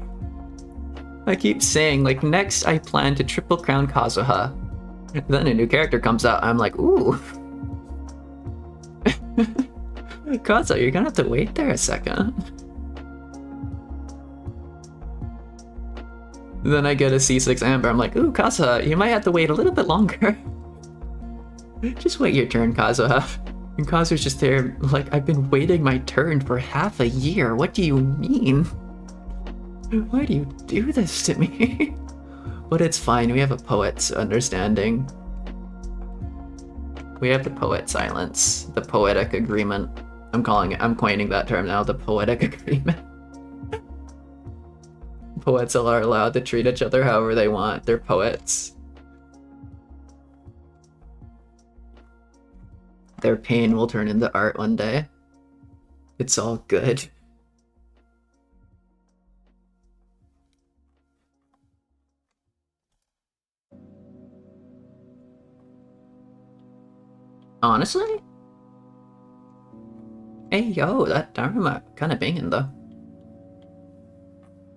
I keep saying, like, next I plan to triple crown Kazuha. Then a new character comes out, I'm like, ooh. Kazuha, you're gonna have to wait there a second. Then I get a C6 Amber, I'm like, ooh, Kazuha, you might have to wait a little bit longer. Just wait your turn, Kazuha. And Kazuha's just there, like, I've been waiting my turn for half a year. What do you mean? Why do you do this to me? But it's fine, we have a poet's understanding. We have the poet silence, the poetic agreement. I'm coining that term now, the poetic agreement. Poets are allowed to treat each other however they want, they're poets. Their pain will turn into art one day. It's all good. Honestly? Hey yo, that Dharma kind of banging though.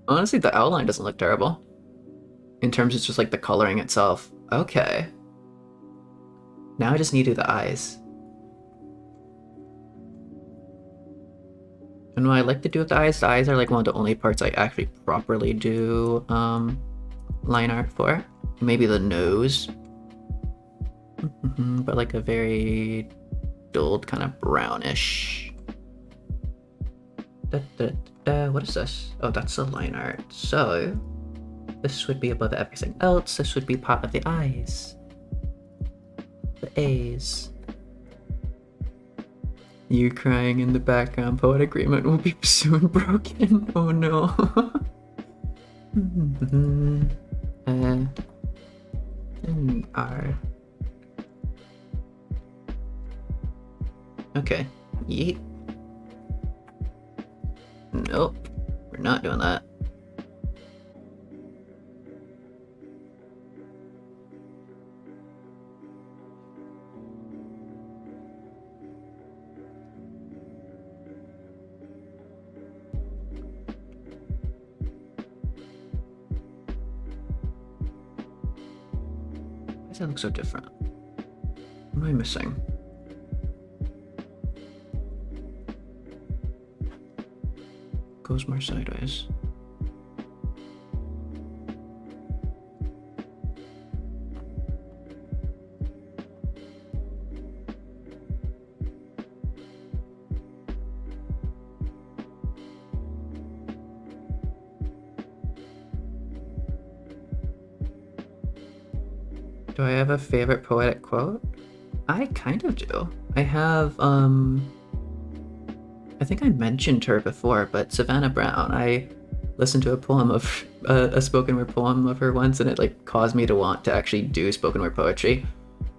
Honestly, the outline doesn't look terrible. In terms of just like the coloring itself. Okay. Now I just need to do the eyes. And what I like to do with the eyes are like one of the only parts I actually properly do line art for. Maybe the nose. But like a very dulled kind of brownish. What is this? Oh, that's the line art. So this would be above everything else. This would be part of the eyes. The A's. You crying in the background. Poet agreement will be soon broken. Oh no. R. Okay. Yeet. Nope. We're not doing that. Why does that look so different? What am I missing? Goes more sideways. Do I have a favorite poetic quote? I kind of do. I have, I think I mentioned her before, but Savannah Brown. I listened to a poem of a spoken word poem of her once, and it like caused me to want to actually do spoken word poetry.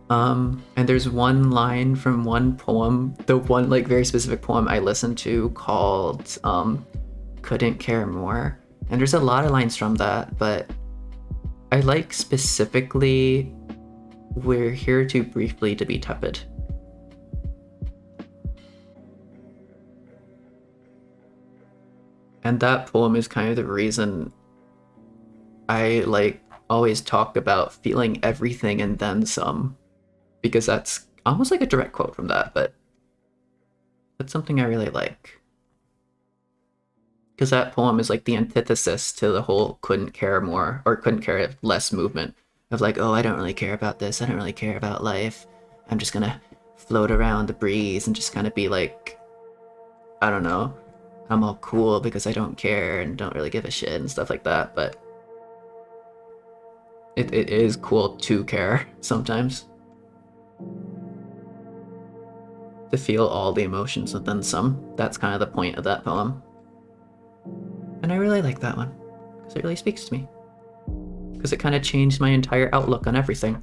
And there's one line from one poem, the one like very specific poem I listened to called "Couldn't Care More," and there's a lot of lines from that, but I like specifically "We're here too briefly to be tepid." And that poem is kind of the reason I like always talk about feeling everything and then some, because that's almost like a direct quote from that, but that's something I really like. Because that poem is like the antithesis to the whole couldn't care more or couldn't care less movement of like, oh, I don't really care about this. I don't really care about life. I'm just gonna float around the breeze and just kind of be like, I don't know, I'm all cool because I don't care and don't really give a shit and stuff like that. But it is cool to care sometimes. To feel all the emotions and then some. That's kind of the point of that poem. And I really like that one, because it really speaks to me. Because it kind of changed my entire outlook on everything.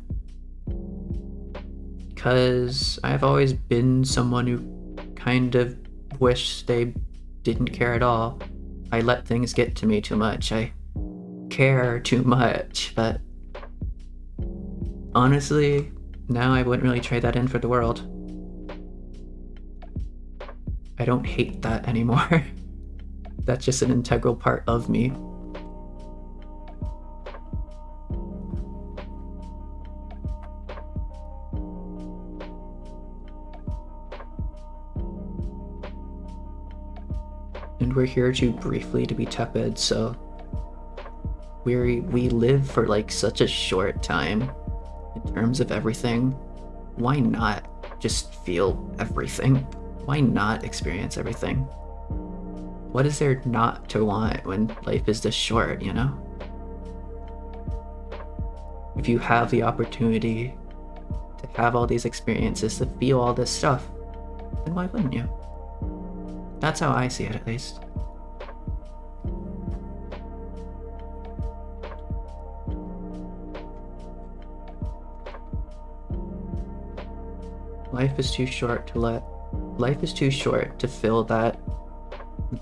Because I've always been someone who kind of wished they didn't care at all. I let things get to me too much. I care too much, but honestly, now I wouldn't really trade that in for the world. I don't hate that anymore. That's just an integral part of me. And we're here to briefly to be tepid, so we live for like such a short time in terms of everything. Why not just feel everything? Why not experience everything? What is there not to want when life is this short, you know? If you have the opportunity to have all these experiences, to feel all this stuff, then why wouldn't you? That's how I see it, at least. Life is too short to fill that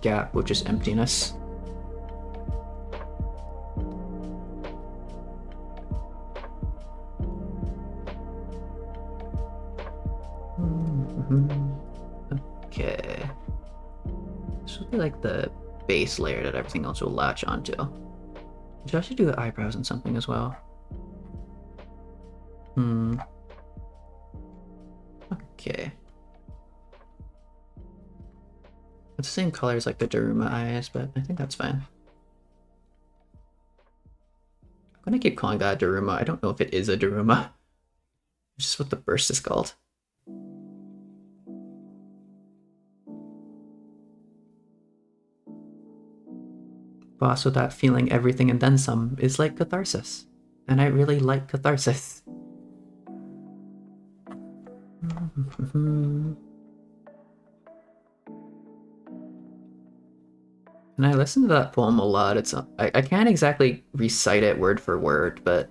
gap with just emptiness. Okay. This will be like the base layer that everything else will latch onto. I should actually do the eyebrows and something as well. Okay. It's the same color as like the Daruma eyes, but I think that's fine. I'm gonna keep calling that a Daruma. I don't know if it is a Daruma. It's just what the burst is called. But also that feeling everything and then some is like catharsis. And I really like catharsis. And I listen to that poem a lot. It's I can't exactly recite it word for word, but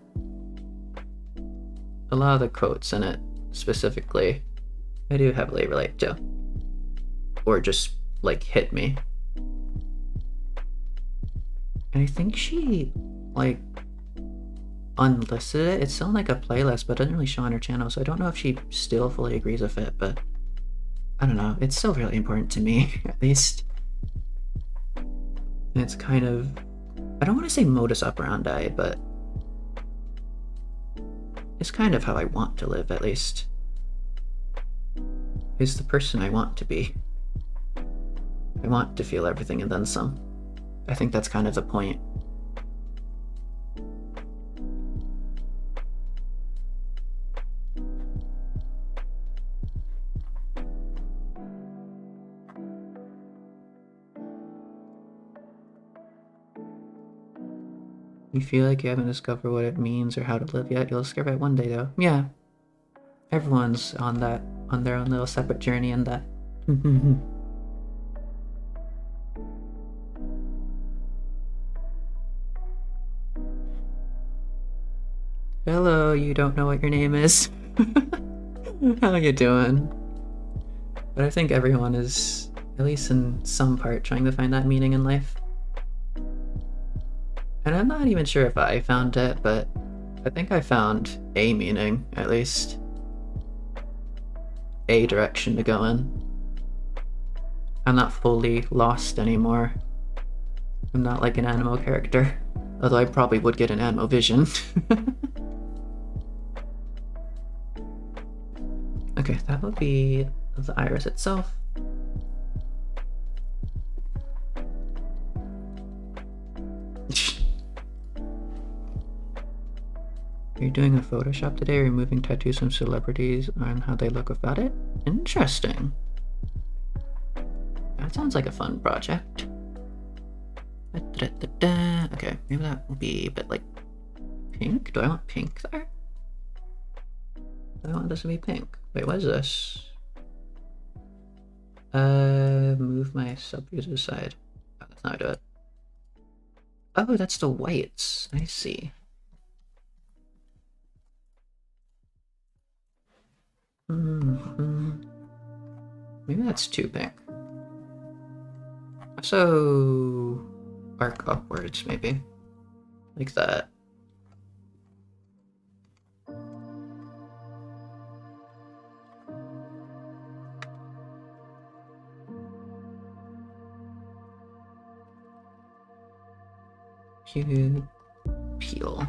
a lot of the quotes in it specifically, I do heavily relate to. Or just like hit me. And I think she like unlisted it. It's still in like a playlist, but it doesn't really show on her channel, so I don't know if she still fully agrees with it, but I don't know. It's still really important to me, at least. And it's kind of, I don't want to say modus operandi, but it's kind of how I want to live, at least. It's the person I want to be. I want to feel everything and then some. I think that's kind of the point. You feel like you haven't discovered what it means or how to live yet. You'll discover it one day, though. Yeah. Everyone's on their own little separate journey in that. Hello, you don't know what your name is. How you doing? But I think everyone is, at least in some part, trying to find that meaning in life. And I'm not even sure if I found it, but I think I found a meaning, at least. A direction to go in. I'm not fully lost anymore. I'm not like an Animo character, although I probably would get an Animo vision. Okay, that would be the iris itself. You're doing a Photoshop today, removing tattoos from celebrities and how they look without it? Interesting. That sounds like a fun project. Okay, maybe that will be a bit like pink. Do I want pink there? I want this to be pink. Wait, what is this? Move my subviews aside. Oh, that's not how I do it. Oh, that's the whites. I see. Maybe that's too pink. So arc upwards, maybe. Like that. Peel.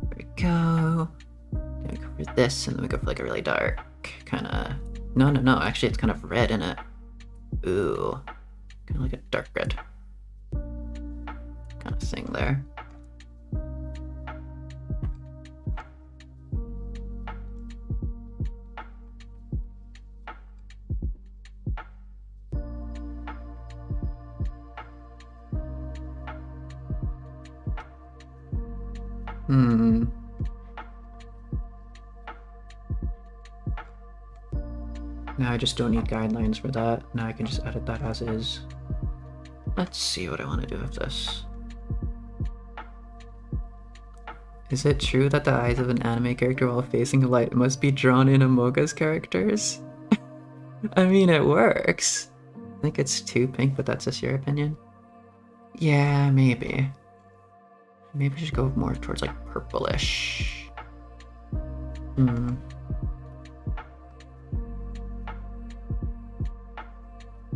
There we go. Then we go for this, and then we go for like a really dark kind of. No. Actually, it's kind of red in it. Ooh, kind of like a dark red kind of thing there. Now I just don't need guidelines for that. Now I can just edit that as is. Let's see what I want to do with this. Is it true that the eyes of an anime character while facing light must be drawn in Amoga's characters? I mean, it works. I think it's too pink, but that's just your opinion. Yeah, maybe. Maybe just go more towards like purplish.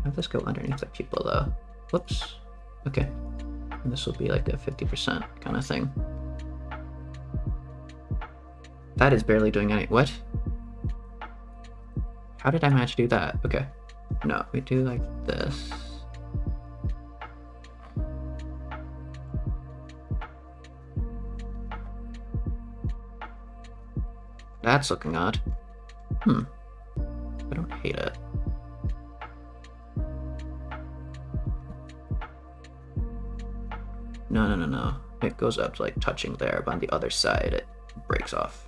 Have this go underneath the pupil though. Whoops. Okay. And this will be like a 50% kind of thing. That is barely doing any. What? How did I manage to do that? Okay. No, we do like this. That's looking odd. I don't hate it. No. It goes up to like touching there, but on the other side it breaks off.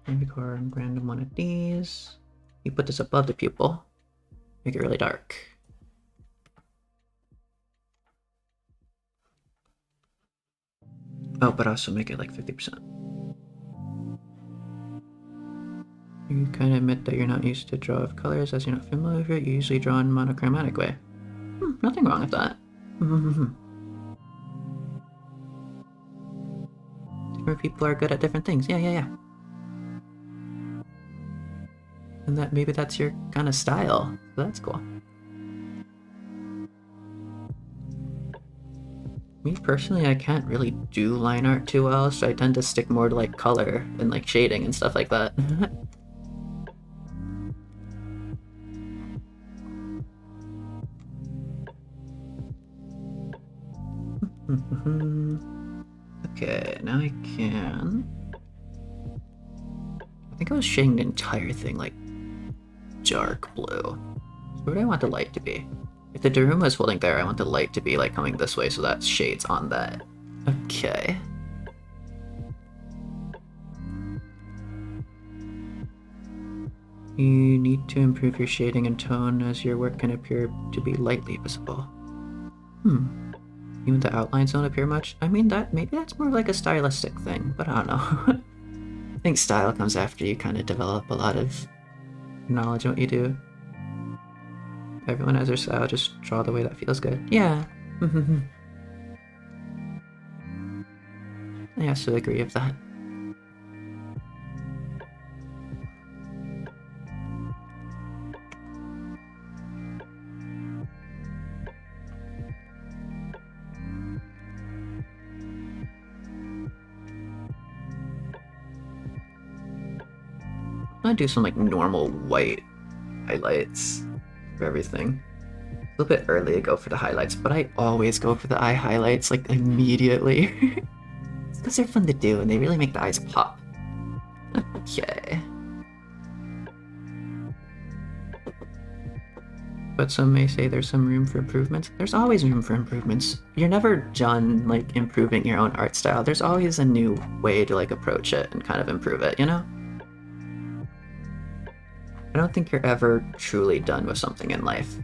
Maybe go on random one of these. You put this above the pupil. Make it really dark. Oh, but also make it like 50%. You kind of admit that you're not used to draw with colors as you're not familiar with it. You usually draw in monochromatic way. Nothing wrong with that. Different people are good at different things. Yeah. And that maybe that's your kind of style. So that's cool. Me personally, I can't really do line art too well, so I tend to stick more to like color and like shading and stuff like that. Okay, now I can. I think I was shading the entire thing like dark blue. So where do I want the light to be? If the Daruma is holding there, I want the light to be like coming this way, so that shades on that. Okay. You need to improve your shading and tone as your work can appear to be lightly visible. Even the outlines don't appear much? I mean, maybe that's more like a stylistic thing, but I don't know. I think style comes after you kind of develop a lot of knowledge in what you do. Everyone has their style, just draw the way that feels good. Yeah. I also agree with that. gonna do some like normal white highlights for everything. A little bit early to go for the highlights, but I always go for the eye highlights like immediately. It's because they're fun to do and they really make the eyes pop. Okay. But some may say there's some room for improvements. There's always room for improvements. You're never done like improving your own art style. There's always a new way to like approach it and kind of improve it, you know? I don't think you're ever truly done with something in life.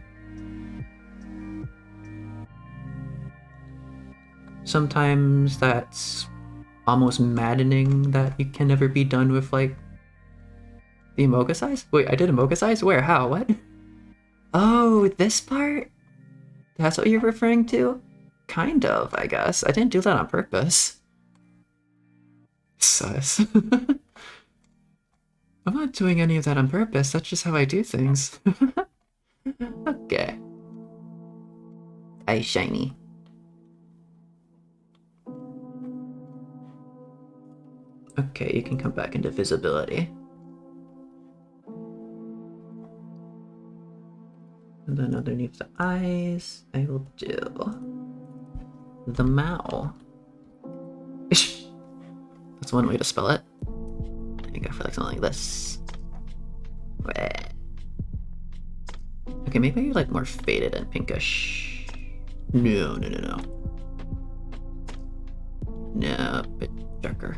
Sometimes that's almost maddening that you can never be done with like the Amogus eyes? Wait, I did Amogus eyes? Where? How? What? Oh, this part? That's what you're referring to? Kind of, I guess. I didn't do that on purpose. Sus. I'm not doing any of that on purpose, that's just how I do things. Okay. Eye shiny. Okay, you can come back into visibility. And then underneath the eyes, I will do the Mao. Ish. That's one way to spell it. I think I feel like something like this. Okay, maybe like more faded and pinkish. No. No, a bit darker.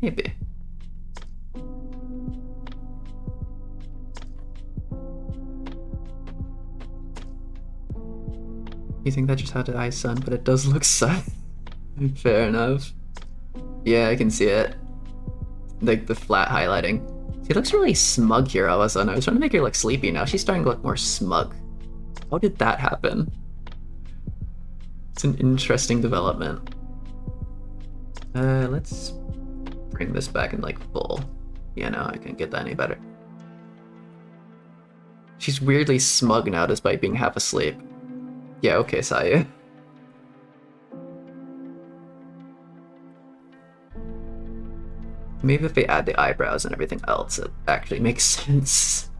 Maybe. You think that just had the eyes sun, but it does look sun. Fair enough. Yeah, I can see it. Like the flat highlighting. She looks really smug here all of a sudden. I was trying to make her look sleepy, now she's starting to look more smug. How did that happen? It's an interesting development. Let's bring this back in like full. Yeah, no, I can't get that any better. She's weirdly smug now despite being half asleep. Yeah, okay, Sayu. Maybe if they add the eyebrows and everything else, it actually makes sense.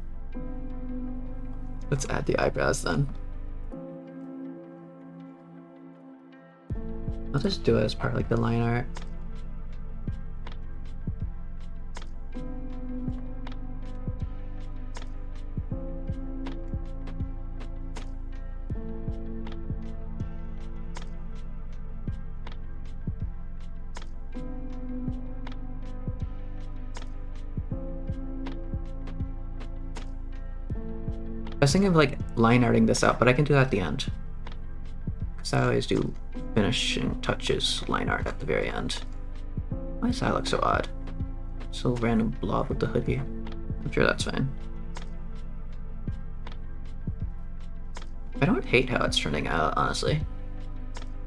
Let's add the eyebrows then. I'll just do it as part of like the line art. I was thinking of like line arting this out, but I can do that at the end. Because I always do finishing touches line art at the very end. Why does that look so odd? So random blob with the hoodie. I'm sure that's fine. I don't hate how it's turning out, honestly.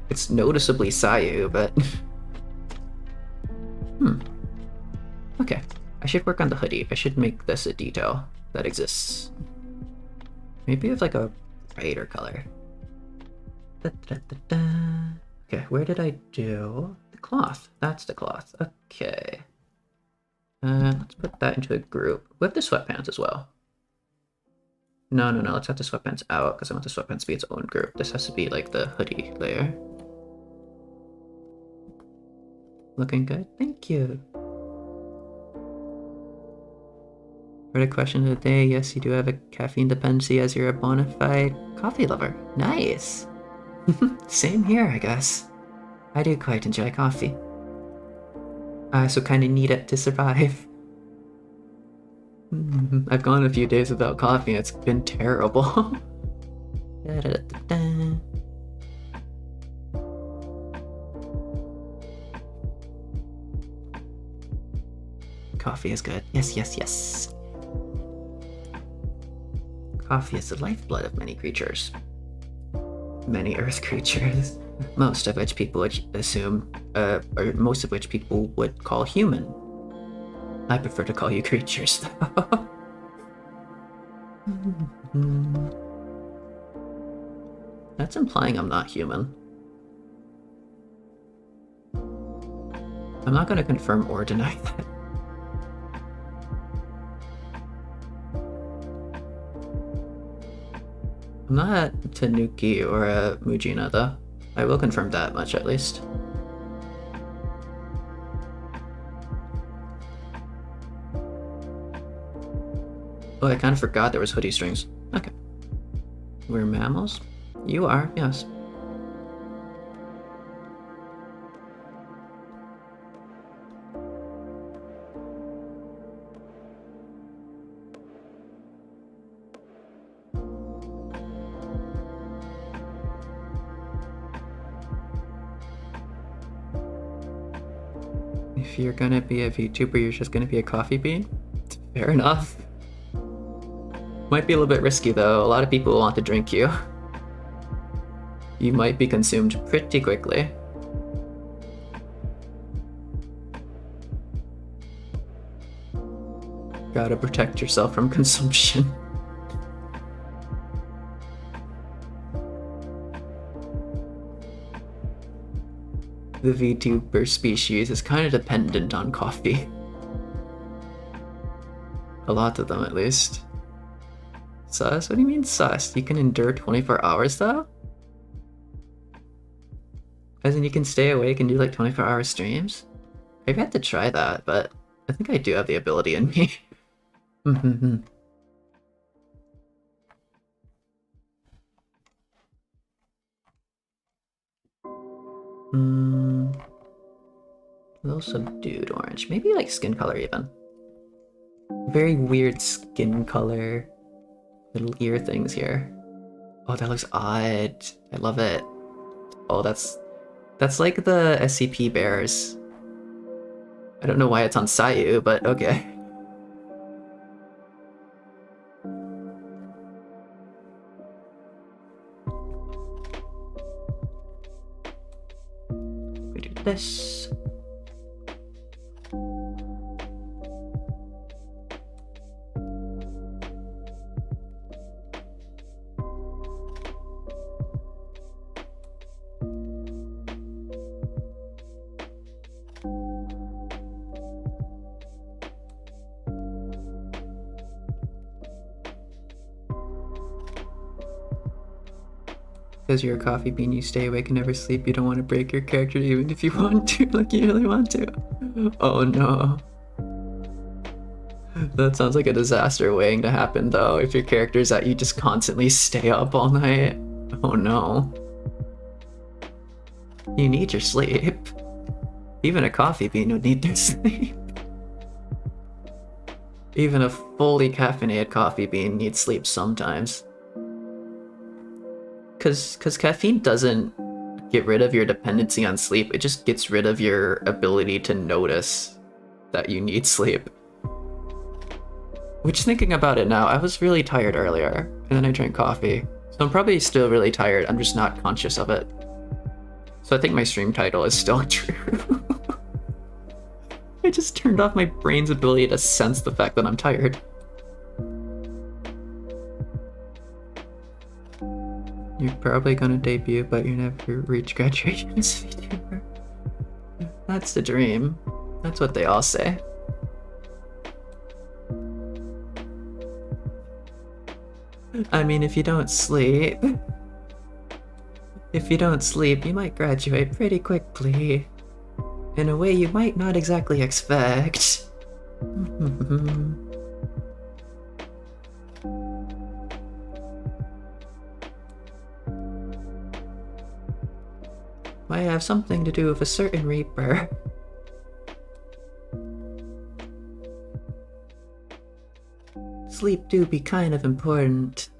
It's noticeably Sayu, but... Okay. I should work on the hoodie. I should make this a detail that exists. Maybe with like a brighter color. Okay, where did I do the cloth? That's the cloth. Okay. Let's put that into a group with the sweatpants as well. No. Let's have the sweatpants out because I want the sweatpants to be its own group. This has to be like the hoodie layer. Looking good. Thank you. For the question of the day, yes, you do have a caffeine dependency as you're a bona fide coffee lover. Nice! Same here, I guess. I do quite enjoy coffee. I also kind of need it to survive. I've gone a few days without coffee and it's been terrible. Coffee is good. Yes. Coffee is the lifeblood of many creatures. Many earth creatures. Most of which people would assume, or most of which people would call human. I prefer to call you creatures, though. That's implying I'm not human. I'm not going to confirm or deny that. I'm not a Tanuki or a Mujina, though. I will confirm that much, at least. Oh, I kind of forgot there was hoodie strings. Okay. We're mammals? You are, yes. If you're gonna be a VTuber, you're just gonna be a coffee bean? Fair enough. Might be a little bit risky though. A lot of people want to drink you. You might be consumed pretty quickly. Gotta protect yourself from consumption. The VTuber species is kind of dependent on coffee. A lot of them, at least. Sus? What do you mean sus? You can endure 24 hours, though? As in, you can stay awake and do like 24-hour streams? Maybe I have to try that, but I think I do have the ability in me. A little subdued orange. Maybe like skin color even. Very weird skin color. Little ear things here. Oh, that looks odd. I love it. Oh, that's like the SCP bears. I don't know why it's on Sayu, but okay. We do this. Because you're a coffee bean, you stay awake and never sleep. You don't want to break your character even if you want to, like you really want to. Oh no. That sounds like a disaster waiting to happen though, if your character is that you just constantly stay up all night. Oh no. You need your sleep. Even a coffee bean would need their sleep. Even a fully caffeinated coffee bean needs sleep sometimes. Because caffeine doesn't get rid of your dependency on sleep, it just gets rid of your ability to notice that you need sleep. Which, thinking about it now, I was really tired earlier, and then I drank coffee. So I'm probably still really tired, I'm just not conscious of it. So I think my stream title is still true. I just turned off my brain's ability to sense the fact that I'm tired. You're probably gonna debut, but you never reach graduation as a VTuber. That's the dream. That's what they all say. I mean, if you don't sleep, you might graduate pretty quickly. In a way you might not exactly expect. Might have something to do with a certain Reaper. Sleep do be kind of important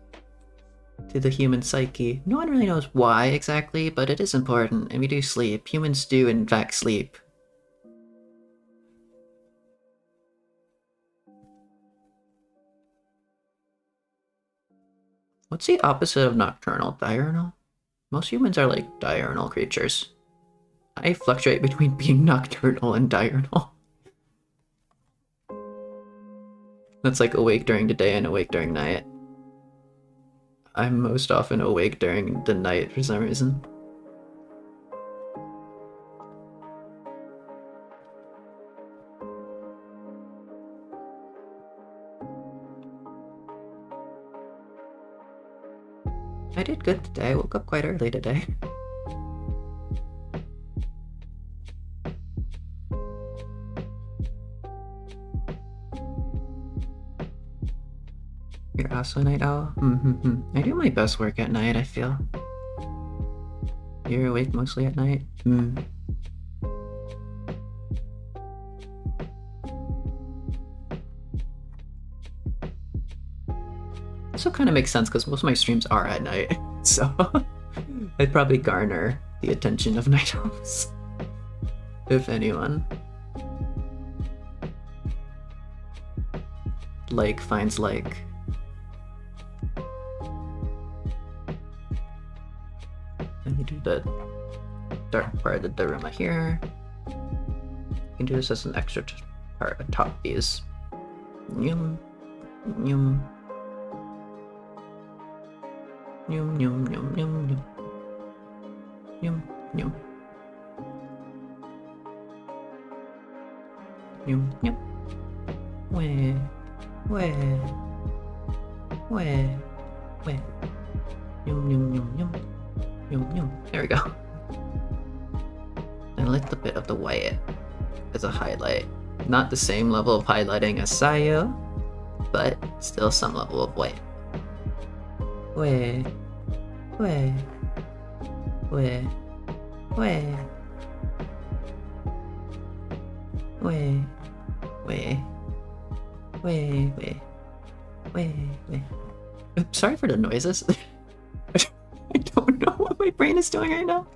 to the human psyche. No one really knows why exactly, but it is important, and we do sleep. Humans do in fact sleep. What's the opposite of nocturnal? Diurnal? Most humans are like diurnal creatures. I fluctuate between being nocturnal and diurnal. That's like awake during the day and awake during night. I'm most often awake during the night for some reason. did good today. I woke up quite early today. You're also a night owl? I do my best work at night, I feel. You're awake mostly at night? Also kind of makes sense because most of my streams are at night, so I'd probably garner the attention of night owls, if anyone. Like finds like. Let me do the dark part of the Daruma here. You can do this as an extra part atop these. Yum, yum. Yum, yum, yum, yum, yum. Yum, yum. Yum, yum. Where? Yum, yum, yum, yum. Yum, yum. There we go. I like the bit of the white as a highlight. Not the same level of highlighting as Sayu, but still some level of white. Where? Sorry for the noises. I don't know what my brain is doing right now.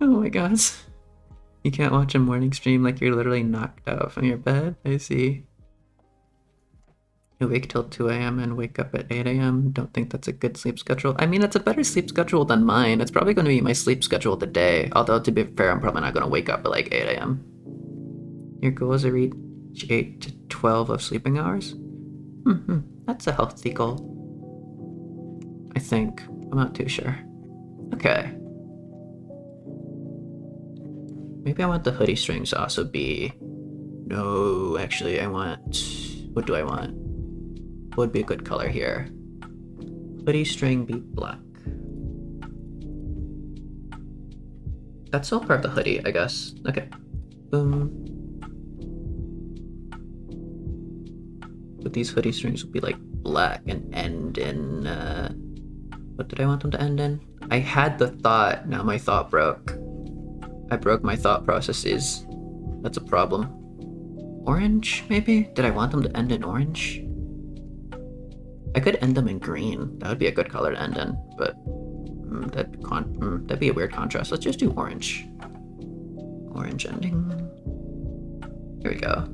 Oh my gosh. You can't watch a morning stream like you're literally knocked out from your bed? I see. You wake till 2 a.m. and wake up at 8 a.m. Don't think that's a good sleep schedule. I mean, it's a better sleep schedule than mine. It's probably going to be my sleep schedule today. Although, to be fair, I'm probably not going to wake up at like 8 a.m. Your goal is to reach 8 to 12 of sleeping hours? That's a healthy goal. I think. I'm not too sure. Okay. Maybe I want the hoodie strings to also be... No, actually, I want... What do I want? What would be a good color here? Hoodie string be black. That's all part of the hoodie, I guess. Okay. Boom. But these hoodie strings will be like black and end in... What did I want them to end in? I had the thought, now my thought broke. I broke my thought processes. That's a problem. Orange, maybe? Did I want them to end in orange? I could end them in green. That would be a good color to end in, but that'd be a weird contrast. Let's just do orange. Orange ending. Here we go.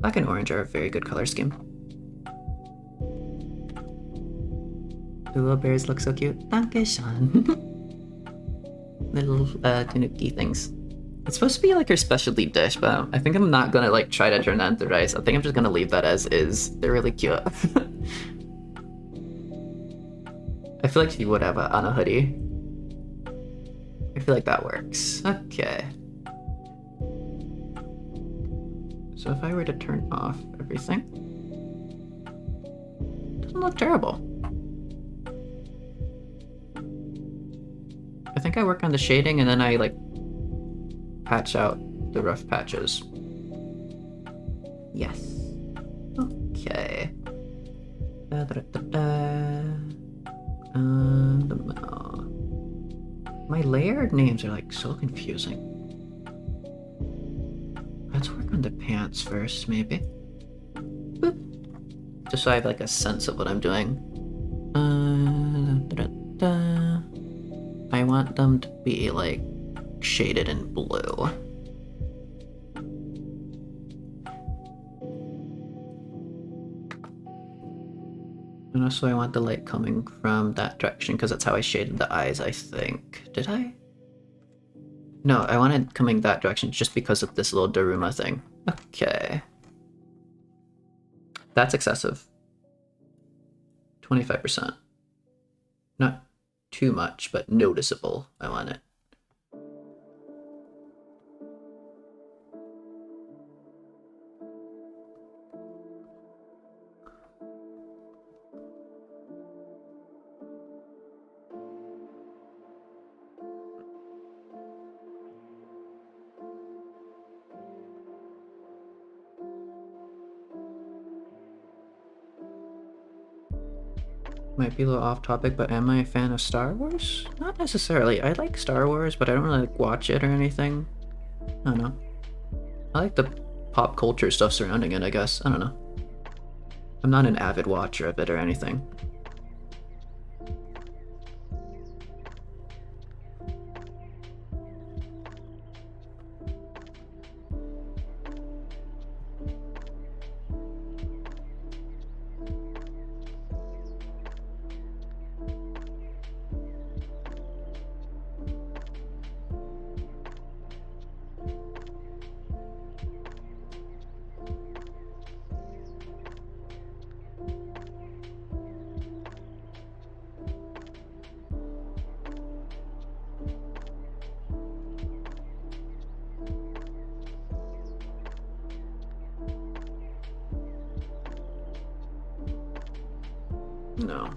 Black and orange are a very good color scheme. The little bears look so cute. Danke-san. Little tanuki things. It's supposed to be like her specialty dish, but I think I'm not gonna like try to turn that into rice. I think I'm just gonna leave that as is. They're really cute. I feel like she would have it on a hoodie. I feel like that works. Okay. So if I were to turn off everything, it doesn't look terrible. I think I work on the shading and then I like patch out the rough patches. Yes. Okay. My layered names are like so confusing. Let's work on the pants first, maybe. Boop. Just so I have like a sense of what I'm doing. I want them to be like shaded in blue. And also I want the light coming from that direction because that's how I shaded the eyes, I think. Did I? No, I wanted coming that direction just because of this little Daruma thing. Okay. That's excessive. 25%. Not too much, but noticeable. I want it. Might be a little off topic, but am I a fan of Star Wars? Not necessarily. I like Star Wars, but I don't really like watch it or anything. I don't know. I like the pop culture stuff surrounding it, I guess. I don't know. I'm not an avid watcher of it or anything. No.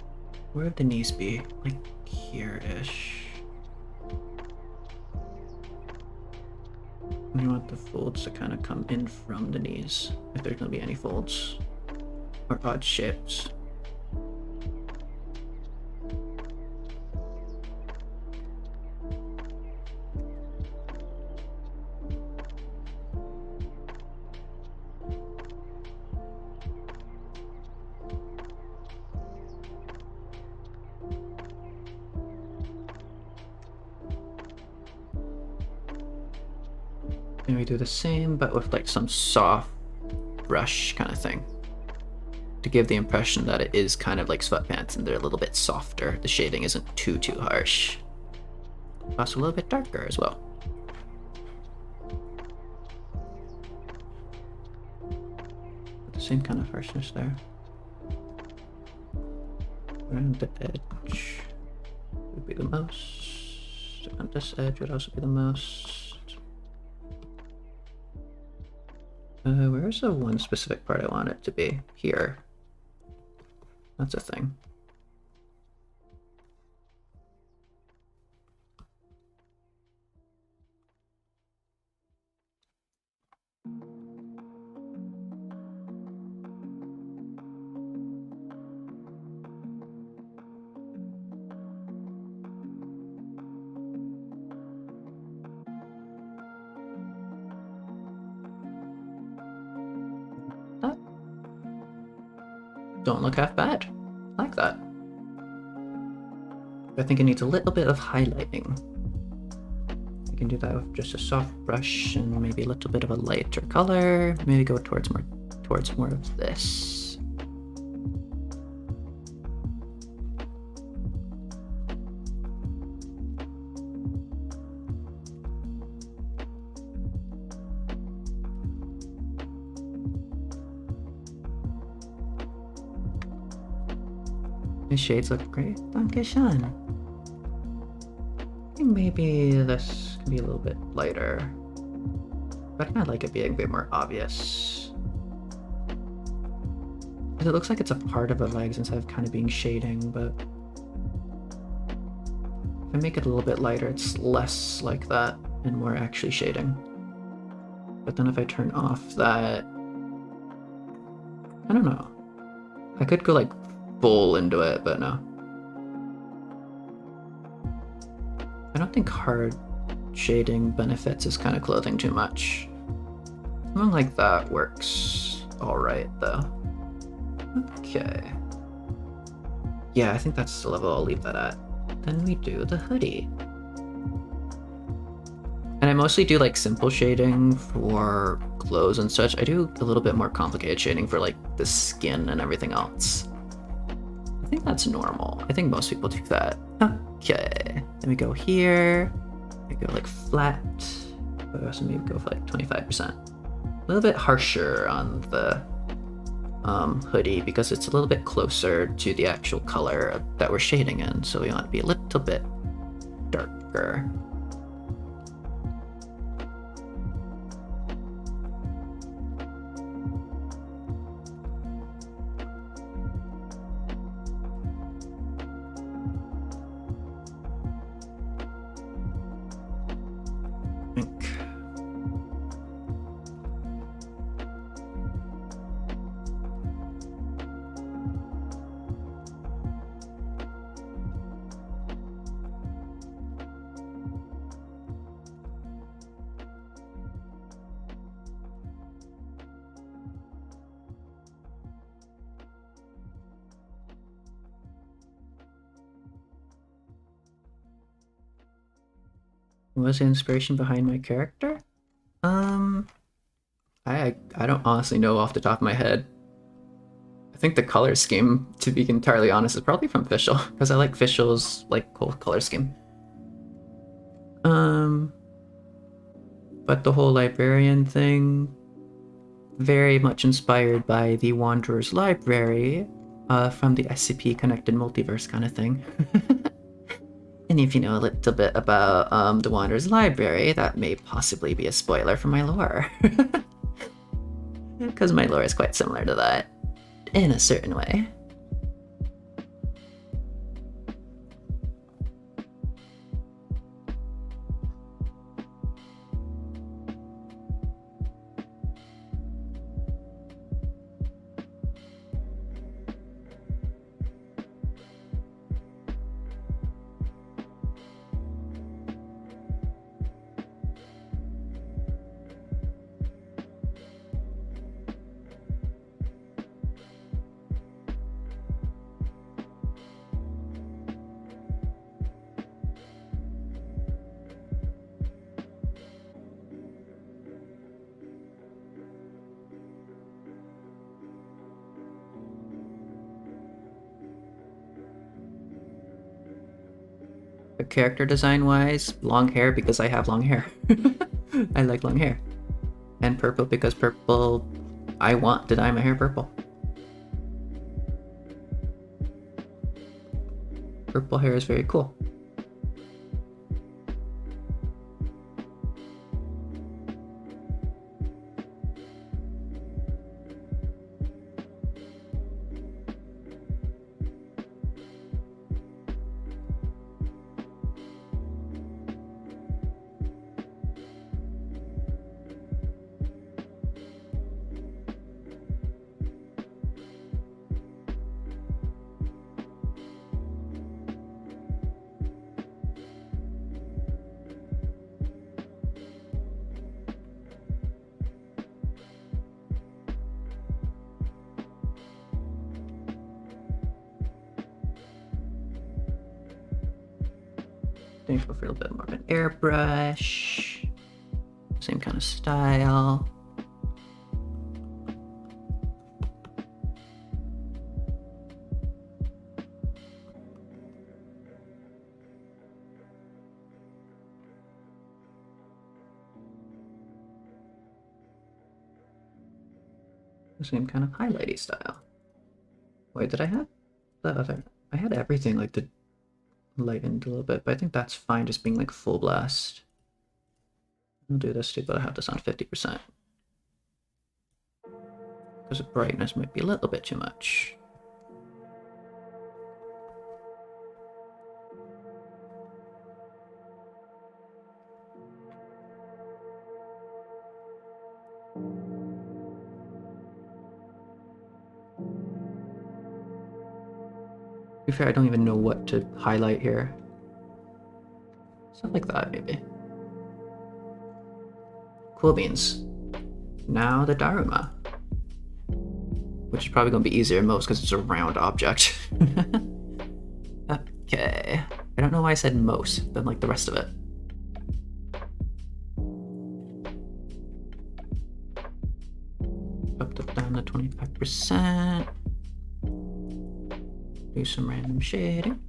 Where would the knees be? Like here-ish. You want the folds to kind of come in from the knees, if there's gonna be any folds. Or odd shapes. And we do the same, but with like some soft brush kind of thing. To give the impression that it is kind of like sweatpants and they're a little bit softer. The shading isn't too harsh. Also a little bit darker as well. The same kind of harshness there. Around the edge would be the most. And this edge would also be the most. Where's the one specific part I want it to be? Here. That's a thing. Don't look half bad. I like that. I think it needs a little bit of highlighting. I can do that with just a soft brush and maybe a little bit of a lighter color. Maybe go towards more of this. These shades look great. Dankeschön. I think maybe this can be a little bit lighter. But I kind of like it being a bit more obvious. Because it looks like it's a part of the legs instead of kind of being shading, but if I make it a little bit lighter, it's less like that and more actually shading. But then if I turn off that, I don't know. I could go like full into it, but no. I don't think hard shading benefits this kind of clothing too much. Something like that works alright though. Okay. Yeah, I think that's the level I'll leave that at. Then we do the hoodie. And I mostly do like simple shading for clothes and such. I do a little bit more complicated shading for like the skin and everything else. I think that's normal. I think most people do that. Okay, then we go here. We go like flat. But also maybe go for like 25%. A little bit harsher on the hoodie because it's a little bit closer to the actual color that we're shading in. So we want to be a little bit darker. was the inspiration behind my character? I don't honestly know off the top of my head. I think the color scheme, to be entirely honest, is probably from Fischl, because I like Fischl's like whole color scheme. But the whole librarian thing, very much inspired by the Wanderer's Library, from the SCP Connected Multiverse kind of thing. And if you know a little bit about the Wanderer's Library, that may possibly be a spoiler for my lore. Because my lore is quite similar to that, in a certain way. Character design wise, long hair because I have long hair. I like long hair. And purple because purple, I want to dye my hair purple. Purple hair is very cool. I think go for a little bit more of an airbrush. Same kind of style. Same kind of highlighty style. Wait, did I have the other? I had everything like the lightened a little bit, but I think that's fine just being like full blast. I'll do this too, but I have this on 50%. Because the brightness might be a little bit too much. To be fair, I don't even know what to highlight here. Something like that, maybe. Cool beans. Now the Daruma. Which is probably going to be easier than most because it's a round object. Okay. I don't know why I said most, but like the rest of it. Up to down to 25%. Do some random shading.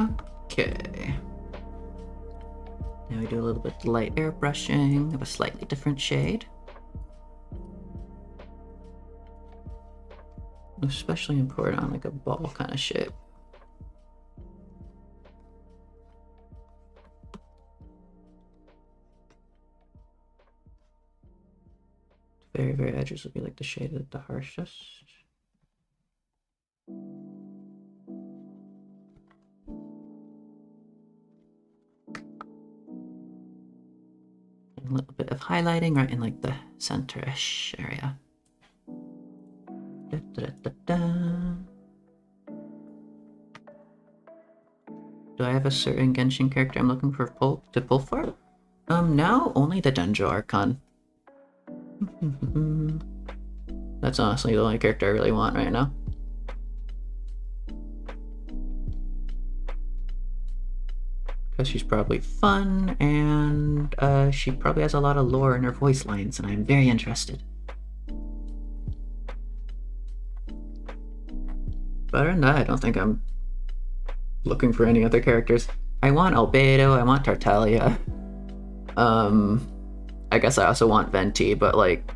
Okay. Now we do a little bit of light airbrushing of a slightly different shade. Especially important on like a ball kind of shape. Very, very edges would be like the shade of the harshest. And a little bit of highlighting right in like the center-ish area. Da, da, da, da, da. Do I have a certain Genshin character I'm looking for to pull for? Now only the Denjo Archon. That's honestly the only character I really want right now. Because she's probably fun, and she probably has a lot of lore in her voice lines, and I'm very interested. But other than that, I don't think I'm looking for any other characters. I want Albedo, I want Tartaglia. I guess I also want Venti, but like,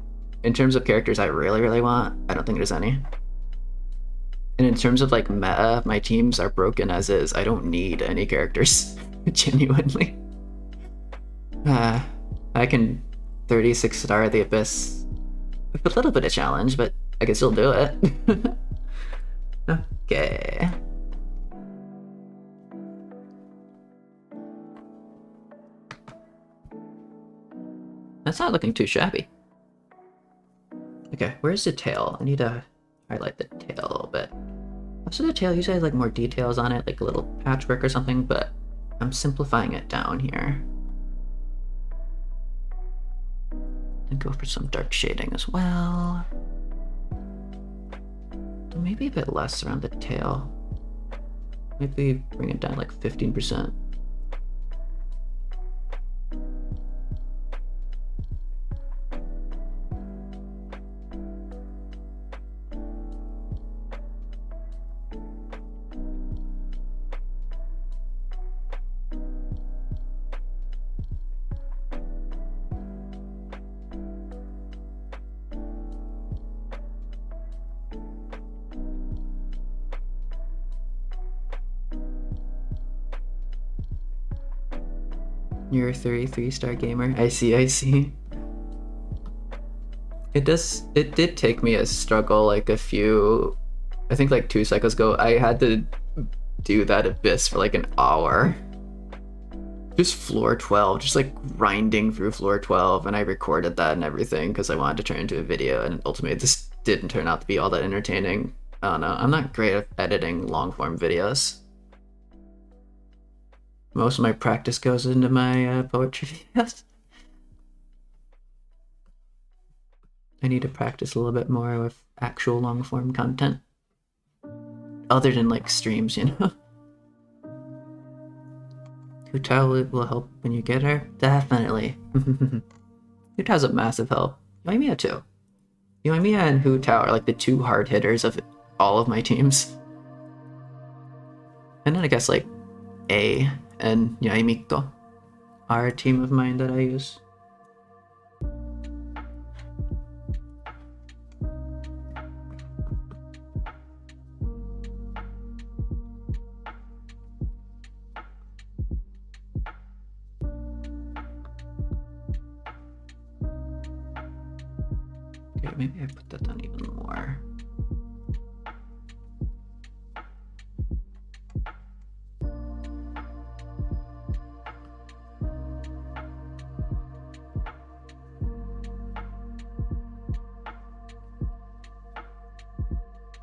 in terms of characters I really, really want, I don't think there's any. And in terms of like meta, my teams are broken as is. I don't need any characters, genuinely. I can 36 star the Abyss with a little bit of challenge, but I can still do it. Okay. That's not looking too shabby. Okay, where's the tail? I need to highlight the tail a little bit. Also, the tail usually has like more details on it, like a little patchwork or something, but I'm simplifying it down here. And go for some dark shading as well. So maybe a bit less around the tail. Maybe bring it down like 15%. You're a 33-star gamer. I see, I see. It did take me a struggle like I think like 2 cycles ago. I had to do that Abyss for like an hour. Just floor 12, just like grinding through floor 12, and I recorded that and everything because I wanted to turn into a video, and ultimately this didn't turn out to be all that entertaining. I don't know, I'm not great at editing long-form videos. Most of my practice goes into my poetry videos. I need to practice a little bit more with actual long-form content. Other than like streams, you know? Hu Tao will help when you get her? Definitely. Hu Tao's a massive help. Yoimiya too. Yoimiya and Hu Tao are like the 2 hard hitters of all of my teams. And then I guess like A and Yaimiko are a team of mine that I use. Okay, maybe I put that down even more.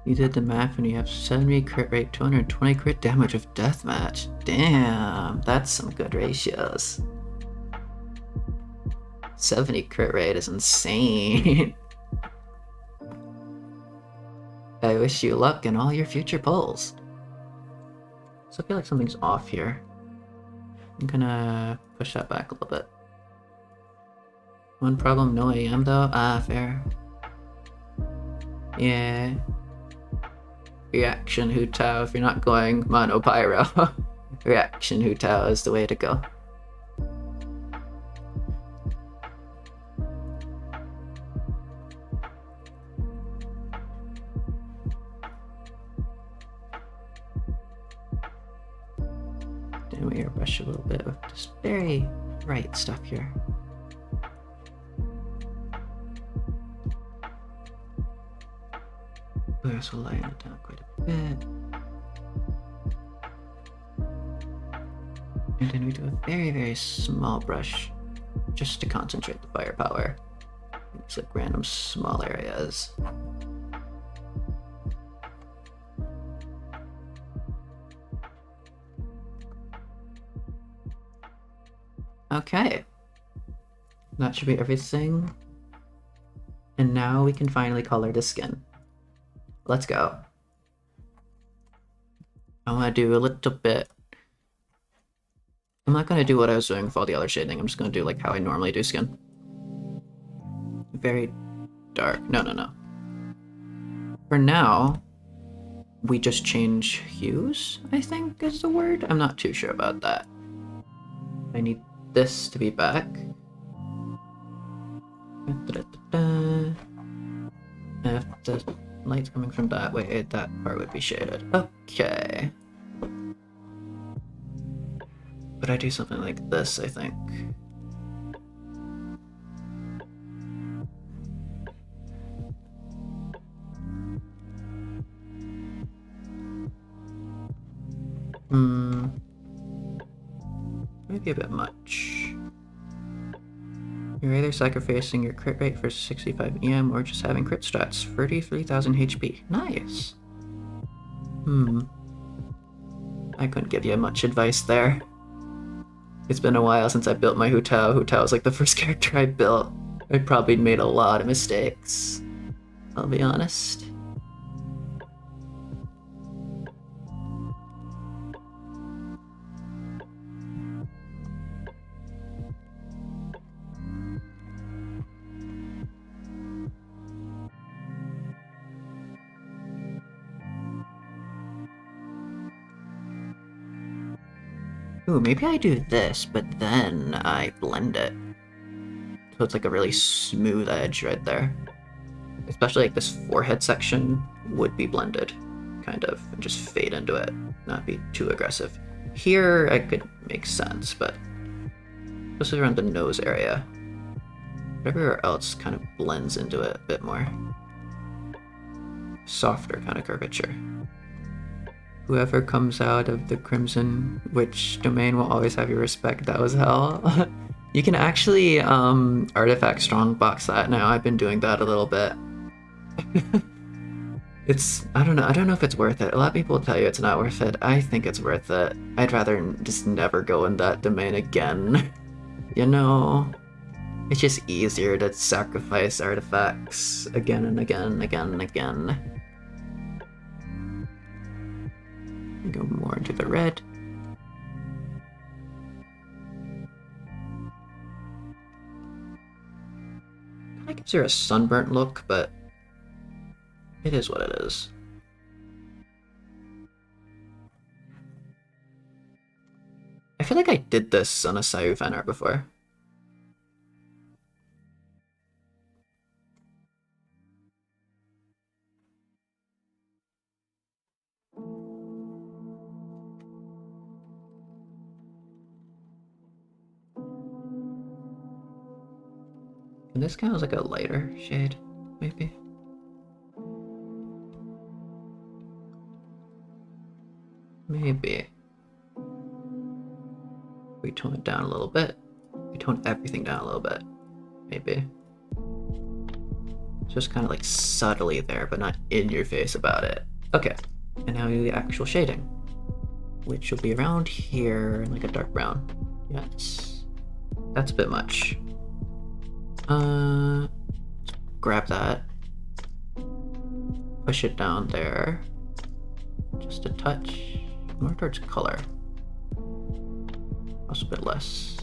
You did the math and you have 70 crit rate, 220 crit damage of deathmatch. Damn, that's some good ratios. 70 crit rate is insane. I wish you luck in all your future pulls. So I feel like something's off here. I'm gonna push that back a little bit. One problem, no AM though? Ah, fair. Yeah. Reaction Hu Tao if you're not going mono pyro. reaction Hu Tao is the way to go. Then we airbrush a little bit with just very bright stuff here. This will lighten it down quite a bit. And then we do a very, very small brush just to concentrate the firepower. It's like random small areas. Okay. That should be everything. And now we can finally color the skin. Let's go. I want to do a little bit. I'm not going to do what I was doing with all the other shading. I'm just going to do like how I normally do skin. Very dark. No. For now, we just change hues, I think is the word. I'm not too sure about that. I need this to be back. If the light's coming from that way, that part would be shaded. Okay. But I do something like this, I think. Maybe a bit much. You're either sacrificing your crit rate for 65 EM or just having crit stats, 33,000 HP. Nice. I couldn't give you much advice there. It's been a while since I built my Hu Tao. Hu Tao was like the first character I built. I probably made a lot of mistakes, I'll be honest. Ooh, maybe I do this, but then I blend it. So it's like a really smooth edge right there. Especially like this forehead section would be blended, kind of, and just fade into it, not be too aggressive. Here, I could make sense, but especially around the nose area. Everywhere else kind of blends into it a bit more. Softer kind of curvature. Whoever comes out of the Crimson Witch domain will always have your respect. That was hell. You can actually artifact strongbox that now. I've been doing that a little bit. I don't know if it's worth it. A lot of people tell you it's not worth it. I think it's worth it. I'd rather just never go in that domain again. You know? It's just easier to sacrifice artifacts again and again and again and again. Go more into the red. Kinda gives her a sunburnt look, but it is what it is. I feel like I did this on a Sayu fan art before. And this kind of like a lighter shade, maybe. Maybe. We tone it down a little bit. We tone everything down a little bit. Maybe. It's just kind of like subtly there, but not in your face about it. Okay. And now we do the actual shading, which will be around here, like a dark brown. Yes. That's a bit much. Grab that. Push it down there. Just a touch. More towards color. Also a bit less.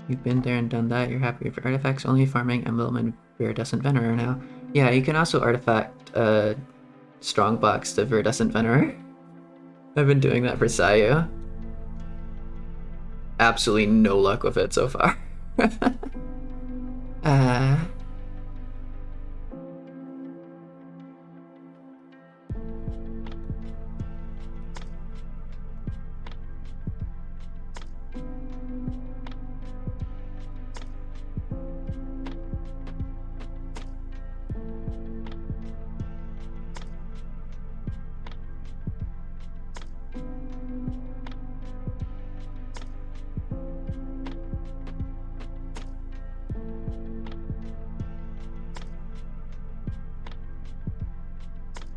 You've been there and done that. You're happy with your artifacts. Only farming emblem and viridescent venerer now. Yeah, you can also artifact strongbox to viridescent venerer. I've been doing that for Sayu. Absolutely no luck with it so far.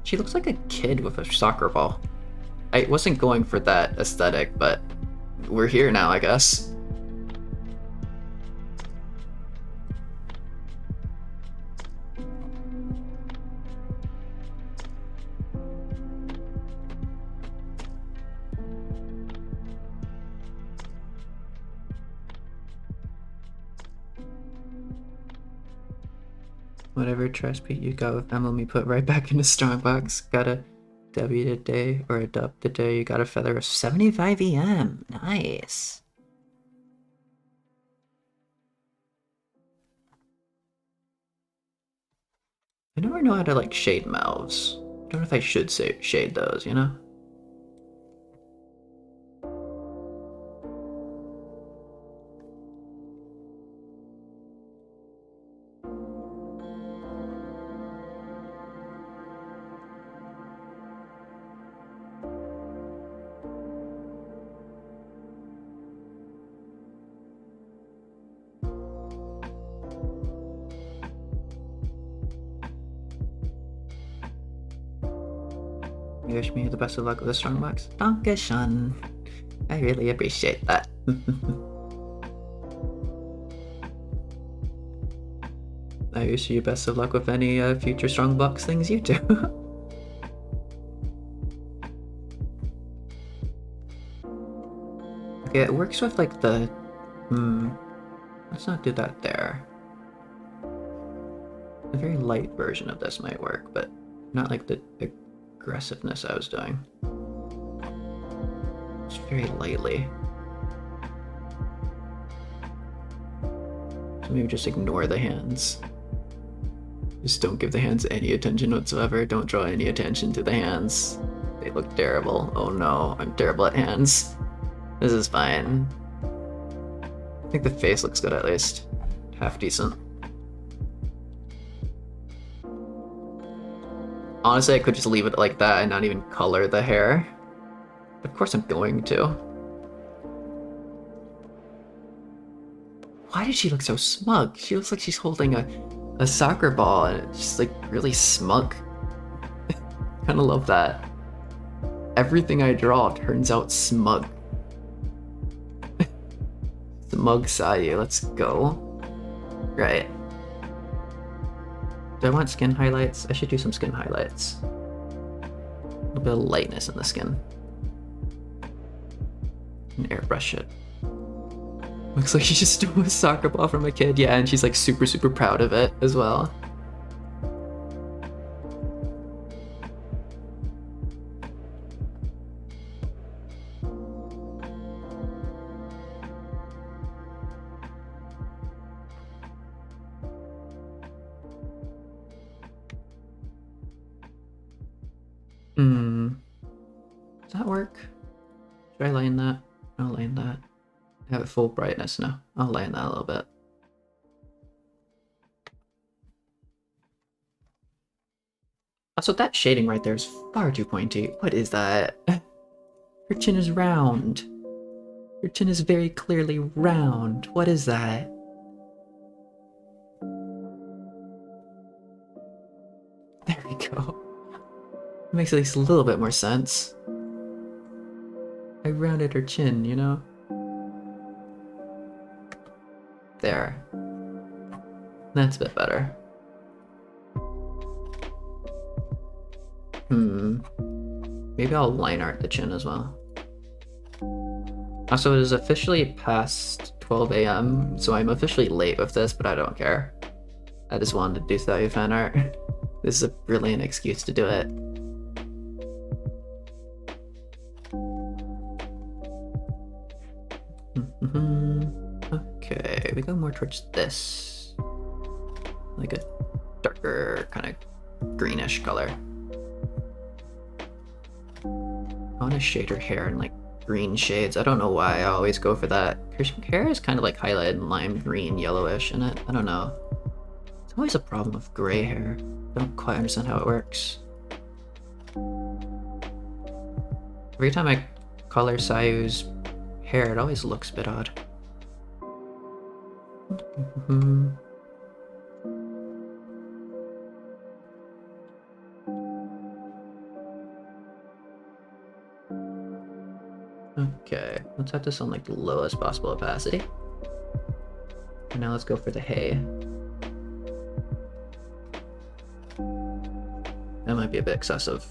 She looks like a kid with a soccer ball. I wasn't going for that aesthetic, but we're here now, I guess. Whatever trash beat you got with emblem, you put right back into strongbox. Got a W today, or a dub today. You got a feather of 75 EM. Nice. I never know how to like shade mouths. I don't know if I should say shade those, you know? You wish me the best of luck with the strongbox. Dankeschön. I really appreciate that. I wish you best of luck with any future strongbox things you do. Okay, it works with like the... let's not do that there. A very light version of this might work, but not like the aggressiveness I was doing. Just very lightly. So maybe just ignore the hands. Just don't give the hands any attention whatsoever. Don't draw any attention to the hands. They look terrible. Oh no, I'm terrible at hands. This is fine. I think the face looks good at least. Half decent. Honestly, I could just leave it like that and not even color the hair. Of course I'm going to. Why does she look so smug? She looks like she's holding a soccer ball and it's just like really smug. Kinda love that. Everything I draw turns out smug. Smug Sayu, let's go. Right. Do I want skin highlights? I should do some skin highlights. A little bit of lightness in the skin. And airbrush it. Looks like she just stole a soccer ball from a kid. Yeah, and she's like super, super proud of it as well. Does that work? Should I line that? I'll line that. Have it full brightness now. I'll line that a little bit. Also, that shading right there is far too pointy. What is that? Her chin is round. Her chin is very clearly round. What is that? There we go. It makes at least a little bit more sense. I rounded her chin, you know? There. That's a bit better. Maybe I'll line art the chin as well. Also, it is officially past 12 a.m., so I'm officially late with this, but I don't care. I just wanted to do Sayu fan art. This is a brilliant excuse to do it. Okay, we go more towards this. Like a darker, kind of greenish color. I want to shade her hair in like green shades. I don't know why I always go for that. Her hair is kind of like highlighted in lime green, yellowish in it. I don't know. It's always a problem with gray hair. I don't quite understand how it works. Every time I color Sayu's hair, it always looks a bit odd. Okay, let's have this on like the lowest possible opacity. And now let's go for the hay. That might be a bit excessive.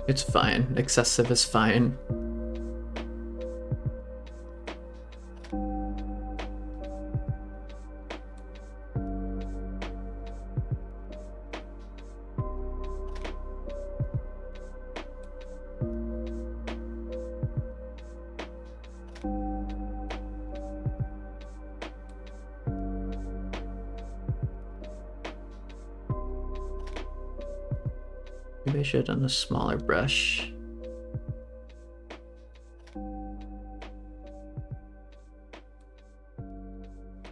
It's fine. Excessive is fine. Maybe I should have done a smaller brush.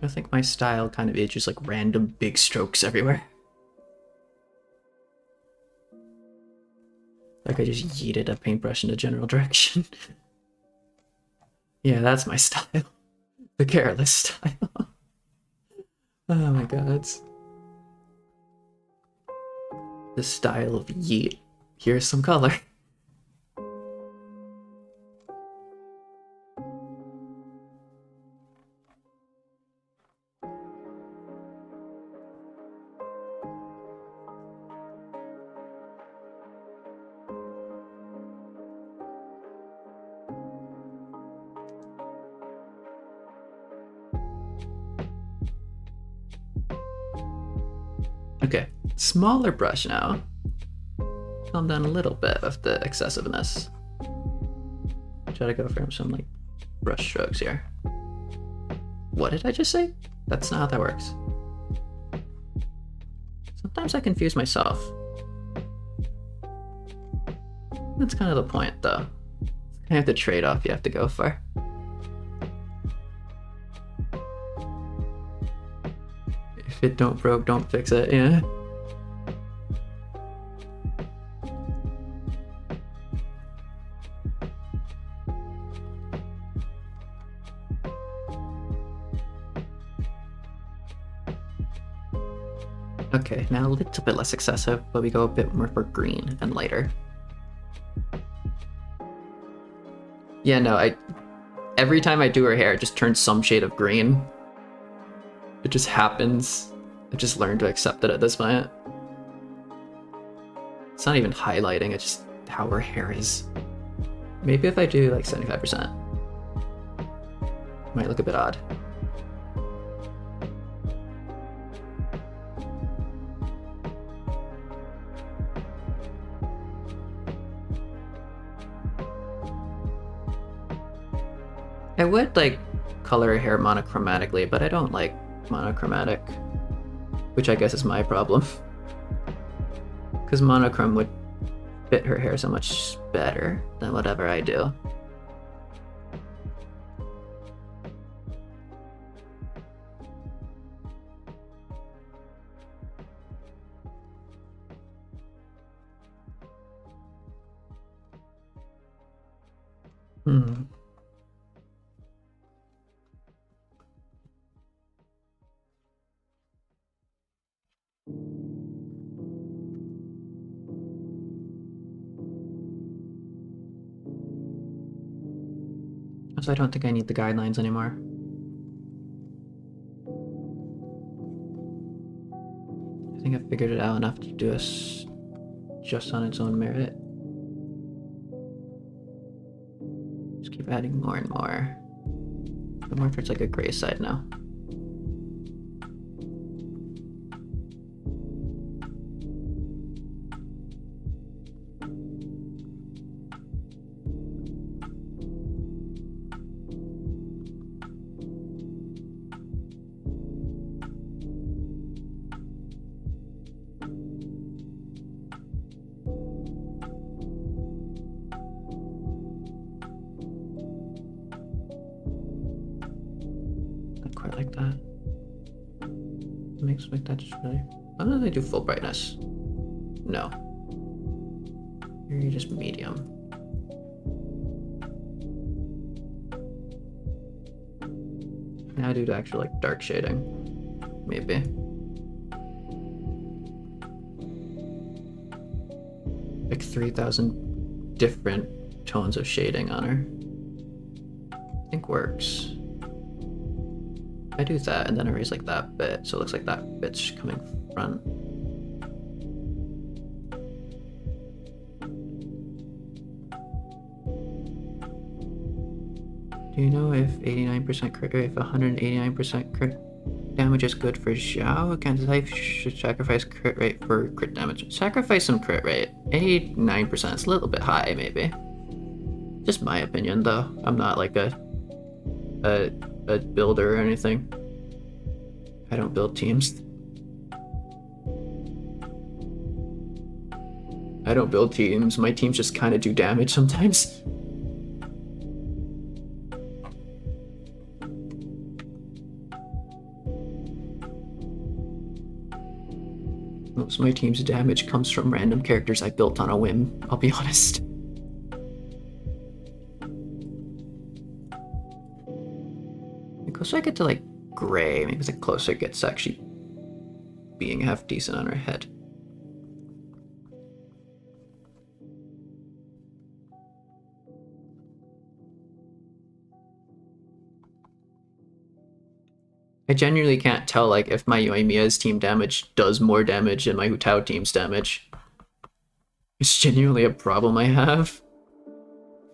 I think my style kind of is just like random big strokes everywhere. Like I just yeeted a paintbrush in a general direction. Yeah, that's my style. The careless style. Oh my god. The style of yeet. Here's some color. Okay, smaller brush now. Calm down a little bit with the excessiveness. Try to go for some like brush strokes here. What did I just say? That's not how that works. Sometimes I confuse myself. That's kind of the point though. It's kind of the trade-off you have to go for. If it don't broke, don't fix it, yeah. Okay, now a little bit less excessive, but we go a bit more for green and lighter. Yeah, no, every time I do her hair, it just turns some shade of green. It just happens. I just learned to accept it at this point. It's not even highlighting, it's just how her hair is. Maybe if I do like 75%. Might look a bit odd. I would like color her hair monochromatically, but I don't like monochromatic, which I guess is my problem. Because monochrome would fit her hair so much better than whatever I do. So I don't think I need the guidelines anymore. I think I figured it out enough to do this just on its own merit. Just keep adding more and more. But more towards like a gray side now. Like that. Make that just really. Why don't they do full brightness? No. You're just medium. Now do actually like dark shading. Maybe. Like 3,000 different tones of shading on her. I think works. I do that and then erase like that bit, so it looks like that bit's coming front. Do you know if 89% crit rate, if 189% crit damage is good for Xiao? Against life should sacrifice crit rate for crit damage. Sacrifice some crit rate. 89% is a little bit high, maybe. Just my opinion, though. I'm not like a builder or anything. I don't build teams. I don't build teams. My teams just kind of do damage sometimes. Most of my team's damage comes from random characters I built on a whim, I'll be honest. The closer I get to like gray, maybe the closer it gets to actually being half decent on her head. I genuinely can't tell like if my Yoimiya's team damage does more damage than my Hu Tao team's damage. It's genuinely a problem I have.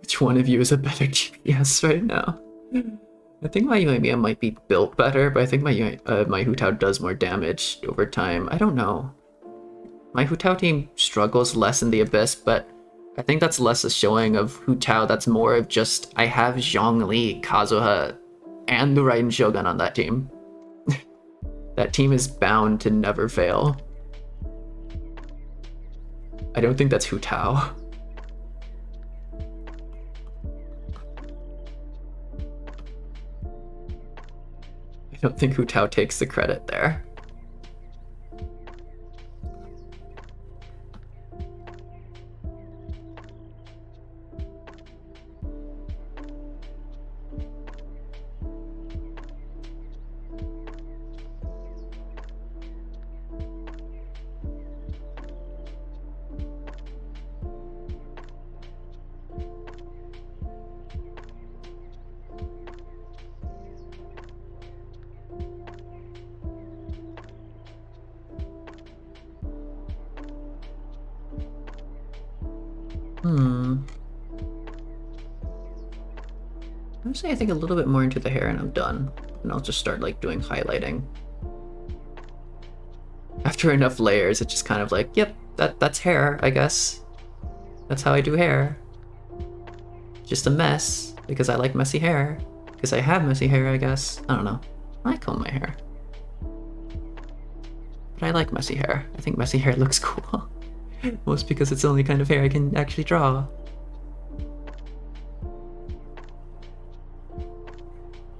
Which one of you is a better GPS right now? I think my Yoimiya might be built better, but I think my Hu Tao does more damage over time. I don't know. My Hu Tao team struggles less in the Abyss, but I think that's less a showing of Hu Tao. That's more of just, I have Zhongli, Kazuha, and the Raiden Shogun on that team. That team is bound to never fail. I don't think that's Hu Tao. I don't think Hu Tao takes the credit there. Honestly, I think a little bit more into the hair and I'm done. And I'll just start like doing highlighting. After enough layers, it's just kind of like, yep, that's hair, I guess. That's how I do hair. Just a mess, because I like messy hair. Because I have messy hair, I guess. I don't know. I comb my hair. But I like messy hair. I think messy hair looks cool. Most because it's the only kind of hair I can actually draw.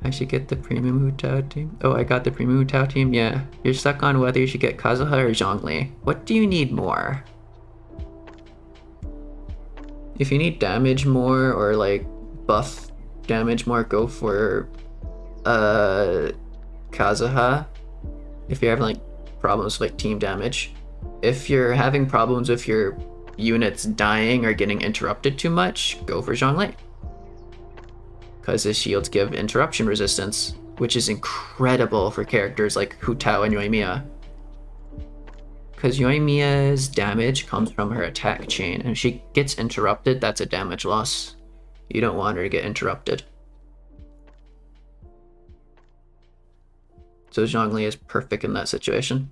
I should get the premium Hu Tao team. Oh, I got the premium Hu Tao team? Yeah. You're stuck on whether you should get Kazuha or Zhongli. What do you need more? If you need damage more or like buff damage more, go for Kazuha. If you're having like problems with like team damage. If you're having problems with your units dying or getting interrupted too much, go for Zhongli. because his shields give interruption resistance, which is incredible for characters like Hu Tao and Yoimiya. Because Yoimiya's damage comes from her attack chain, and if she gets interrupted, that's a damage loss. You don't want her to get interrupted. So Zhongli is perfect in that situation.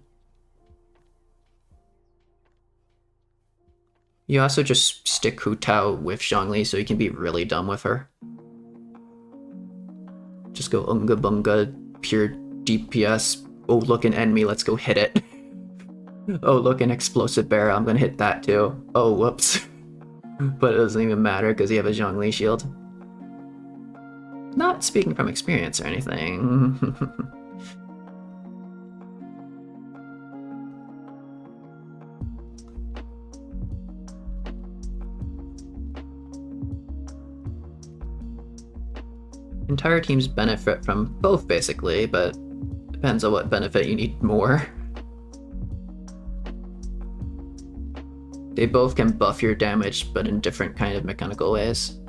You also just stick Hu Tao with Zhongli so you can be really dumb with her. Just go Unga Bunga, pure DPS. Oh, look, an enemy, let's go hit it. Oh, look, an explosive bear, I'm gonna hit that too. Oh, whoops. But it doesn't even matter because you have a Zhongli shield. Not speaking from experience or anything. Entire teams benefit from both, basically, but depends on what benefit you need more. They both can buff your damage, but in different kind of mechanical ways.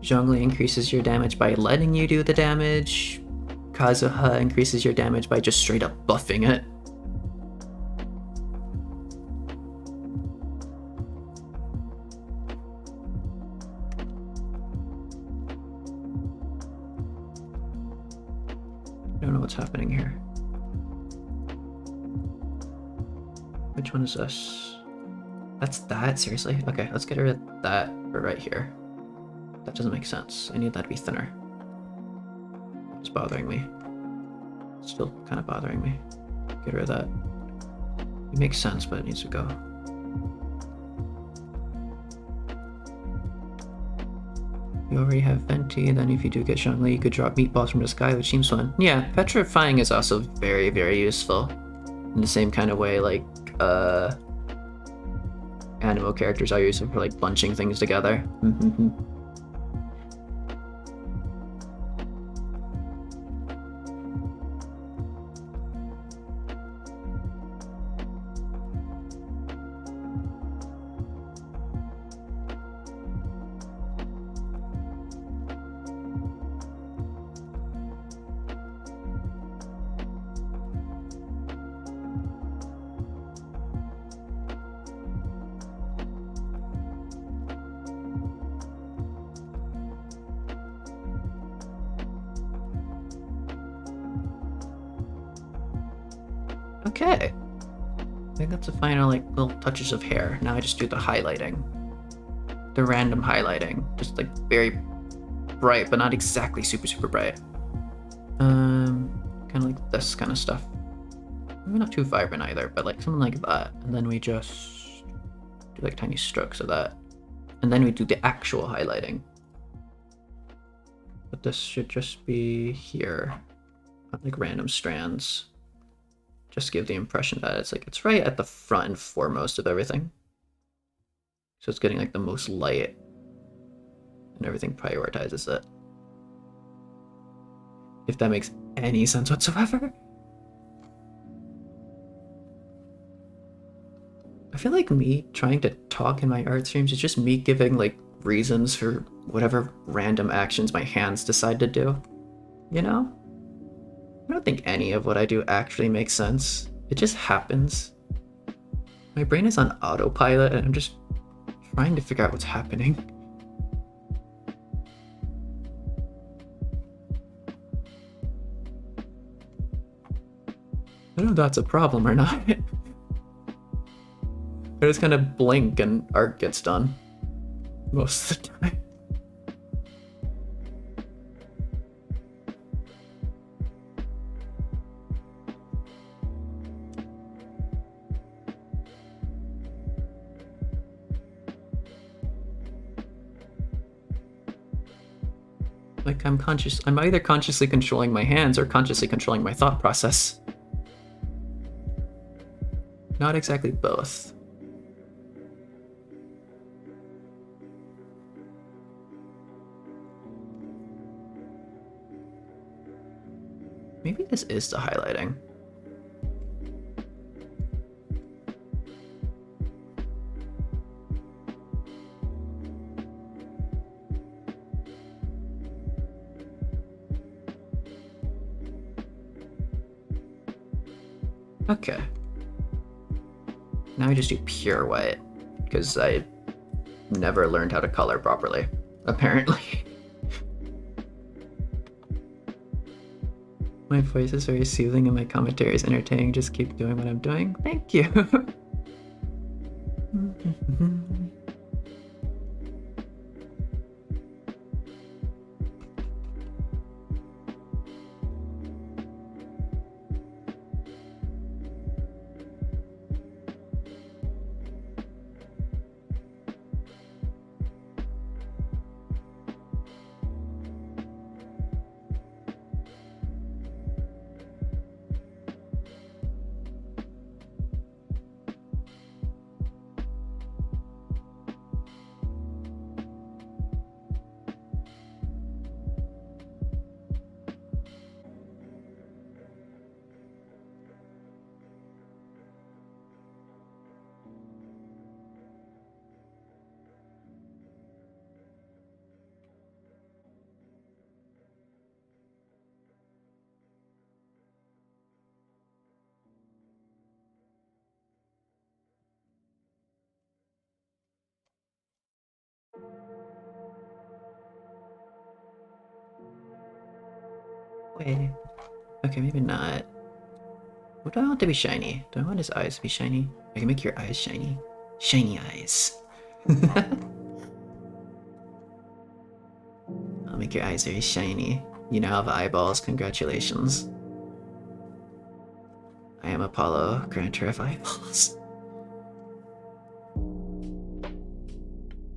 Zhongli increases your damage by letting you do the damage. Kazuha increases your damage by just straight up buffing it. I don't know what's happening here. Which one is this? That's that? Seriously? Okay, let's get rid of that for right here. That doesn't make sense. I need that to be thinner. It's bothering me. It's still kind of bothering me. Get rid of that. It makes sense, but it needs to go. You already have Venti, then if you do get Zhongli, you could drop meatballs from the sky, which seems fun. Yeah, petrifying is also very, very useful. In the same kind of way, like, animo characters are useful for, like, bunching things together. Okay. I think that's the final, like, little touches of hair. Now I just do the highlighting. The random highlighting. Just, like, very bright, but not exactly super, super bright. Kind of like this kind of stuff. Maybe not too vibrant either, but, like, something like that. And then we just do, like, tiny strokes of that. And then we do the actual highlighting. But this should just be here. Not, like, random strands. Just give the impression that it's like it's right at the front and foremost of everything. So it's getting like the most light and everything prioritizes it. If that makes any sense whatsoever. I feel like me trying to talk in my art streams is just me giving like reasons for whatever random actions my hands decide to do. You know? I don't think any of what I do actually makes sense. It just happens. My brain is on autopilot and I'm just trying to figure out what's happening. I don't know if that's a problem or not. I just kind of blink and art gets done. Most of the time. Like I'm either consciously controlling my hands or consciously controlling my thought process. Not exactly both. Maybe this is the highlighting. Okay. Now I just do pure white, because I never learned how to color properly, apparently. My voice is very soothing and my commentary is entertaining. Just keep doing what I'm doing. Thank you. Wait. Okay, maybe not. What do I want to be shiny? Do I want his eyes to be shiny? I can make your eyes shiny. Shiny eyes. I'll make your eyes very shiny. You now have eyeballs, congratulations. I am Apollo, granter of eyeballs.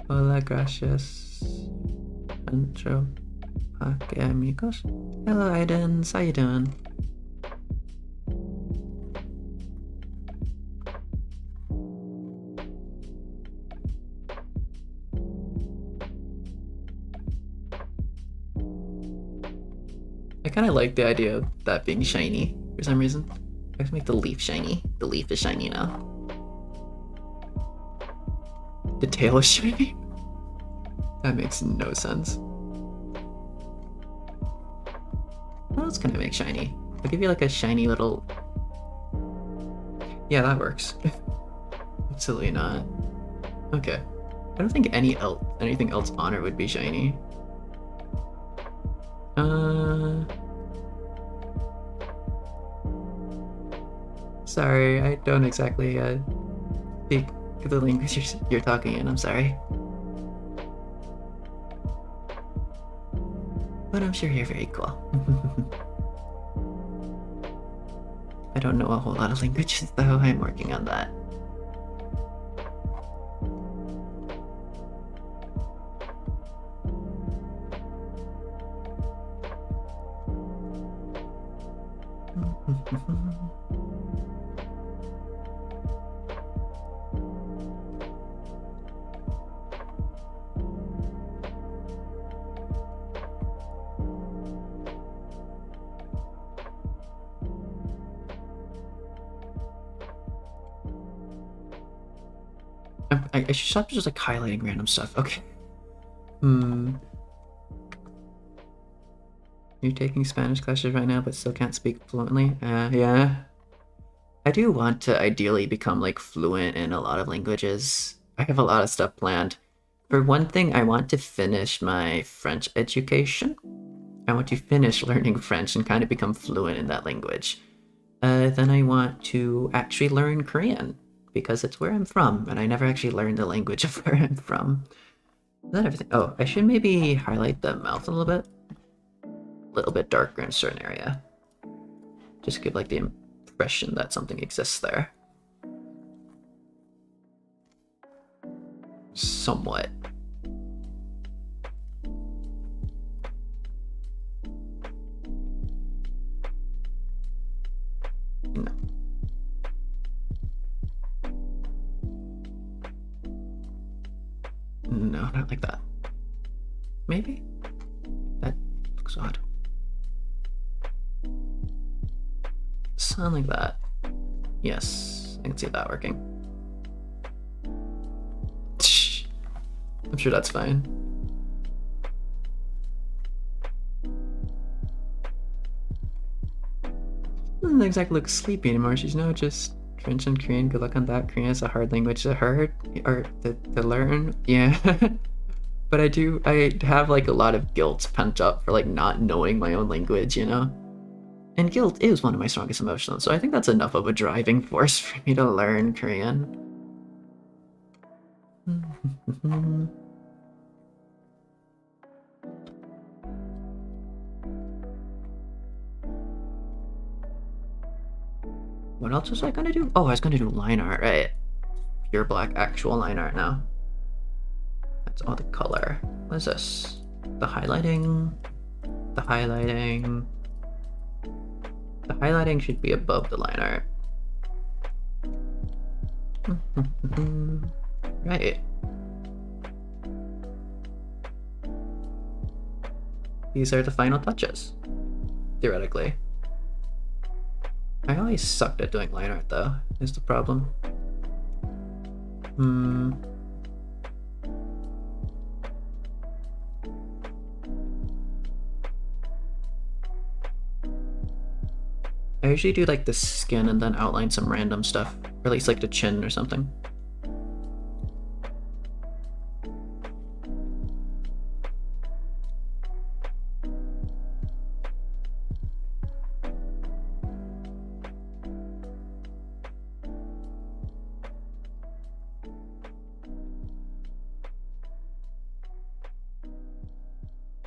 Hola, gracias. Antro. Okay, amigos. Hello, Aidens. How you doing? I kind of like the idea of that being shiny for some reason. I have to make the leaf shiny. The leaf is shiny now. The tail is shiny? That makes no sense. What else can I make shiny? I'll give you like a shiny little... Yeah, that works. Absolutely not. Okay. I don't think anything else on her would be shiny. Sorry, I don't exactly speak the language you're talking in, I'm sorry. But I'm sure you're very cool. I don't know a whole lot of languages though, I'm working on that. I should stop just like highlighting random stuff. Okay. You're taking Spanish classes right now, but still can't speak fluently? Yeah. I do want to ideally become like fluent in a lot of languages. I have a lot of stuff planned. For one thing, I want to finish my French education. I want to finish learning French and kind of become fluent in that language. Then I want to actually learn Korean, because it's where I'm from, and I never actually learned the language of where I'm from. Is that everything? Oh, I should maybe highlight the mouth a little bit. A little bit darker in a certain area. Just give like the impression that something exists there. Somewhat. No. No, not like that. Maybe? That looks odd. Something like that. Yes, I can see that working. I'm sure that's fine. doesn't exactly look sleepy anymore. She's now just French and Korean. Good luck on that. Korean is a hard language to heard or to learn. Yeah. But I have like a lot of guilt pent up for like not knowing my own language, you know? And guilt is one of my strongest emotions, so I think that's enough of a driving force for me to learn Korean. What else was I gonna do? Oh, I was gonna do line art, right? Pure black actual line art now. That's all the color. What is this? The highlighting. The highlighting. The highlighting should be above the line art. Right. These are the final touches, theoretically. I always sucked at doing line art though, is the problem. I usually do like the skin and then outline some random stuff, or at least like the chin or something.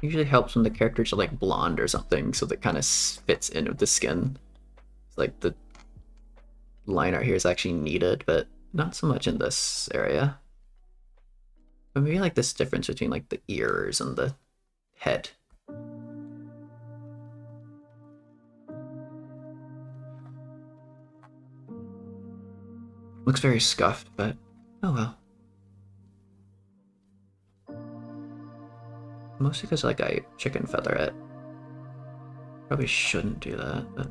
Usually helps when the characters are like blonde or something, so that kind of fits in with the skin. It's like the line art here is actually needed, but not so much in this area. But maybe like this difference between like the ears and the head. Looks very scuffed, but oh well. Mostly because like I chicken feather it. Probably shouldn't do that, but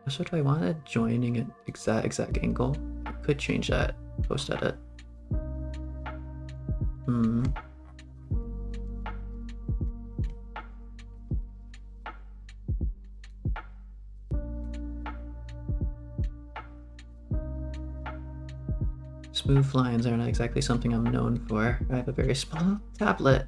so do I want it joining an exact angle? I could change that post edit. Smooth lines are not exactly something I'm known for. I have a very small tablet.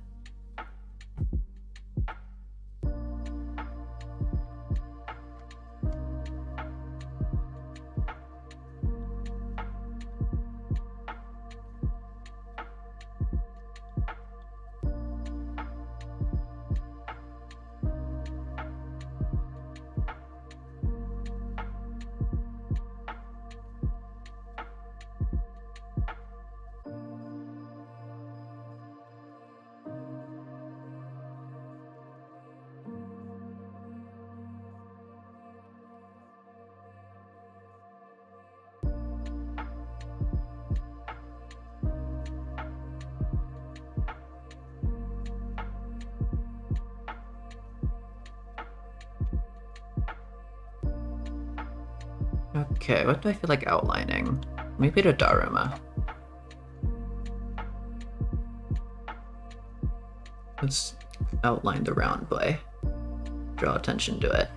Okay, what do I feel like outlining? Maybe the Daruma. Let's outline the round boy. Draw attention to it.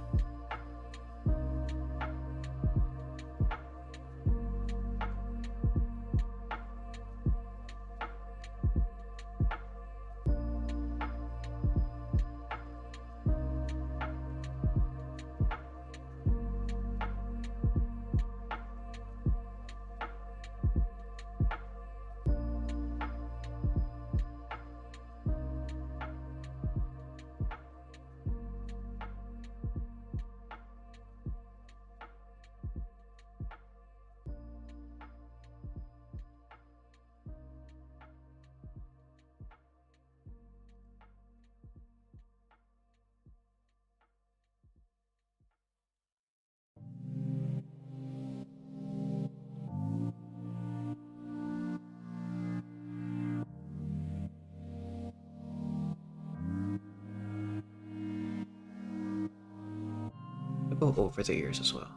I'll go over the ears as well.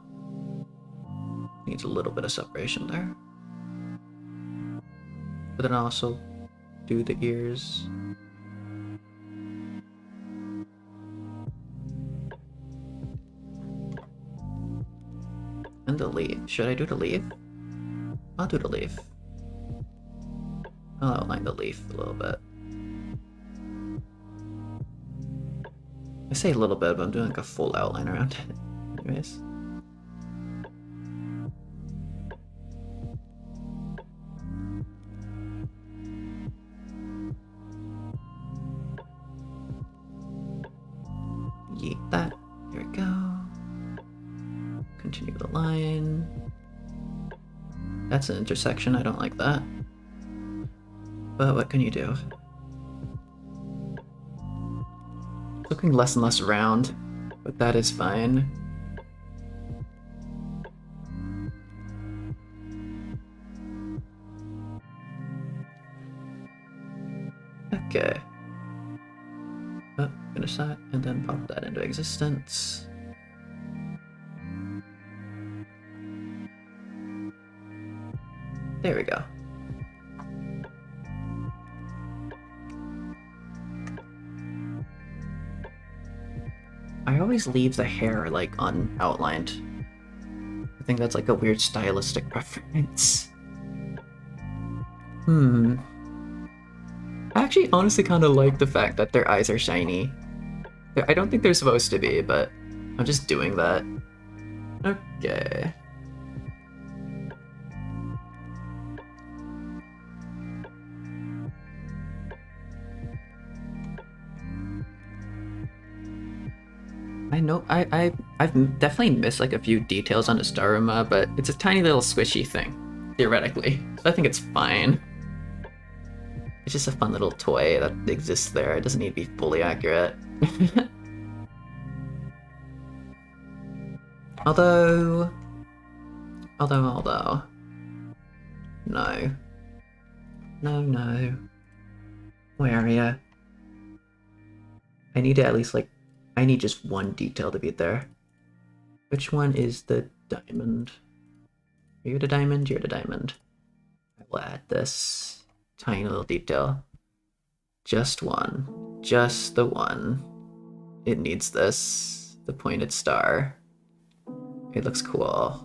Needs a little bit of separation there. But then I'll also do the ears. And the leaf. Should I do the leaf? I'll do the leaf. I'll outline the leaf a little bit. I say a little bit, but I'm doing like a full outline around it. Anyways. Yeet that. There we go. Continue the line. That's an intersection, I don't like that. But what can you do? Looking less and less round, but that is fine. Okay. Oh, finish that, and then pop that into existence. There we go. I always leave the hair, like, unoutlined. I think that's, like, a weird stylistic preference. I actually honestly kind of like the fact that their eyes are shiny. I don't think they're supposed to be, but I'm just doing that. Okay. I know I've definitely missed like a few details on the Staruma, but it's a tiny little squishy thing, theoretically. So I think it's fine. It's just a fun little toy that exists there. It doesn't need to be fully accurate. Although... No. No. Where are ya? I need to at least like... I need just one detail to be there. Which one is the diamond? Are you the diamond? You're the diamond. I will add this tiny little detail. Just one. Just the one. It needs this. The pointed star. It looks cool.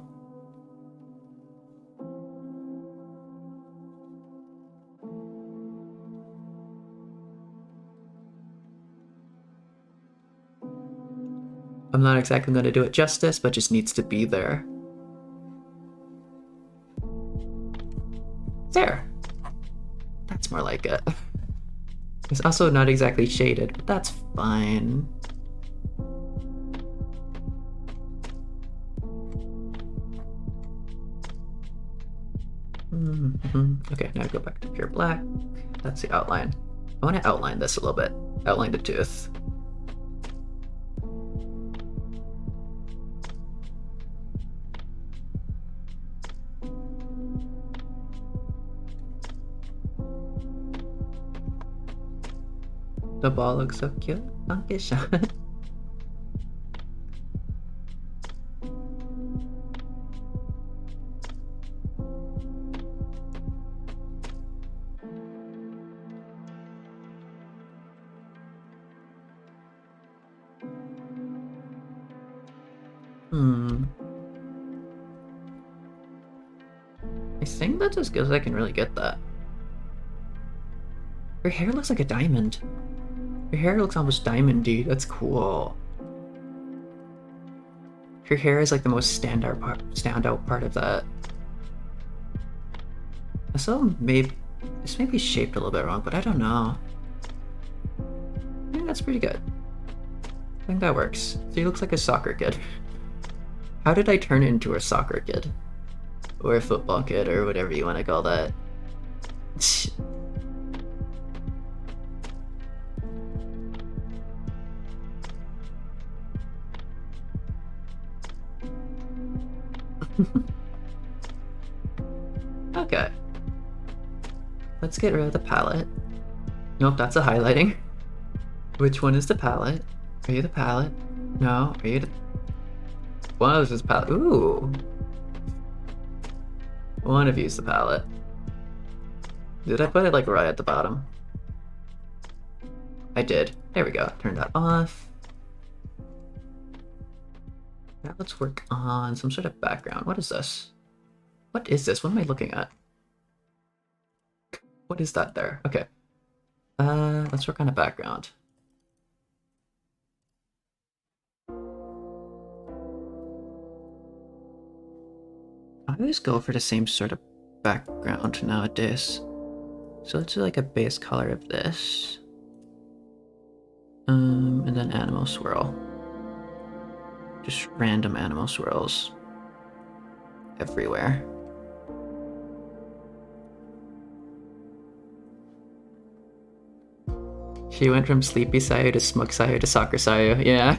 I'm not exactly going to do it justice, but just needs to be there. There. That's more like it. It's also not exactly shaded, but that's fine. Okay, now go back to pure black. That's the outline. I want to outline this a little bit. Outline the tooth. The ball looks so cute. Donkey shot. I think that's as good as I can really get that. Her hair looks like a diamond. Her hair looks almost diamondy. That's cool. Her hair is like the most standout part of that. So maybe this may be shaped a little bit wrong, but I don't know. I think that's pretty good. I think that works. So he looks like a soccer kid. How did I turn into a soccer kid? Or a football kid, or whatever you want to call that. Okay. Let's get rid of the palette. Nope, that's a highlighting. Which one is the palette? Are you the palette? No, are you the... One of those is palette. Ooh. One of you's the palette. Did I put it like right at the bottom? I did. There we go. Turn that off. Now let's work on some sort of background. What is this? What is this? What am I looking at? What is that there? Okay. Let's work on a background. I always go for the same sort of background nowadays. So let's do like a base color of this. And then animal swirl. Just random animal swirls everywhere. She went from Sleepy Sayu to Smug Sayu to Soccer Sayu, yeah.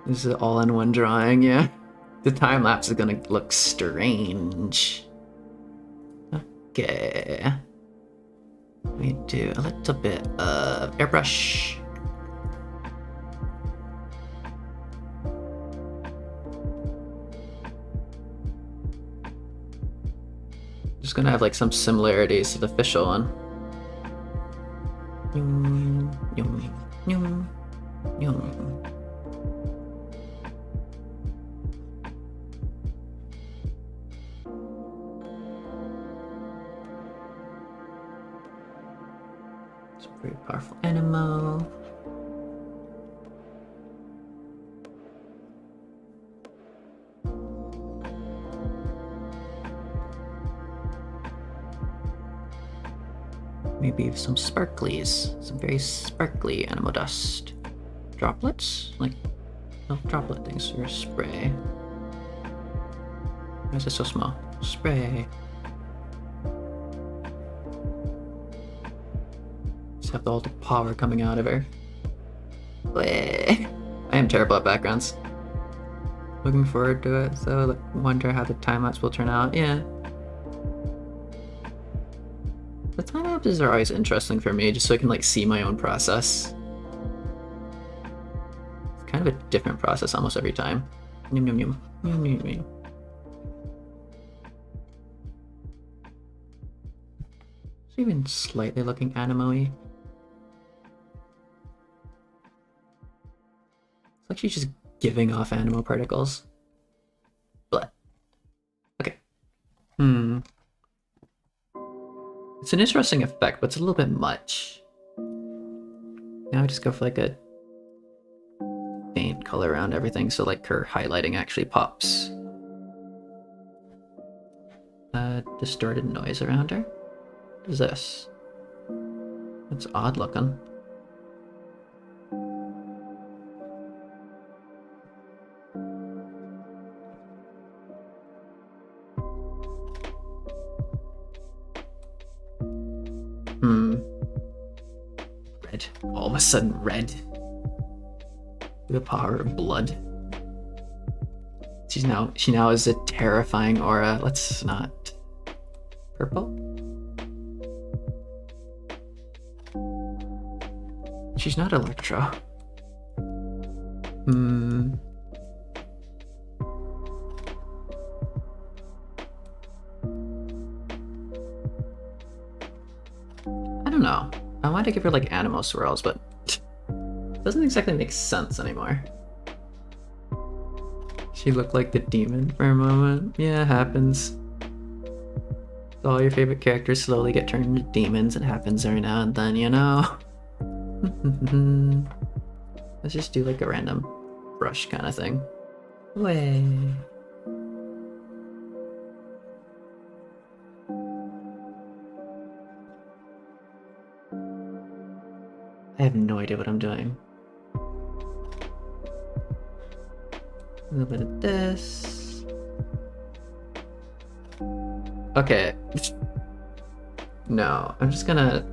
This is all in one drawing, yeah. The time lapse is gonna look strange. Okay. We do a little bit of airbrush. Just gonna have like some similarities to the official one. It's a very powerful animal. Maybe some sparklies, some very sparkly animal dust. Droplets? Like, no droplet things, or spray. Why is it so small? Spray. Just have all the power coming out of her. Bleh. I am terrible at backgrounds. Looking forward to it, so wonder how the time lapse will turn out. Yeah. The time lapses are always interesting for me, just so I can like see my own process. It's kind of a different process almost every time. Yum yum yum. Yum yum yum. It's even slightly looking anime-y. It's like she's just giving off animal particles. But okay. It's an interesting effect, but it's a little bit much. Now I just go for like a faint color around everything, so like her highlighting actually pops. Distorted noise around her? What is this? That's odd looking. Red. All of a sudden red. The power of blood. She now has a terrifying aura. Let's not. Purple? She's not Electro. I don't know. I wanted to give her like animal swirls, but it doesn't exactly make sense anymore. She looked like the demon for a moment. Yeah, it happens. All your favorite characters slowly get turned into demons. It happens every now and then, you know? Let's just do like a random brush kind of thing. Way. I have no idea what I'm doing. A little bit of this. Okay. No, I'm just gonna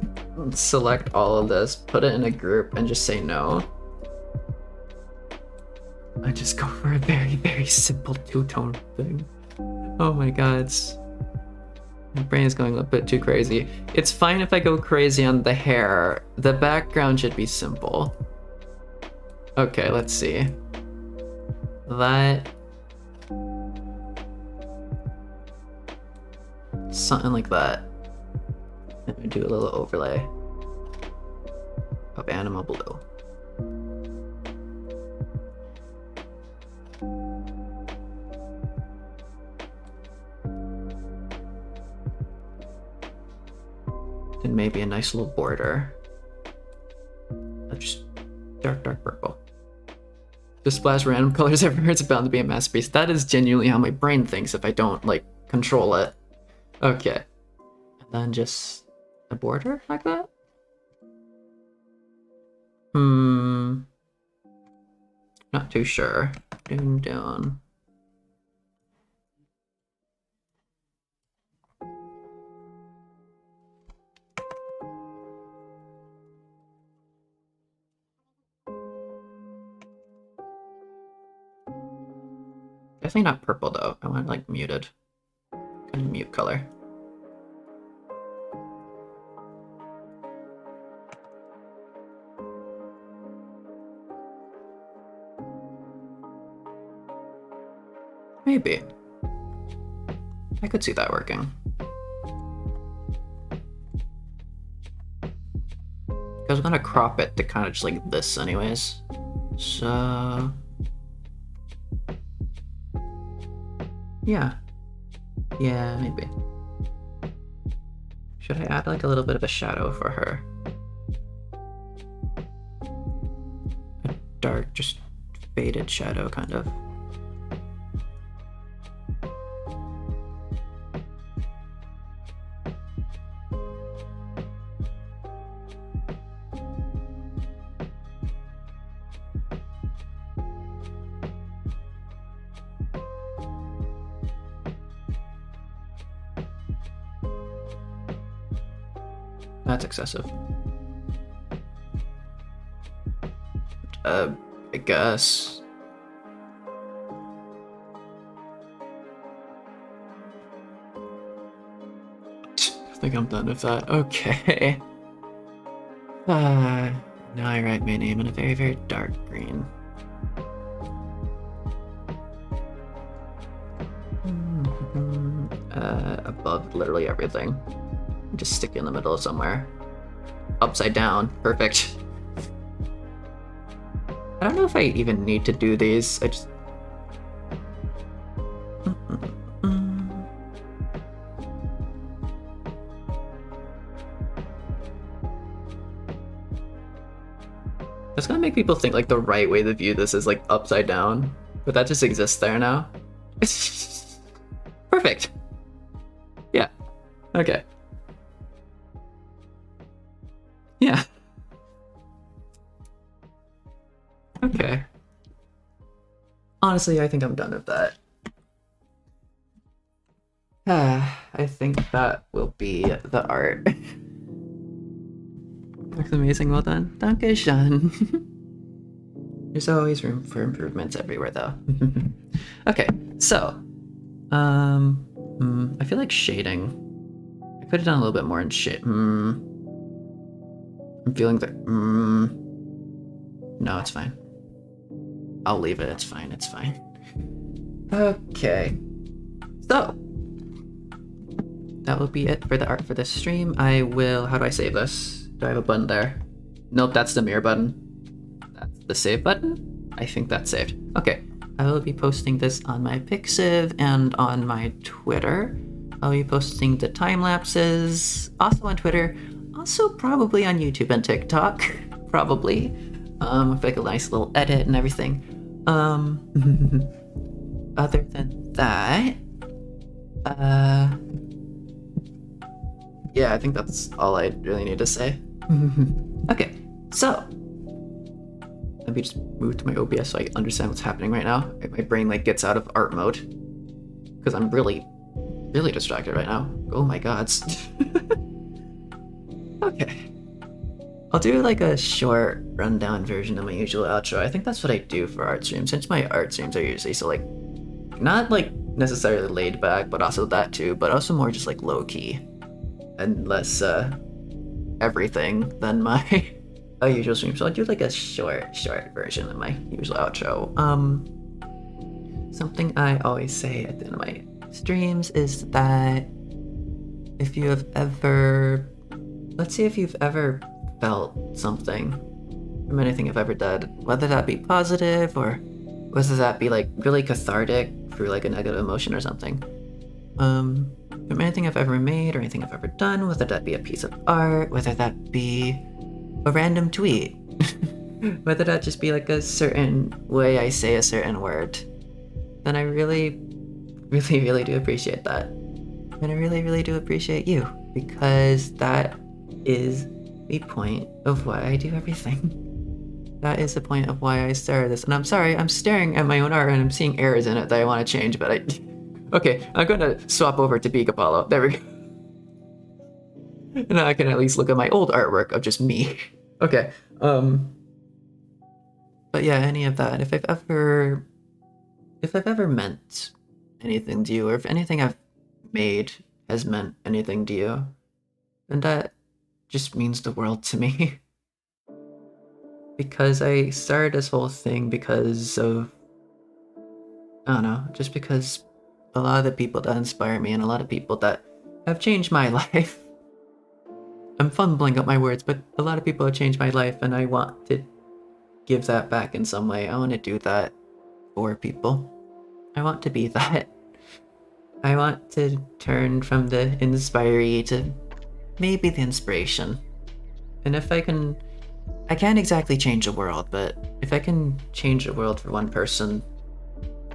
select all of this, put it in a group, and just say no. I just go for a very, very simple two-tone thing. Oh my god, My brain is going a bit too crazy. It's fine if I go crazy on the hair. The background should be simple. Okay, let's see. That... something like that. And we do a little overlay of animal blue. And maybe a nice little border of just dark purple. Just splash random colors everywhere. It's bound to be a masterpiece. That is genuinely how my brain thinks if I don't like control it. Okay, and then just a border like that. Not too sure. Down. Definitely not purple though. I want like muted. Kind of mute color. Maybe. I could see that working. I was gonna crop it to kind of just like this anyways. So... yeah. Yeah, maybe. Should I add like a little bit of a shadow for her? A dark, just faded shadow, kind of. That's excessive. I guess. I think I'm done with that. Okay. Now I write my name in a very, very dark green. Above literally everything. Just stick it in the middle of somewhere. Upside down. Perfect. I don't know if I even need to do these. I just... That's gonna make people think like the right way to view this is like upside down, but that just exists there now. Perfect. Yeah. Okay. Yeah. Okay. Honestly, I think I'm done with that. I think that will be the art. Looks amazing, well done. Dankeschön. There's always room for improvements everywhere though. Okay, so I feel like shading. I could have done a little bit more in shade. I'm feeling that. No, it's fine. I'll leave it. It's fine. It's fine. Okay. So that will be it for the art for this stream. I will. How do I save this? Do I have a button there? Nope, that's the mirror button. That's the save button. I think that's saved. Okay. I will be posting this on my Pixiv and on my Twitter. I'll be posting the time lapses also on Twitter. Also probably on YouTube and TikTok, probably, with like a nice little edit and everything. Other than that, yeah, I think that's all I really need to say. Okay, so let me just move to my OBS so I understand what's happening right now. My brain like gets out of art mode because I'm really distracted right now. Oh my gods. Okay. I'll do like a short rundown version of my usual outro. I think that's what I do for art streams, since my art streams are usually so like not like necessarily laid back, but also that too, but also more just like low key and less everything than my usual stream. So I'll do like a short version of my usual outro. Something I always say at the end of my streams is that if you have ever, let's see if you've ever felt something from anything I've ever done, whether that be positive or whether that be like really cathartic through like a negative emotion or something. From anything I've ever made or anything I've ever done, whether that be a piece of art, whether that be a random tweet, whether that just be like a certain way I say a certain word, then I really do appreciate that. And I really do appreciate you, because that is the point of why I do everything. That is the point of why I started this. And I'm sorry, I'm staring at my own art and I'm seeing errors in it that I want to change, but okay, I'm gonna swap over to Big Apollo. There we go. And now I can at least look at my old artwork of just me. Okay, but yeah, any of that. If I've ever meant anything to you, or if anything I've made has meant anything to you, then that just means the world to me. Because I started this whole thing because of, I don't know, just because a lot of the people that inspire me and a lot of people that have changed my life. I'm fumbling up my words, but a lot of people have changed my life, and I want to give that back in some way. I want to do that for people. I want to be that. I want to turn from the inspiree to maybe the inspiration. And if I can't exactly change the world, but if I can change the world for one person,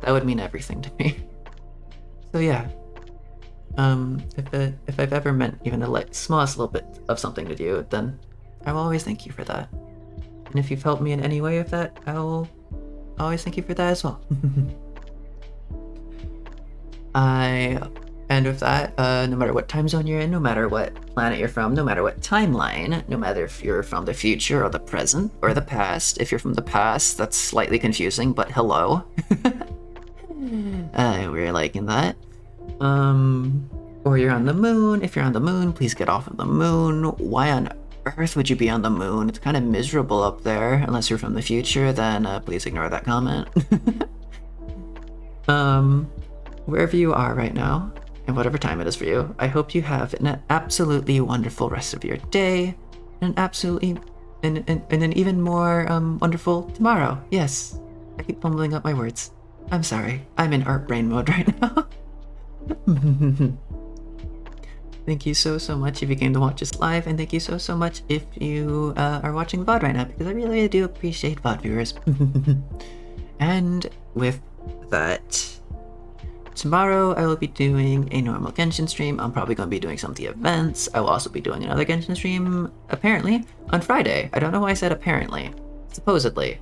that would mean everything to me. So yeah, if I've ever meant even the smallest little bit of something to you, then I will always thank you for that. And if you've helped me in any way with that, I will always thank you for that as well. And with that, no matter what time zone you're in, no matter what planet you're from, no matter what timeline, no matter if you're from the future or the present or the past, if you're from the past, that's slightly confusing, but hello. We're liking that. Or you're on the moon. If you're on the moon, please get off of the moon. Why on earth would you be on the moon? It's kind of miserable up there. Unless you're from the future, then please ignore that comment. Wherever you are right now, and whatever time it is for you, I hope you have an absolutely wonderful rest of your day, and an even more wonderful tomorrow. Yes, I keep fumbling up my words. I'm sorry. I'm in art brain mode right now. Thank you so much if you came to watch this live, and thank you so much if you are watching VOD right now, because I really do appreciate VOD viewers. And with that, tomorrow I will be doing a normal Genshin stream. I'm probably going to be doing some of the events. I will also be doing another Genshin stream, apparently, on Friday. I don't know why I said apparently. Supposedly.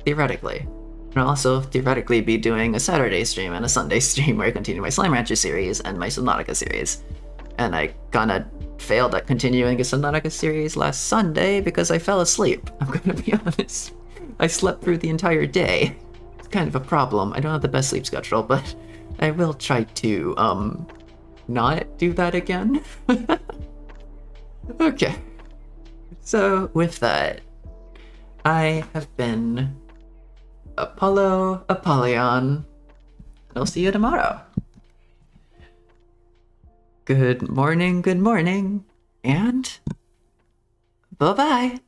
Theoretically. And I'll also theoretically be doing a Saturday stream and a Sunday stream where I continue my Slime Rancher series and my Subnautica series. And I kinda failed at continuing a Subnautica series last Sunday because I fell asleep. I'm gonna be honest. I slept through the entire day. It's kind of a problem. I don't have the best sleep schedule, but I will try to, not do that again. Okay. So, with that, I have been Apollo Apollyon, and I'll see you tomorrow. Good morning, and bye-bye.